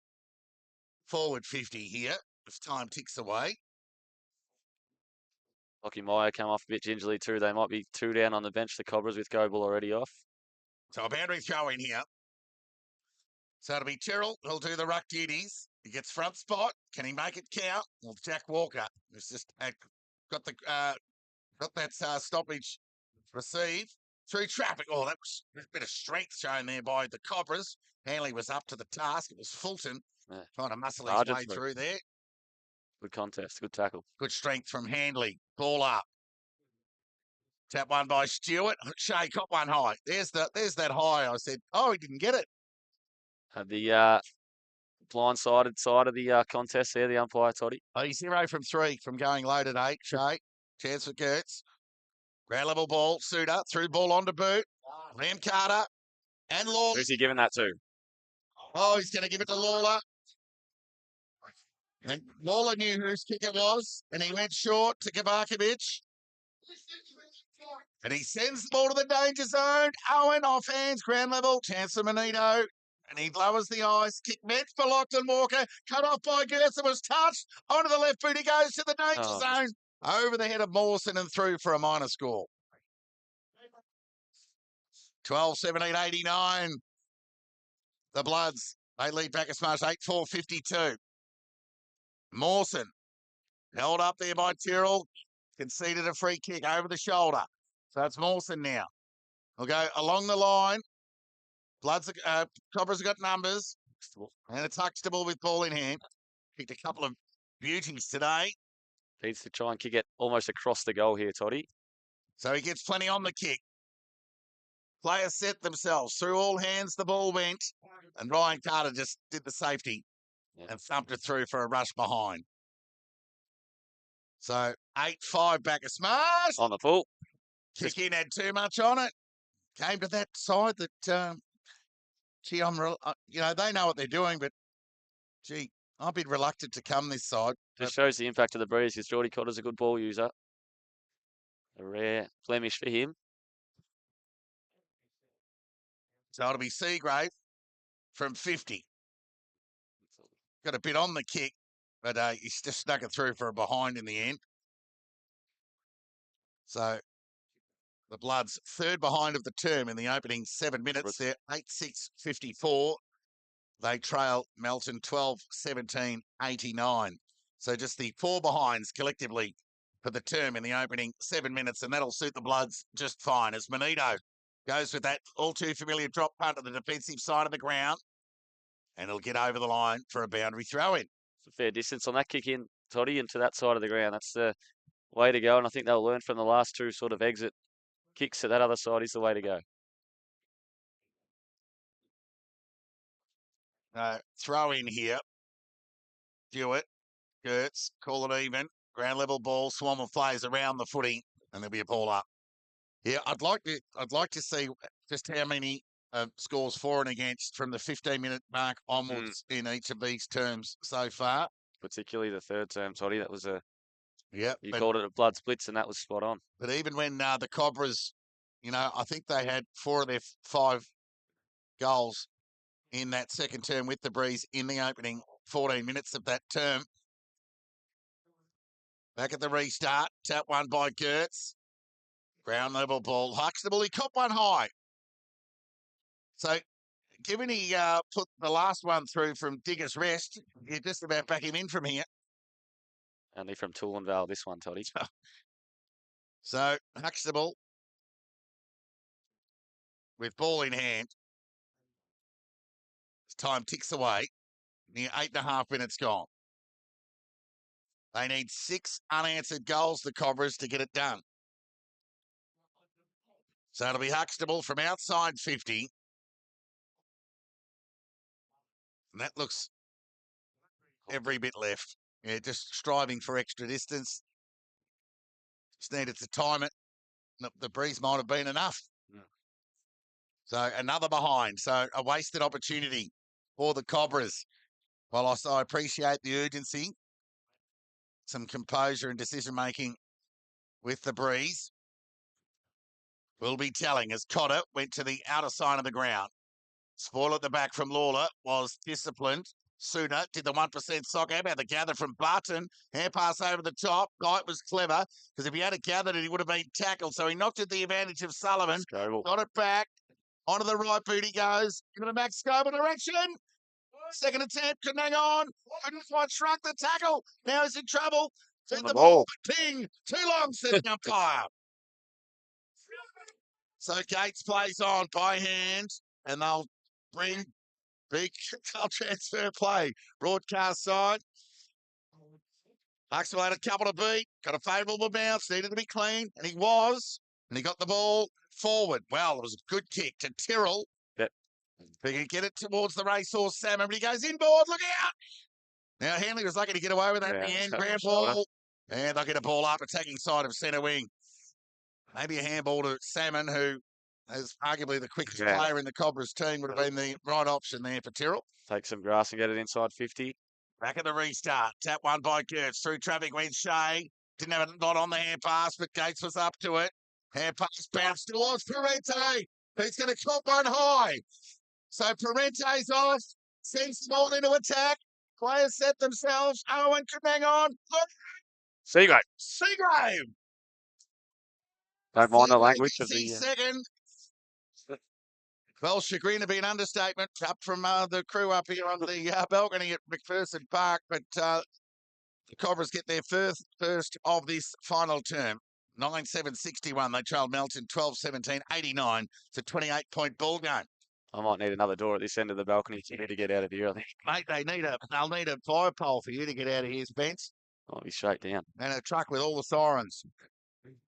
Speaker 1: forward 50 here as time ticks away.
Speaker 3: Lockie Meyer come off a bit gingerly too. They might be 2 down on the bench, the Cobras, with Goble already off.
Speaker 1: So a boundary throw in here. So it'll be Tyrrell who'll do the ruck duties. He gets front spot. Can he make it count? Well, Jack Walker has just got that stoppage received. through traffic. Oh, that was a bit of strength shown there by the Cobras. Hanley was up to the task. It was Fulton trying to muscle his way through there.
Speaker 3: Good contest. Good tackle.
Speaker 1: Good strength from Handley. Ball up. Tap one by Stewart. Shea got one high. There's that high. I said, oh, he didn't get it.
Speaker 3: Had the blindsided side of the contest there, the umpire, Toddy.
Speaker 1: Oh, he's 0 from 3 from going low at 8. Shea. Chance for Gertz. Ground level ball. Suter. Through ball onto boot. Liam Carter. And Lawler.
Speaker 3: Who's he giving that to?
Speaker 1: Oh, he's going to give it to Lawler. And Lawler knew whose kick it was, and he went short to Kavakovic. And he sends the ball to the danger zone. Owen off hands, ground level, chance for Manito. And he lowers the ice. Kick meant for Lockton Walker. Cut off by Gertz. It was touched. Onto the left boot he goes to the danger zone. Over the head of Mawson and through for a minor score. 12-17-89. The Bloods, they lead Bacchus Marsh 8-4-52. Mawson held up there by Tyrrell. Conceded a free kick over the shoulder. So it's Mawson now. We'll go along the line. Bloods, Cobras have got numbers. And it's Huxtable with ball in hand. Kicked a couple of beauties today.
Speaker 3: Needs to try and kick it almost across the goal here, Toddy.
Speaker 1: So he gets plenty on the kick. Players set themselves. Through all hands, the ball went. And Ryan Carter just did the safety and thumped it through for a rush behind. So 8-5 Bacchus Marsh.
Speaker 3: On the full.
Speaker 1: Kick in had too much on it. Came to that side that, gee, they know what they're doing, but, gee, I'm a bit reluctant to come this side.
Speaker 3: Just shows the impact of the breeze because Geordie Cotter's a good ball user. A rare blemish for him.
Speaker 1: So it'll be Seagrave from 50. Got a bit on the kick, but he's just snuck it through for a behind in the end. So the Bloods third behind of the term in the opening 7 minutes. They're 8-6-54. They trail Melton 12-17-89. So just the 4 behinds collectively for the term in the opening 7 minutes, and that'll suit the Bloods just fine as Manito goes with that all too familiar drop punt to the defensive side of the ground, and he'll get over the line for a boundary throw-in.
Speaker 3: It's a fair distance on that kick in, Toddy, into that side of the ground. That's the way to go, and I think they'll learn from the last two sort of exit kicks at that other side is the way to go.
Speaker 1: Throw in here. Stewart, Gertz, call it even. Ground level ball, swarm of players around the footy, and there'll be a ball up. Yeah, I'd like to see just how many scores for and against from the 15-minute mark onwards in each of these terms so far.
Speaker 3: Particularly the third term, Toddy. That was a
Speaker 1: you
Speaker 3: called it a blood splits, and that was spot on.
Speaker 1: But even when the Cobras, I think they had 4 of their 5 goals in that second term with the breeze in the opening 14 minutes of that term. Back at the restart, tap one by Gertz. Ground level ball. Huxtable, he caught one high. So, given he put the last one through from Digger's Rest, you just about back him in from here.
Speaker 3: Only from Toolenvale, this one, Toddy.
Speaker 1: So, Huxtable with ball in hand. As time ticks away, near 8.5 minutes gone. They need 6 unanswered goals, the Cobras, to get it done. So it'll be Huxtable from outside 50. And that looks every bit left. Yeah, just striving for extra distance. Just needed to time it. The breeze might have been enough. So another behind. So a wasted opportunity for the Cobras. Whilst I appreciate the urgency, some composure and decision-making with the breeze will be telling as Cotter went to the outer side of the ground. Spoil at the back from Lawler was disciplined. Suter did the 1% sock out, had the gather from Barton. Hair pass over the top. Guy was clever because if he had gathered it, he would have been tackled. So he knocked at the advantage of Sullivan. Got it back. Onto the right boot he goes. Into the Max Scober direction. Second attempt, couldn't hang on. Couldn't quite shrunk the tackle. Now he's in trouble. Send the ball. Ping. Too long, said the umpire. So Gates plays on by hand, and they'll bring big transfer play. Broadcast side. Huxtable had a couple to beat, got a favourable bounce, needed to be clean, and he was. And he got the ball forward. Well, it was a good kick to Tyrrell.
Speaker 3: Yep.
Speaker 1: He could get it towards the racehorse Salmon, but he goes inboard. Look out! Now, Hanley was lucky to get away with that in the end. Grand ball. And they'll get a ball up, attacking side of centre wing. Maybe a handball to Salmon, who is arguably the quickest player in the Cobras team, would have been the right option there for Tyrrell.
Speaker 3: Take some grass and get it inside 50.
Speaker 1: Back at the restart. Tap one by Gertz. Through traffic went Shea. Didn't have a lot on the hand pass, but Gates was up to it. Hand pass bounced towards Parente. He's going to chop one high. So Parente's off. Sends Small into attack. Players set themselves. Owen can hang on. Look.
Speaker 3: Seagrave.
Speaker 1: Seagrave.
Speaker 3: Don't mind the language of the...
Speaker 1: second. Well, chagrin to be an understatement up from the crew up here on the balcony at McPherson Park, but the Cobras get their first of this final term. 9-7-61. They trailed Melton 12-17, 89. It's a 28-point ball game.
Speaker 3: I might need another door at this end of the balcony to get out of here, I think.
Speaker 1: Mate, they'll need a fire pole for you to get out of here, Spence.
Speaker 3: I'll be straight down.
Speaker 1: And a truck with all the sirens,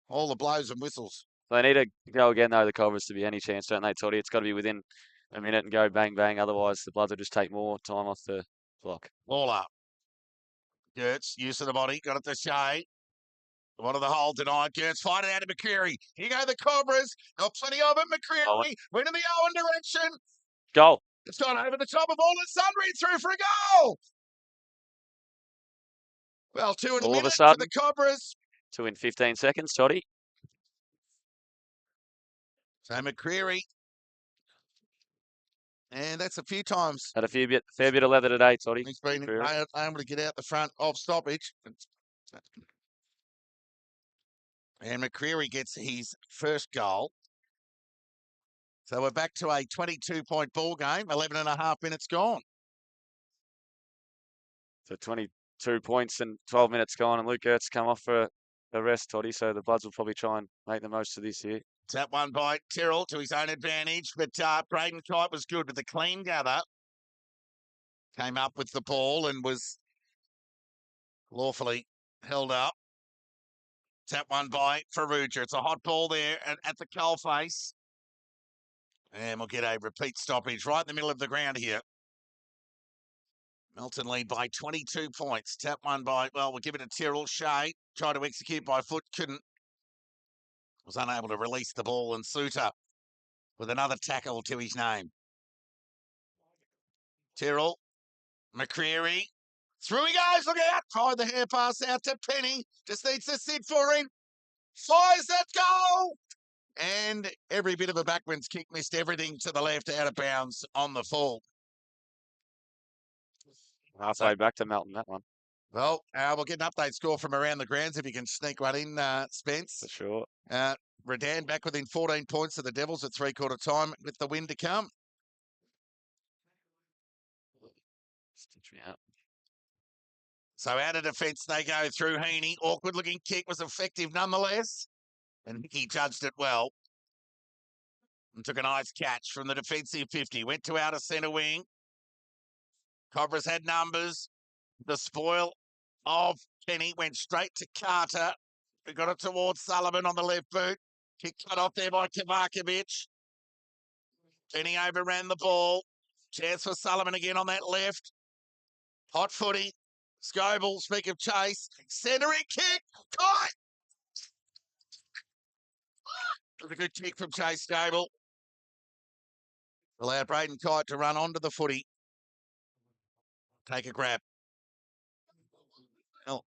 Speaker 1: all the blows and whistles.
Speaker 3: They need to go again, though, the Cobras, to be any chance, don't they, Toddy? It's got to be within a minute and go bang, bang. Otherwise, the Bloods will just take more time off the clock.
Speaker 1: Ball up. Gertz, use of the body, got it to Shea. One of the hole denied. Gertz fighting out to McCreary. Here go the Cobras. Got plenty of it. McCreary went in the Owen direction.
Speaker 3: Goal.
Speaker 1: It's gone over the top of all the Sunbury through for a goal. Well, 2 in a minute for the Cobras.
Speaker 3: 2 in 15 seconds, Toddy.
Speaker 1: So McCreary. And that's a few times.
Speaker 3: Had a fair bit of leather today, Toddy.
Speaker 1: He's been able to get out the front of stoppage. And McCreary gets his first goal. So we're back to a 22-point ball game, 11 and a half minutes gone.
Speaker 3: So 22 points and 12 minutes gone, and Luke Gertz come off for a rest, Toddy, so the Bloods will probably try and make the most of this here.
Speaker 1: Tap one by Tyrrell to his own advantage, but Braden Kite was good with the clean gather. Came up with the ball and was lawfully held up. Tap one by Farrugia. It's a hot ball there at the coalface. And we'll get a repeat stoppage right in the middle of the ground here. Melton lead by 22 points. Tap one by, well, we'll give it to Tyrrell. Shea tried to execute by foot, couldn't. Was unable to release the ball, and Suter with another tackle to his name. Tyrrell, McCreary, through he goes, look out! Tried the hair pass out to Penny, just needs to sit for him. Fires that goal! And every bit of a backman's kick missed everything to the left, out of bounds on the fall.
Speaker 3: Halfway back to Melton, that one.
Speaker 1: Well, we'll get an update score from around the grounds if you can sneak one in, Spence.
Speaker 3: For sure.
Speaker 1: Redan back within 14 points of the Devils at three-quarter time with the win to come.
Speaker 3: Stitch me out.
Speaker 1: So out of defence they go through Heaney. Awkward-looking kick was effective nonetheless. And he judged it well. And took a nice catch from the defensive 50. Went to outer centre wing. Cobras had numbers. The spoil of Penny went straight to Carter, who got it towards Sullivan on the left boot. Kick cut off there by Kovacevic. Penny overran the ball. Chance for Sullivan again on that left. Hot footy. Scoble, speak of chase. Centering kick. Kite! It was a good kick from Chase Scoble. Allowed Braden Kite to run onto the footy. Take a grab. Well,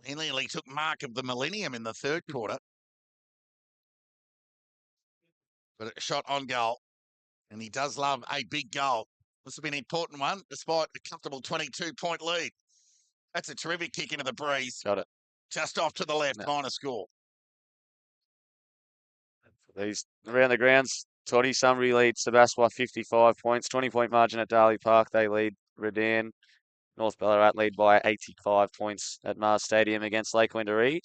Speaker 1: he nearly took mark of the millennium in the third quarter. But a shot on goal. And he does love a big goal. This will be an important one, despite a comfortable 22-point lead. That's a terrific kick into the breeze.
Speaker 3: Got it.
Speaker 1: Just off to the left, minor score.
Speaker 3: These around the grounds, Toddy, Sunbury leads Sebas by 55 points. 20-point margin at Darley Park. They lead Redan. North Ballarat lead by 85 points at Marsh Stadium against Lake Wendouree.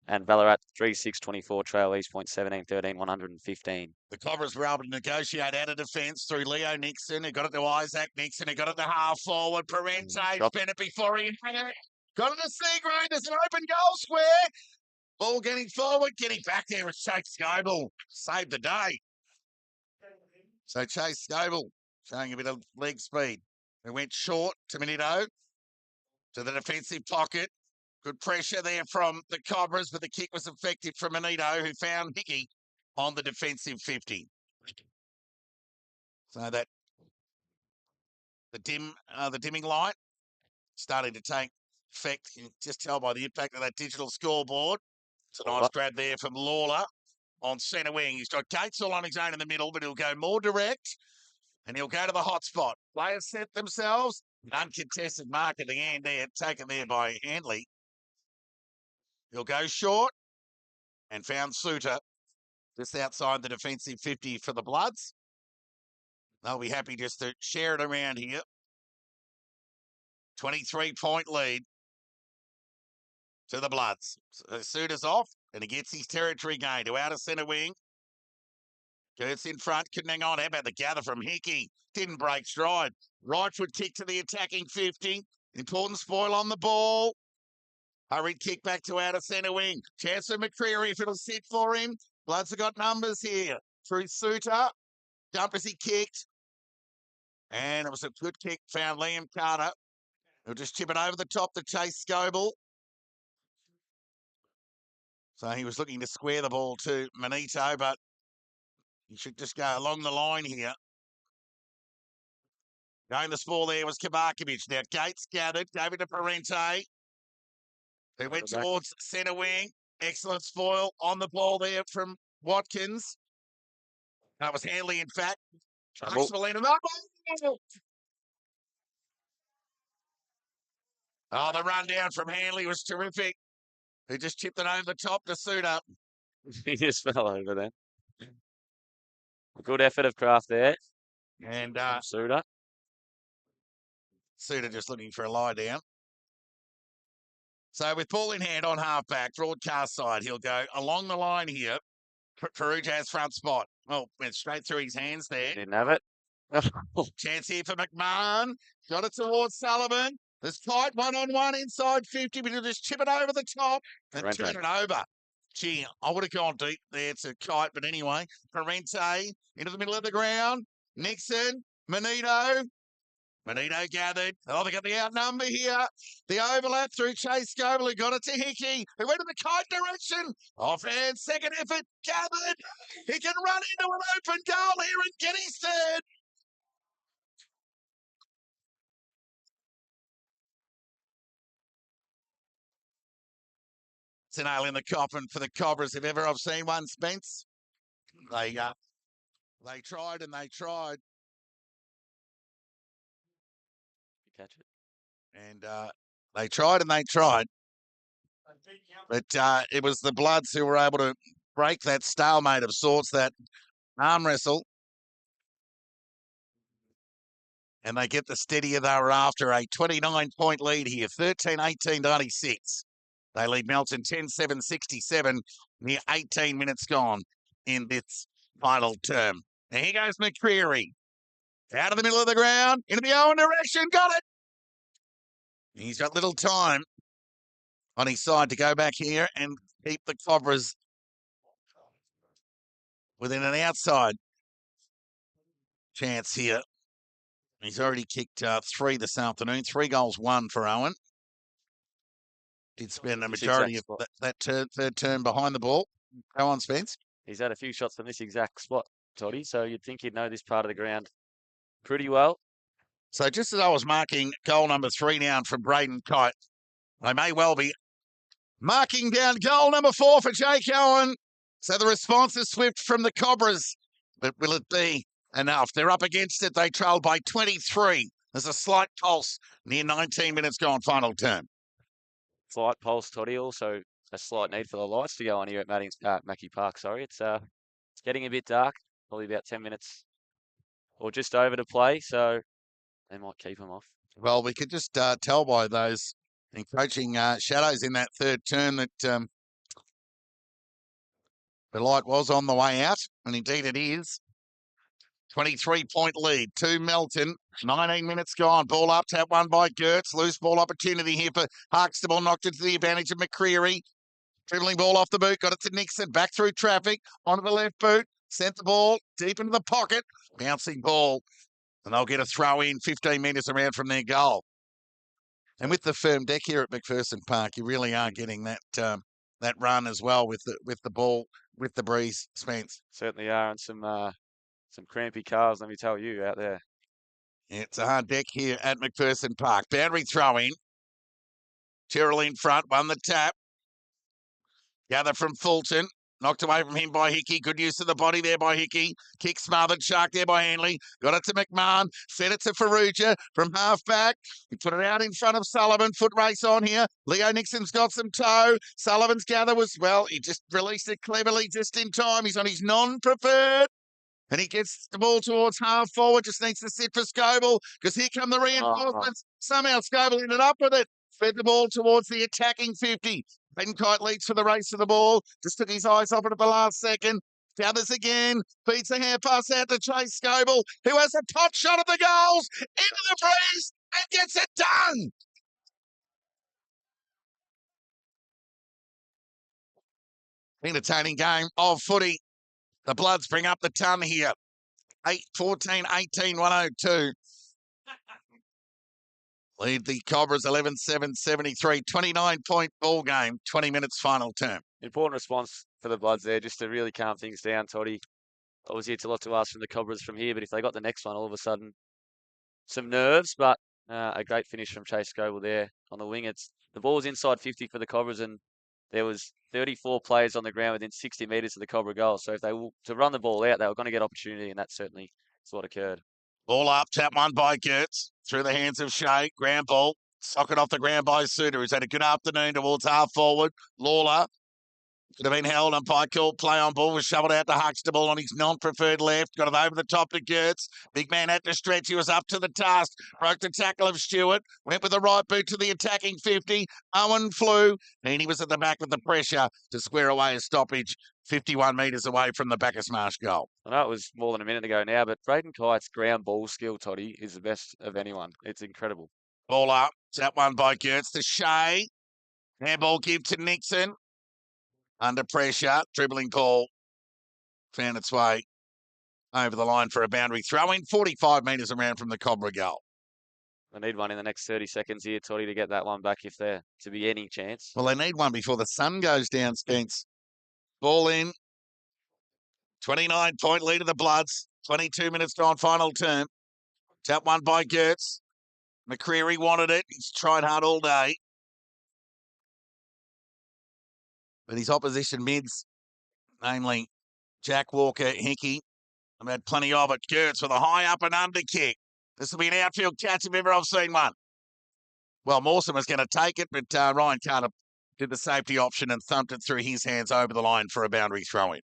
Speaker 3: And Ballarat 3-6-24, Trail East point 17-13, 115.
Speaker 1: The Cobras were able to negotiate out of defence through Leo Nixon, who got it to Isaac Nixon, who got it to half forward. Parente spent it before he had it. Got it to Seagrave. There's an open goal square. Ball getting forward, getting back there with Chase Scoble. Saved the day. So Chase Scoble showing a bit of leg speed. They went short to Minito, to the defensive pocket. Good pressure there from the Cobras, but the kick was effective from Minito, who found Hickey on the defensive 50. So that the dimming light starting to take effect. You can just tell by the impact of that digital scoreboard. It's a nice grab there from Lawler on centre wing. He's got Gates all on his own in the middle, but he'll go more direct and he'll go to the hot spot. Players set themselves. Uncontested mark at the end there, taken there by Handley. He'll go short and found Suter just outside the defensive 50 for the Bloods. They'll be happy just to share it around here. 23-point lead to the Bloods. So Suter's off and he gets his territory gain to outer centre wing. Kurtz in front, couldn't hang on. How about the gather from Hickey? Didn't break stride. Right foot kick to the attacking 50. Important spoil on the ball. Hurried kick back to outer centre wing. Chance for McCreary if it'll sit for him. Bloods have got numbers here. Through Suter. Jump as he kicked. And it was a good kick. Found Liam Carter. He'll just chip it over the top to Chase Scoble. So he was looking to square the ball to Manito, but he should just go along the line here. Going the ball there was Kabarkovic. Now Gates gathered, gave it to Parente. He went towards centre wing. Excellent spoil on the ball there from Watkins. That was Handley, in fact. Oh, the rundown from Handley was terrific. He just chipped it over the top to Suter.
Speaker 3: He just fell over then. Good effort of Kraft there.
Speaker 1: And
Speaker 3: Suter.
Speaker 1: Suter just looking for a lie down. So with ball in hand on halfback, broadcast side, he'll go along the line here. Perugia's front spot. Oh, went straight through his hands there.
Speaker 3: Didn't have it.
Speaker 1: Chance here for McMahon. Got it towards Sullivan. There's tight one-on-one inside 50, but he'll just chip it over the top and turn it over. Gee, I would have gone deep there to Kite, but anyway. Parente into the middle of the ground. Nixon, Manito. Manito gathered. Oh, they got the outnumber here. The overlap through Chase Scoble, who got it to Hickey, who went in the Kite direction. Offhand, second effort, gathered. He can run into an open goal here and get his third. It's a nail in the coffin for the Cobras, if ever I've seen one, Spence. They tried and they tried.
Speaker 3: Catch it.
Speaker 1: And they tried and they tried. But it was the Bloods who were able to break that stalemate of sorts, that arm wrestle. And they get the steadier they were after. A 29-point lead here, 13-18-96. They lead Melton 10-7-67, near 18 minutes gone in this final term. Now here goes McCreary. Out of the middle of the ground, into the Owen direction, got it. He's got little time on his side to go back here and keep the Cobras within an outside chance here. He's already kicked 3 this afternoon, 3 goals, 1 for Owen. Did spend a majority of that third term behind the ball. Go on, Spence.
Speaker 3: He's had a few shots from this exact spot, Toddy, so you'd think he'd know this part of the ground pretty well.
Speaker 1: So just as I was marking goal number 3 down from Braden Kite, I may well be marking down goal number 4 for Jake Owen. So the response is swift from the Cobras. But will it be enough? They're up against it. They trail by 23. There's a slight pulse near 19 minutes gone, final term.
Speaker 3: Slight pulse, Toddy. Also a slight need for the lights to go on here at Mackie Park. Sorry, it's getting a bit dark. Probably about 10 minutes or just over to play. So they might keep them off.
Speaker 1: Well, we could just tell by those encroaching shadows in that third term that The light was on the way out, and indeed it is. 23-point lead to Melton. 19 minutes gone. Ball up, tap one by Gertz. Loose ball opportunity here for Huxtable. Knocked it to the advantage of McCreary. Dribbling ball off the boot. Got it to Nixon. Back through traffic. Onto the left boot. Sent the ball deep into the pocket. Bouncing ball. And they'll get a throw in 15 metres around from their goal. And with the firm deck here at McPherson Park, you really are getting that that run as well with the ball, with the breeze, Spence.
Speaker 3: Certainly are, and some crampy cars, let me tell you, out there.
Speaker 1: Yeah, it's a hard deck here at McPherson Park. Boundary throw in. Tyrrell in front, won the tap. Gather from Fulton. Knocked away from him by Hickey. Good use of the body there by Hickey. Kick smothered. Shark there by Hanley. Got it to McMahon. Sent it to Ferrugia from half back. He put it out in front of Sullivan. Foot race on here. Leo Nixon's got some toe. Sullivan's gather was, well, he just released it cleverly just in time. He's on his non-preferred. And he gets the ball towards half forward. Just needs to sit for Scoble because here come the reinforcements. Somehow Scoble ended up with it. Fed the ball towards the attacking 50. Benkite leads for the race to the ball. Just took his eyes off it at the last second. Gathers again. Beats a hand pass out to Chase Scoble, who has a pot shot at the goals. Into the breeze and gets it done. Entertaining game of footy. The Bloods bring up the ton here. 14-18, 102. Lead the Cobras 11-7, 73. 29-point ball game, 20 minutes final term.
Speaker 3: Important response for the Bloods there, just to really calm things down, Toddy. Obviously, it's a lot to ask from the Cobras from here, but if they got the next one, all of a sudden, some nerves, but a great finish from Chase Scoble there on the wing. The ball was inside 50 for the Cobras, and there was 34 players on the ground within 60 metres of the Cobra goal. So if they were to run the ball out, they were going to get opportunity, and that certainly is what occurred.
Speaker 1: Ball up, tap one by Gertz, through the hands of Shea. Ground ball, socket off the ground by Suter, who's had a good afternoon towards half forward. Lawler could have been held, and Pike called play on ball, was shoveled out to Huxtable on his non-preferred left, got it over the top to Gertz. Big man had to stretch, he was up to the task, broke the tackle of Stewart, went with the right boot to the attacking 50. Owen flew, and he was at the back with the pressure to square away a stoppage 51 metres away from the Bacchus Marsh goal.
Speaker 3: I know it was more than a minute ago now, but Braden Kite's ground ball skill, Toddy, is the best of anyone. It's incredible.
Speaker 1: Ball up, tap one by Gertz to Shea. Handball give to Nixon. Under pressure, dribbling ball found its way over the line for a boundary throw in, 45 metres around from the Cobra goal.
Speaker 3: They need one in the next 30 seconds here, Toddy, to get that one back if there to be any chance.
Speaker 1: Well, they need one before the sun goes down, Spence. Ball in. 29-point lead of the Bloods. 22 minutes gone, final term. Tap one by Gertz. McCreary wanted it. He's tried hard all day. But his opposition mids, namely Jack Walker, Hickey, have had plenty of it. Gertz with a high up and under kick. This will be an outfield catch if ever I've seen one. Well, Mawson was going to take it, but Ryan Carter did the safety option and thumped it through his hands over the line for a boundary throw-in.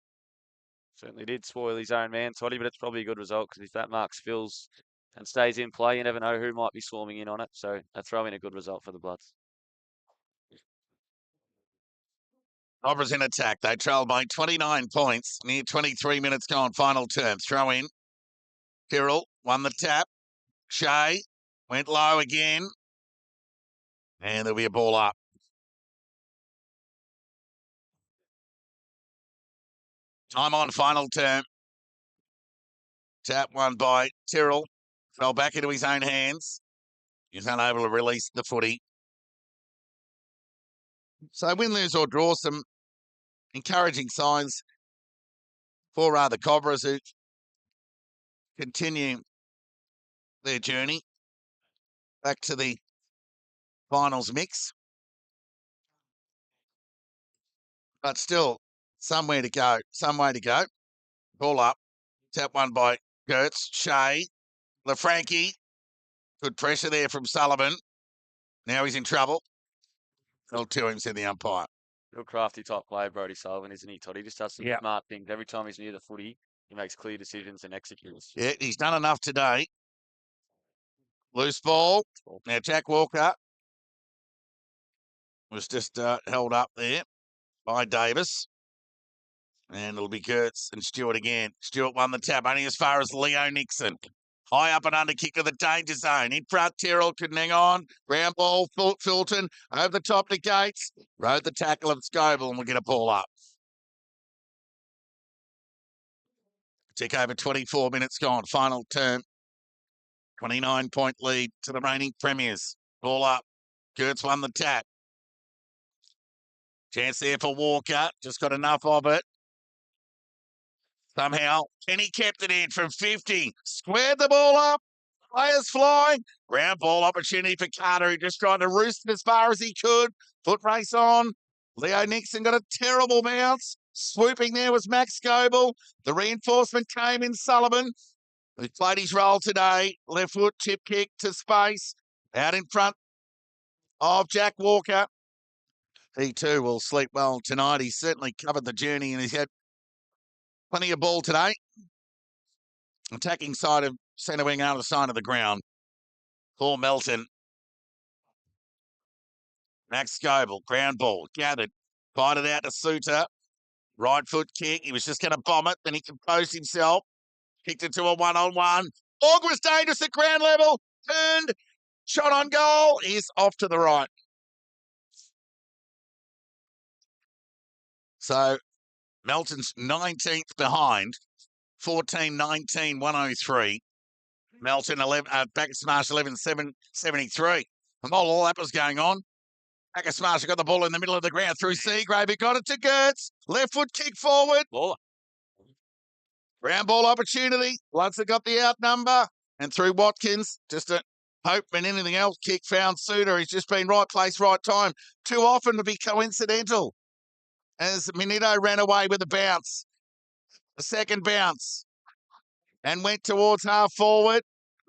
Speaker 3: Certainly did spoil his own man, Toddy, but it's probably a good result because if that mark spills and stays in play, you never know who might be swarming in on it. So a throw-in, a good result for the Bloods.
Speaker 1: Cobras in attack. They trail by 29 points. Near 23 minutes gone. Final term. Throw in. Tyrrell won the tap. Shea went low again. And there'll be a ball up. Time on final term. Tap one by Tyrrell. Fell back into his own hands. He's unable to release the footy. So win, lose or draw, some encouraging signs for the Cobras who continue their journey back to the finals mix. But still, somewhere to go, some way to go. Ball up, tap one by Gertz, Shea, LaFranchi. Good pressure there from Sullivan. Now he's in trouble. Fell to him, said the umpire.
Speaker 3: Real crafty type player, Brodie Sullivan, isn't he, Toddy? He just does some smart things. Every time he's near the footy, he makes clear decisions and executes.
Speaker 1: Yeah, he's done enough today. Loose ball. Now Jack Walker was just held up there by Davis. And it'll be Gertz and Stewart again. Stewart won the tap, only as far as Leo Nixon. High up and under kick to the danger zone. In front, Tyrrell couldn't hang on. Ground ball, Fulton over the top to Gates. Rode the tackle of Scoble and we'll get a ball up. Tick over 24 minutes gone. Final term. 29-point lead to the reigning premiers. Ball up. Gertz won the tap. Chance there for Walker. Just got enough of it. Somehow, Kenny kept it in from 50. Squared the ball up. Players flying. Ground ball opportunity for Carter, who just tried to roost it as far as he could. Foot race on. Leo Nixon got a terrible bounce. Swooping there was Max Scoble. The reinforcement came in Sullivan, who played his role today. Left foot tip kick to space. Out in front of Jack Walker. He too will sleep well tonight. He's certainly covered the journey and he's had plenty of ball today. Attacking side of centre wing out of the side of the ground. Paul Melton. Max Scoble, ground ball, gathered. Fired it out to Suter. Right foot kick. He was just going to bomb it. Then he composed himself. Kicked it to a one-on-one. Org was dangerous at ground level. Turned. Shot on goal. Is off to the right. So Melton's 19th behind. 14-19, 103. Melton 11, Bacchus Marsh 11-7-73. And while all that was going on, Bacchus Marsh got the ball in the middle of the ground through Seagrave. He got it to Gertz. Left foot kick forward.
Speaker 3: Ball.
Speaker 1: Ground ball opportunity. Bloods have got the out number. And through Watkins, just a hope and anything else. Kick found Suter. He's just been right place, right time. Too often to be coincidental. As Minito ran away with a bounce. The second bounce. And went towards half forward.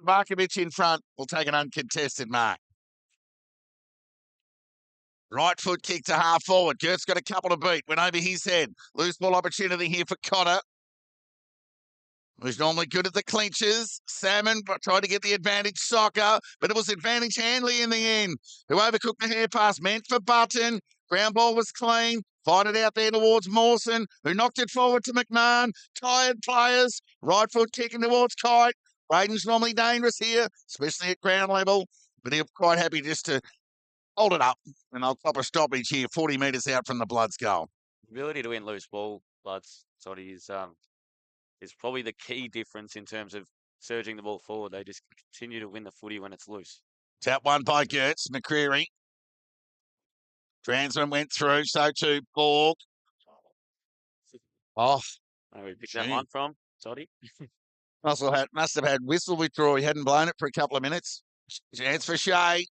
Speaker 1: Markovic in front will take an uncontested mark. Right foot kick to half forward. Gertz got a couple to beat. Went over his head. Loose ball opportunity here for Cotter, who's normally good at the clinches. Salmon tried to get the advantage soccer, but it was advantage Hanley in the end, who overcooked the hair pass, meant for Button. Ground ball was clean. Fired it out there towards Mawson, who knocked it forward to McMahon. Tired players. Right foot kicking towards Kite. Braden's normally dangerous here, especially at ground level, but he'll be quite happy just to hold it up. And I'll cop a stoppage here, 40 metres out from the Bloods goal.
Speaker 3: Ability to win loose ball, Bloods, is probably the key difference in terms of surging the ball forward. They just continue to win the footy when it's loose.
Speaker 1: Tap one by Gertz. McCreary. Transman went through, so too Borg. Oh,
Speaker 3: Where we picked that one from, Toddy?
Speaker 1: must have had whistle withdrawal. He hadn't blown it for a couple of minutes. Chance for Shea.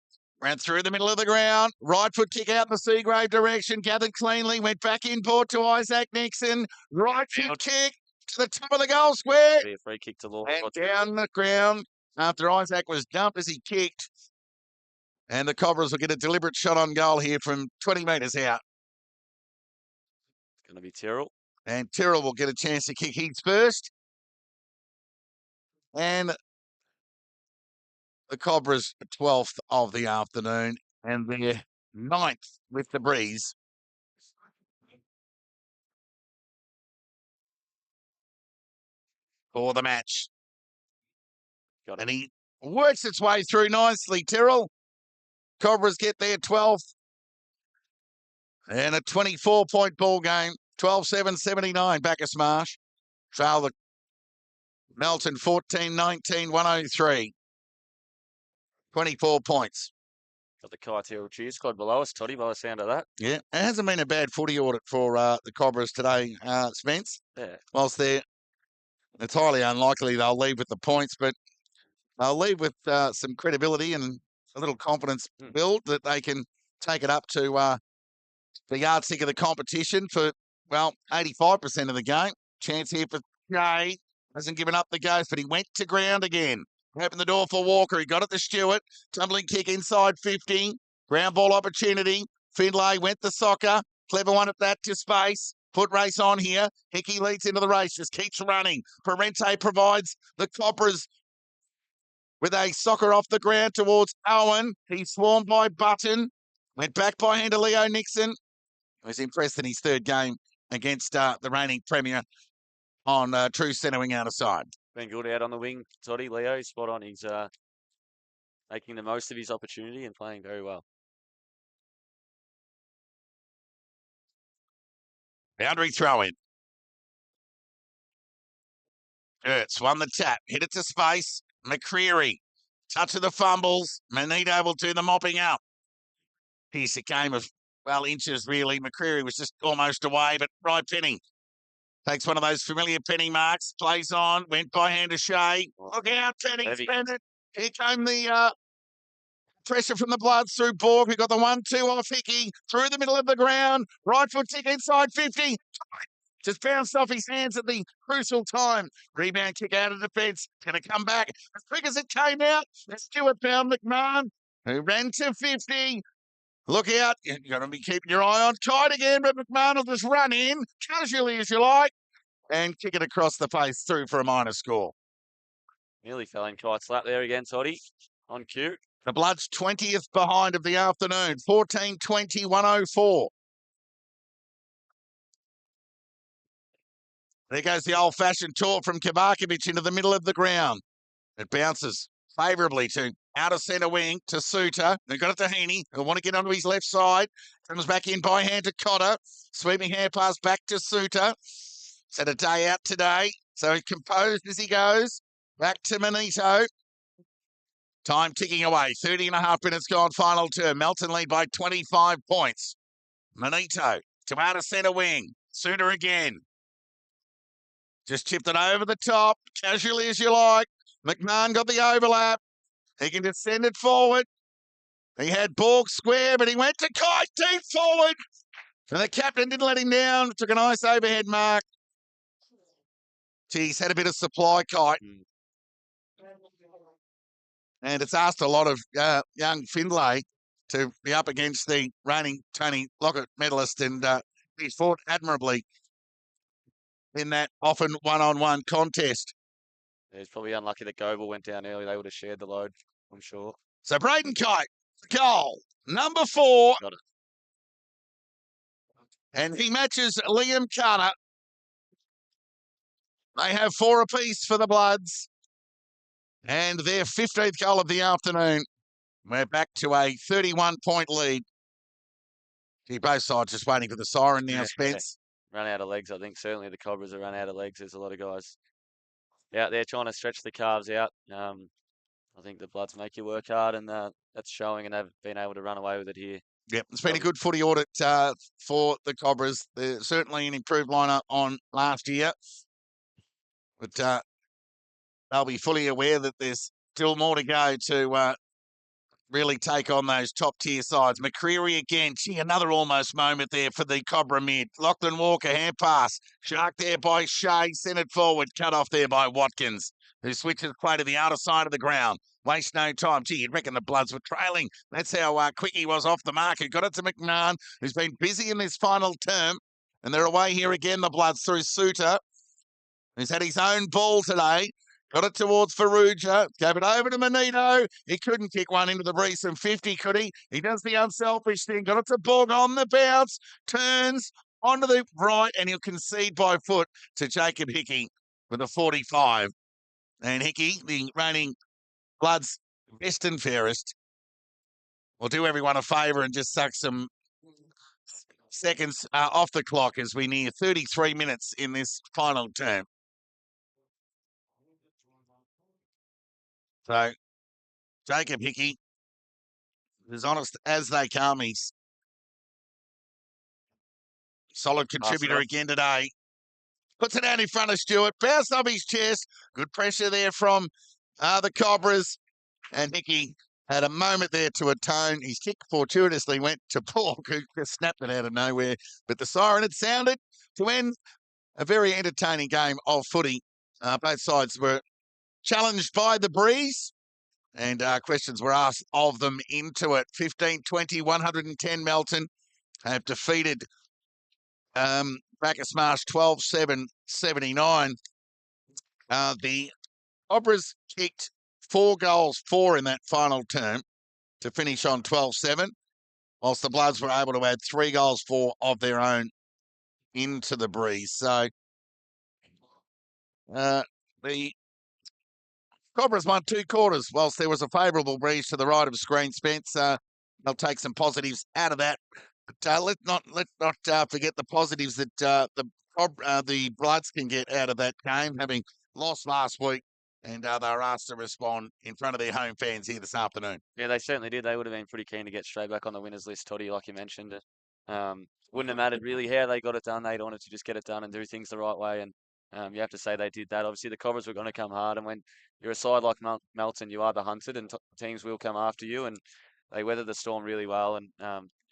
Speaker 1: Ran through the middle of the ground. Right foot kick out in the Seagrave direction. Gathered cleanly. Went back in port to Isaac Nixon. Right foot kick to the top of the goal square.
Speaker 3: Be a free kick to Law.
Speaker 1: And down the ground after Isaac was dumped as he kicked. And the Cobras will get a deliberate shot on goal here from 20 metres out.
Speaker 3: It's going to be Tyrrell.
Speaker 1: And Tyrrell will get a chance to kick his first. And the Cobras 12th of the afternoon. And they're 9th with the breeze. For the match. And he works its way through nicely, Tyrrell. Cobras get their 12th. And a 24-point ball game. 12-7-79, Bacchus Marsh. Trail the Melton 14-19, 103. 24 points.
Speaker 3: Got the Kaitero cheer squad below us, Toddy, by the sound of that.
Speaker 1: Yeah, it hasn't been a bad footy audit for the Cobras today, Spence.
Speaker 3: Yeah.
Speaker 1: Whilst it's highly unlikely they'll leave with the points, but they'll leave with some credibility and a little confidence build that they can take it up to the yardstick of the competition for, 85% of the game. Chance here for Jay. Hasn't given up the ghost, but he went to ground again. Opened the door for Walker. He got it to Stewart. Tumbling kick inside 50. Ground ball opportunity. Findlay went the soccer. Clever one at that to space. Foot race on here. Hickey leads into the race. Just keeps running. Parente provides the Cobras with a soccer off the ground towards Owen. He's swarmed by Button. Went back by hand to Leo Nixon. He was impressed in his third game against the reigning premier on true centre wing out of side.
Speaker 3: Been good out on the wing, Toddy. Leo, he's spot on. He's making the most of his opportunity and playing very well.
Speaker 1: Boundary throw in. Kurtz won the tap, hit it to space. McCreary, touch of the fumbles. Manito will do the mopping up. Here's a game of, well, inches really. McCreary was just almost away, but right penny. Takes one of those familiar penny marks, plays on, went by hand to Shea. Look out, Penny, spend it. Here came the pressure from the Bloods through Borg, who got the 1-2 off Hickey, through the middle of the ground. Right foot tick inside 50. Just bounced off his hands at the crucial time. Rebound kick out of defence. Going to come back as quick as it came out. Stewart found McMahon, who ran to 50. Look out. You're going to be keeping your eye on tight again, but McMahon will just run in, casually as you like, and kick it across the face through for a minor score.
Speaker 3: Nearly fell in Kite's lap there again, Toddy, on cue.
Speaker 1: The Bloods 20th behind of the afternoon, 14-20, 104. There goes the old-fashioned tour from Kabarkovic into the middle of the ground. It bounces favourably to out of centre wing to Suter. They got it to Heaney, who'll want to get onto his left side. Comes back in by hand to Cotter. Sweeping hand pass back to Suter. He's had a day out today, so he's composed as he goes. Back to Manito. Time ticking away. 30 and a half minutes gone, final term. Melton lead by 25 points. Manito to out of centre wing. Suter again. Just chipped it over the top, casually as you like. McMahon got the overlap. He can just send it forward. He had Borg square, but he went to Kite deep forward. And the captain didn't let him down. Took a nice overhead mark. He's had a bit of supply, Kite. And it's asked a lot of young Findlay to be up against the reigning Tony Lockett medalist, and he's fought admirably in that often one-on-one contest.
Speaker 3: It's probably unlucky that Goebel went down early. They would have shared the load, I'm sure.
Speaker 1: So Braden Kite, goal, number 4.
Speaker 3: Got it.
Speaker 1: And he matches Liam Carter. They have 4 apiece for the Bloods. And their 15th goal of the afternoon. We're back to a 31-point lead. Gee, both sides just waiting for the siren now, Spence.
Speaker 3: Run out of legs, I think. Certainly the Cobras have run out of legs. There's a lot of guys out there trying to stretch the calves out. I think the Bloods make you work hard, and that's showing, and they've been able to run away with it here.
Speaker 1: Yep, it's been a good footy audit for the Cobras. They're certainly an improved lineup on last year. But they'll be fully aware that there's still more to go to really take on those top-tier sides. McCreary again. Gee, another almost moment there for the Cobra mid. Lachlan Walker, hand pass. Shark there by Shea, sent it forward. Cut off there by Watkins, who switches play to the outer side of the ground. Waste no time. Gee, you'd reckon the Bloods were trailing. That's how quick he was off the mark. He got it to McMahon, who's been busy in this final term. And they're away here again, the Bloods, through Suter, who's had his own ball today. Got it towards Farrugia. Gave it over to Manito. He couldn't kick one into the breeze from 50, could he? He does the unselfish thing. Got it to Borg on the bounce. Turns onto the right, and he'll concede by foot to Jacob Hickey with a 45. And Hickey, the reigning Bloods best and fairest, will do everyone a favour and just suck some seconds off the clock as we near 33 minutes in this final term. So, Jacob Hickey, as honest as they come, he's solid contributor again today. Puts it out in front of Stewart, bounced off his chest. Good pressure there from the Cobras. And Hickey had a moment there to atone. His kick fortuitously went to Borg, who just snapped it out of nowhere. But the siren had sounded to end a very entertaining game of footy. Both sides were challenged by the breeze, and questions were asked of them into it. 15-20, 110 Melton have defeated Bacchus Marsh 12-7, 79. The Cobras kicked 4 goals, 4 in that final term to finish on 12-7, whilst the Bloods were able to add 3 goals, 4 of their own into the breeze. So the Cobras won 2 quarters, whilst there was a favourable breeze to the right of screen, Spence. They'll take some positives out of that. But let's not forget the positives that the Bloods can get out of that game, having lost last week, and they were asked to respond in front of their home fans here this afternoon.
Speaker 3: Yeah, they certainly did. They would have been pretty keen to get straight back on the winners list, Toddy, like you mentioned. Wouldn't have mattered really how they got it done. They'd wanted to just get it done and do things the right way. And you have to say they did that. Obviously, the Cobras were going to come hard. And when you're a side like Melton, you are the hunted, and teams will come after you. And they weathered the storm really well. And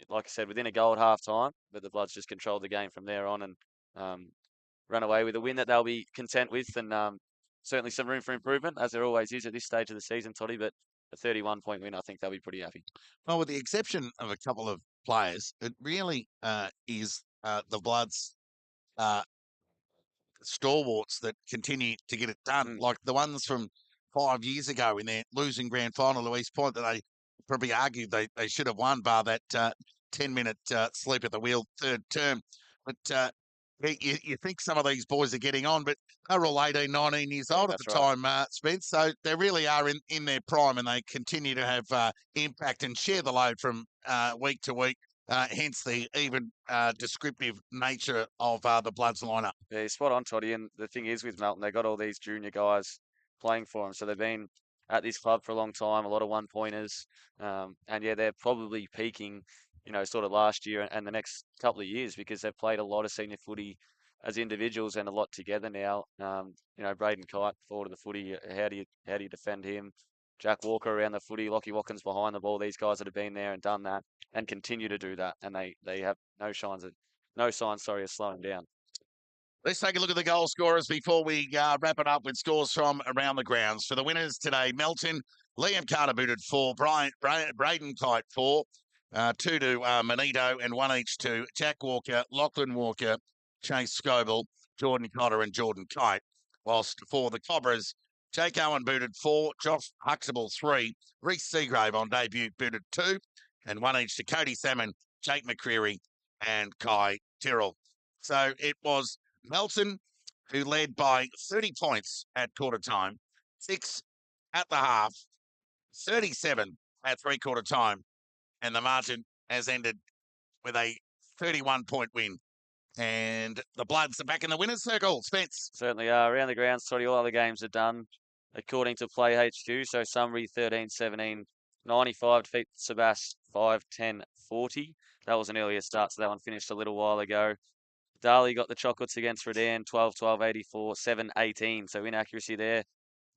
Speaker 3: like I said, within a goal at half time, but the Bloods just controlled the game from there on and run away with a win that they'll be content with. And certainly some room for improvement, as there always is at this stage of the season, Toddy. But a 31-point win, I think they'll be pretty happy.
Speaker 1: Well, with the exception of a couple of players, it really is the Bloods stalwarts that continue to get it done, like the ones from 5 years ago in their losing grand final to East Point that they probably argued they should have won, bar that 10-minute sleep at the wheel third term. But you think some of these boys are getting on, but they're all 18, 19 years old at the time, Spence. So they really are in their prime, and they continue to have impact and share the load from week to week. Hence the even descriptive nature of the Bloods lineup.
Speaker 3: Yeah, spot on, Toddy. And the thing is with Melton, they got all these junior guys playing for them. So they've been at this club for a long time, a lot of one-pointers. And yeah, they're probably peaking, sort of last year and the next couple of years because they've played a lot of senior footy as individuals and a lot together now. Braden Kite forward of the footy, how do you defend him? Jack Walker around the footy, Lockie Watkins behind the ball. These guys that have been there and done that and continue to do that, and they have no signs of slowing down.
Speaker 1: Let's take a look at the goal scorers before we wrap it up with scores from around the grounds. For the winners today, Melton, Liam Carter booted 4, Braden Kite 4, 2 to Manito, and 1 each to Jack Walker, Lachlan Walker, Chase Scoble, Jordan Cotter, and Jordan Kite. Whilst for the Cobras, Jake Owen booted 4, Josh Huxtable 3, Reece Seagrave on debut booted 2, and 1 each to Cody Salmon, Jake McCreary, and Kai Tyrrell. So it was Melton who led by 30 points at quarter time, 6 at the half, 37 at three-quarter time, and the margin has ended with a 31-point win. And the Bloods are back in the winner's circle, Spence.
Speaker 3: Certainly are. Around the grounds, Toddy, all other games are done according to Play HQ. So summary 13-17, 95 defeat Sebas 5-10-40. That was an earlier start, so that one finished a little while ago. Darley got the chocolates against Redan, 12-12, 84, 7-18. So inaccuracy there,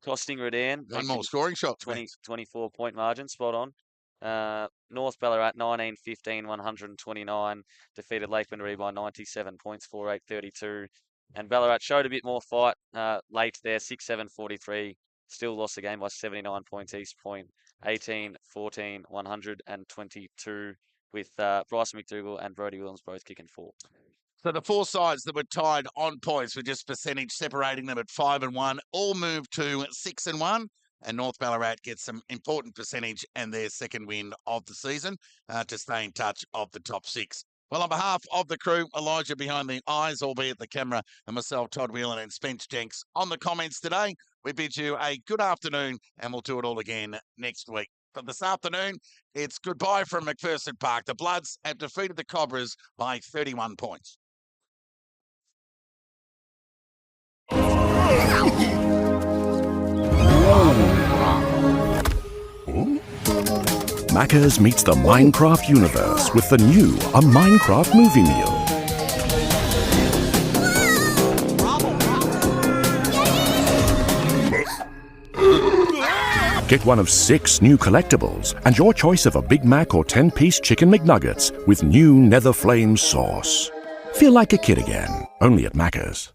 Speaker 3: costing Redan.
Speaker 1: One more scoring shot.
Speaker 3: 24-point margin, spot on. North Ballarat, 19-15, 129. Defeated Lake Windaree by 97 points, 48-32. And Ballarat showed a bit more fight late there, 6-7, 43. Still lost the game by 79 points, East Point, 18-14, 122, with Bryson McDougall and Brodie Williams both kicking 4.
Speaker 1: So the 4 sides that were tied on points with just percentage separating them at 5 and 1 all moved to 6 and 1. And North Ballarat gets some important percentage and their second win of the season to stay in touch of the top 6. Well, on behalf of the crew, Elijah behind the eyes, albeit the camera, and myself, Todd Whelan, and Spence Jenks on the comments today, we bid you a good afternoon, and we'll do it all again next week. But this afternoon, it's goodbye from McPherson Park. The Bloods have defeated the Cobras by 31 points.
Speaker 2: Macca's meets the Minecraft universe with the new A Minecraft Movie Meal. Get one of 6 new collectibles and your choice of a Big Mac or 10-piece Chicken McNuggets with new Nether Flame sauce. Feel like a kid again, only at Macca's.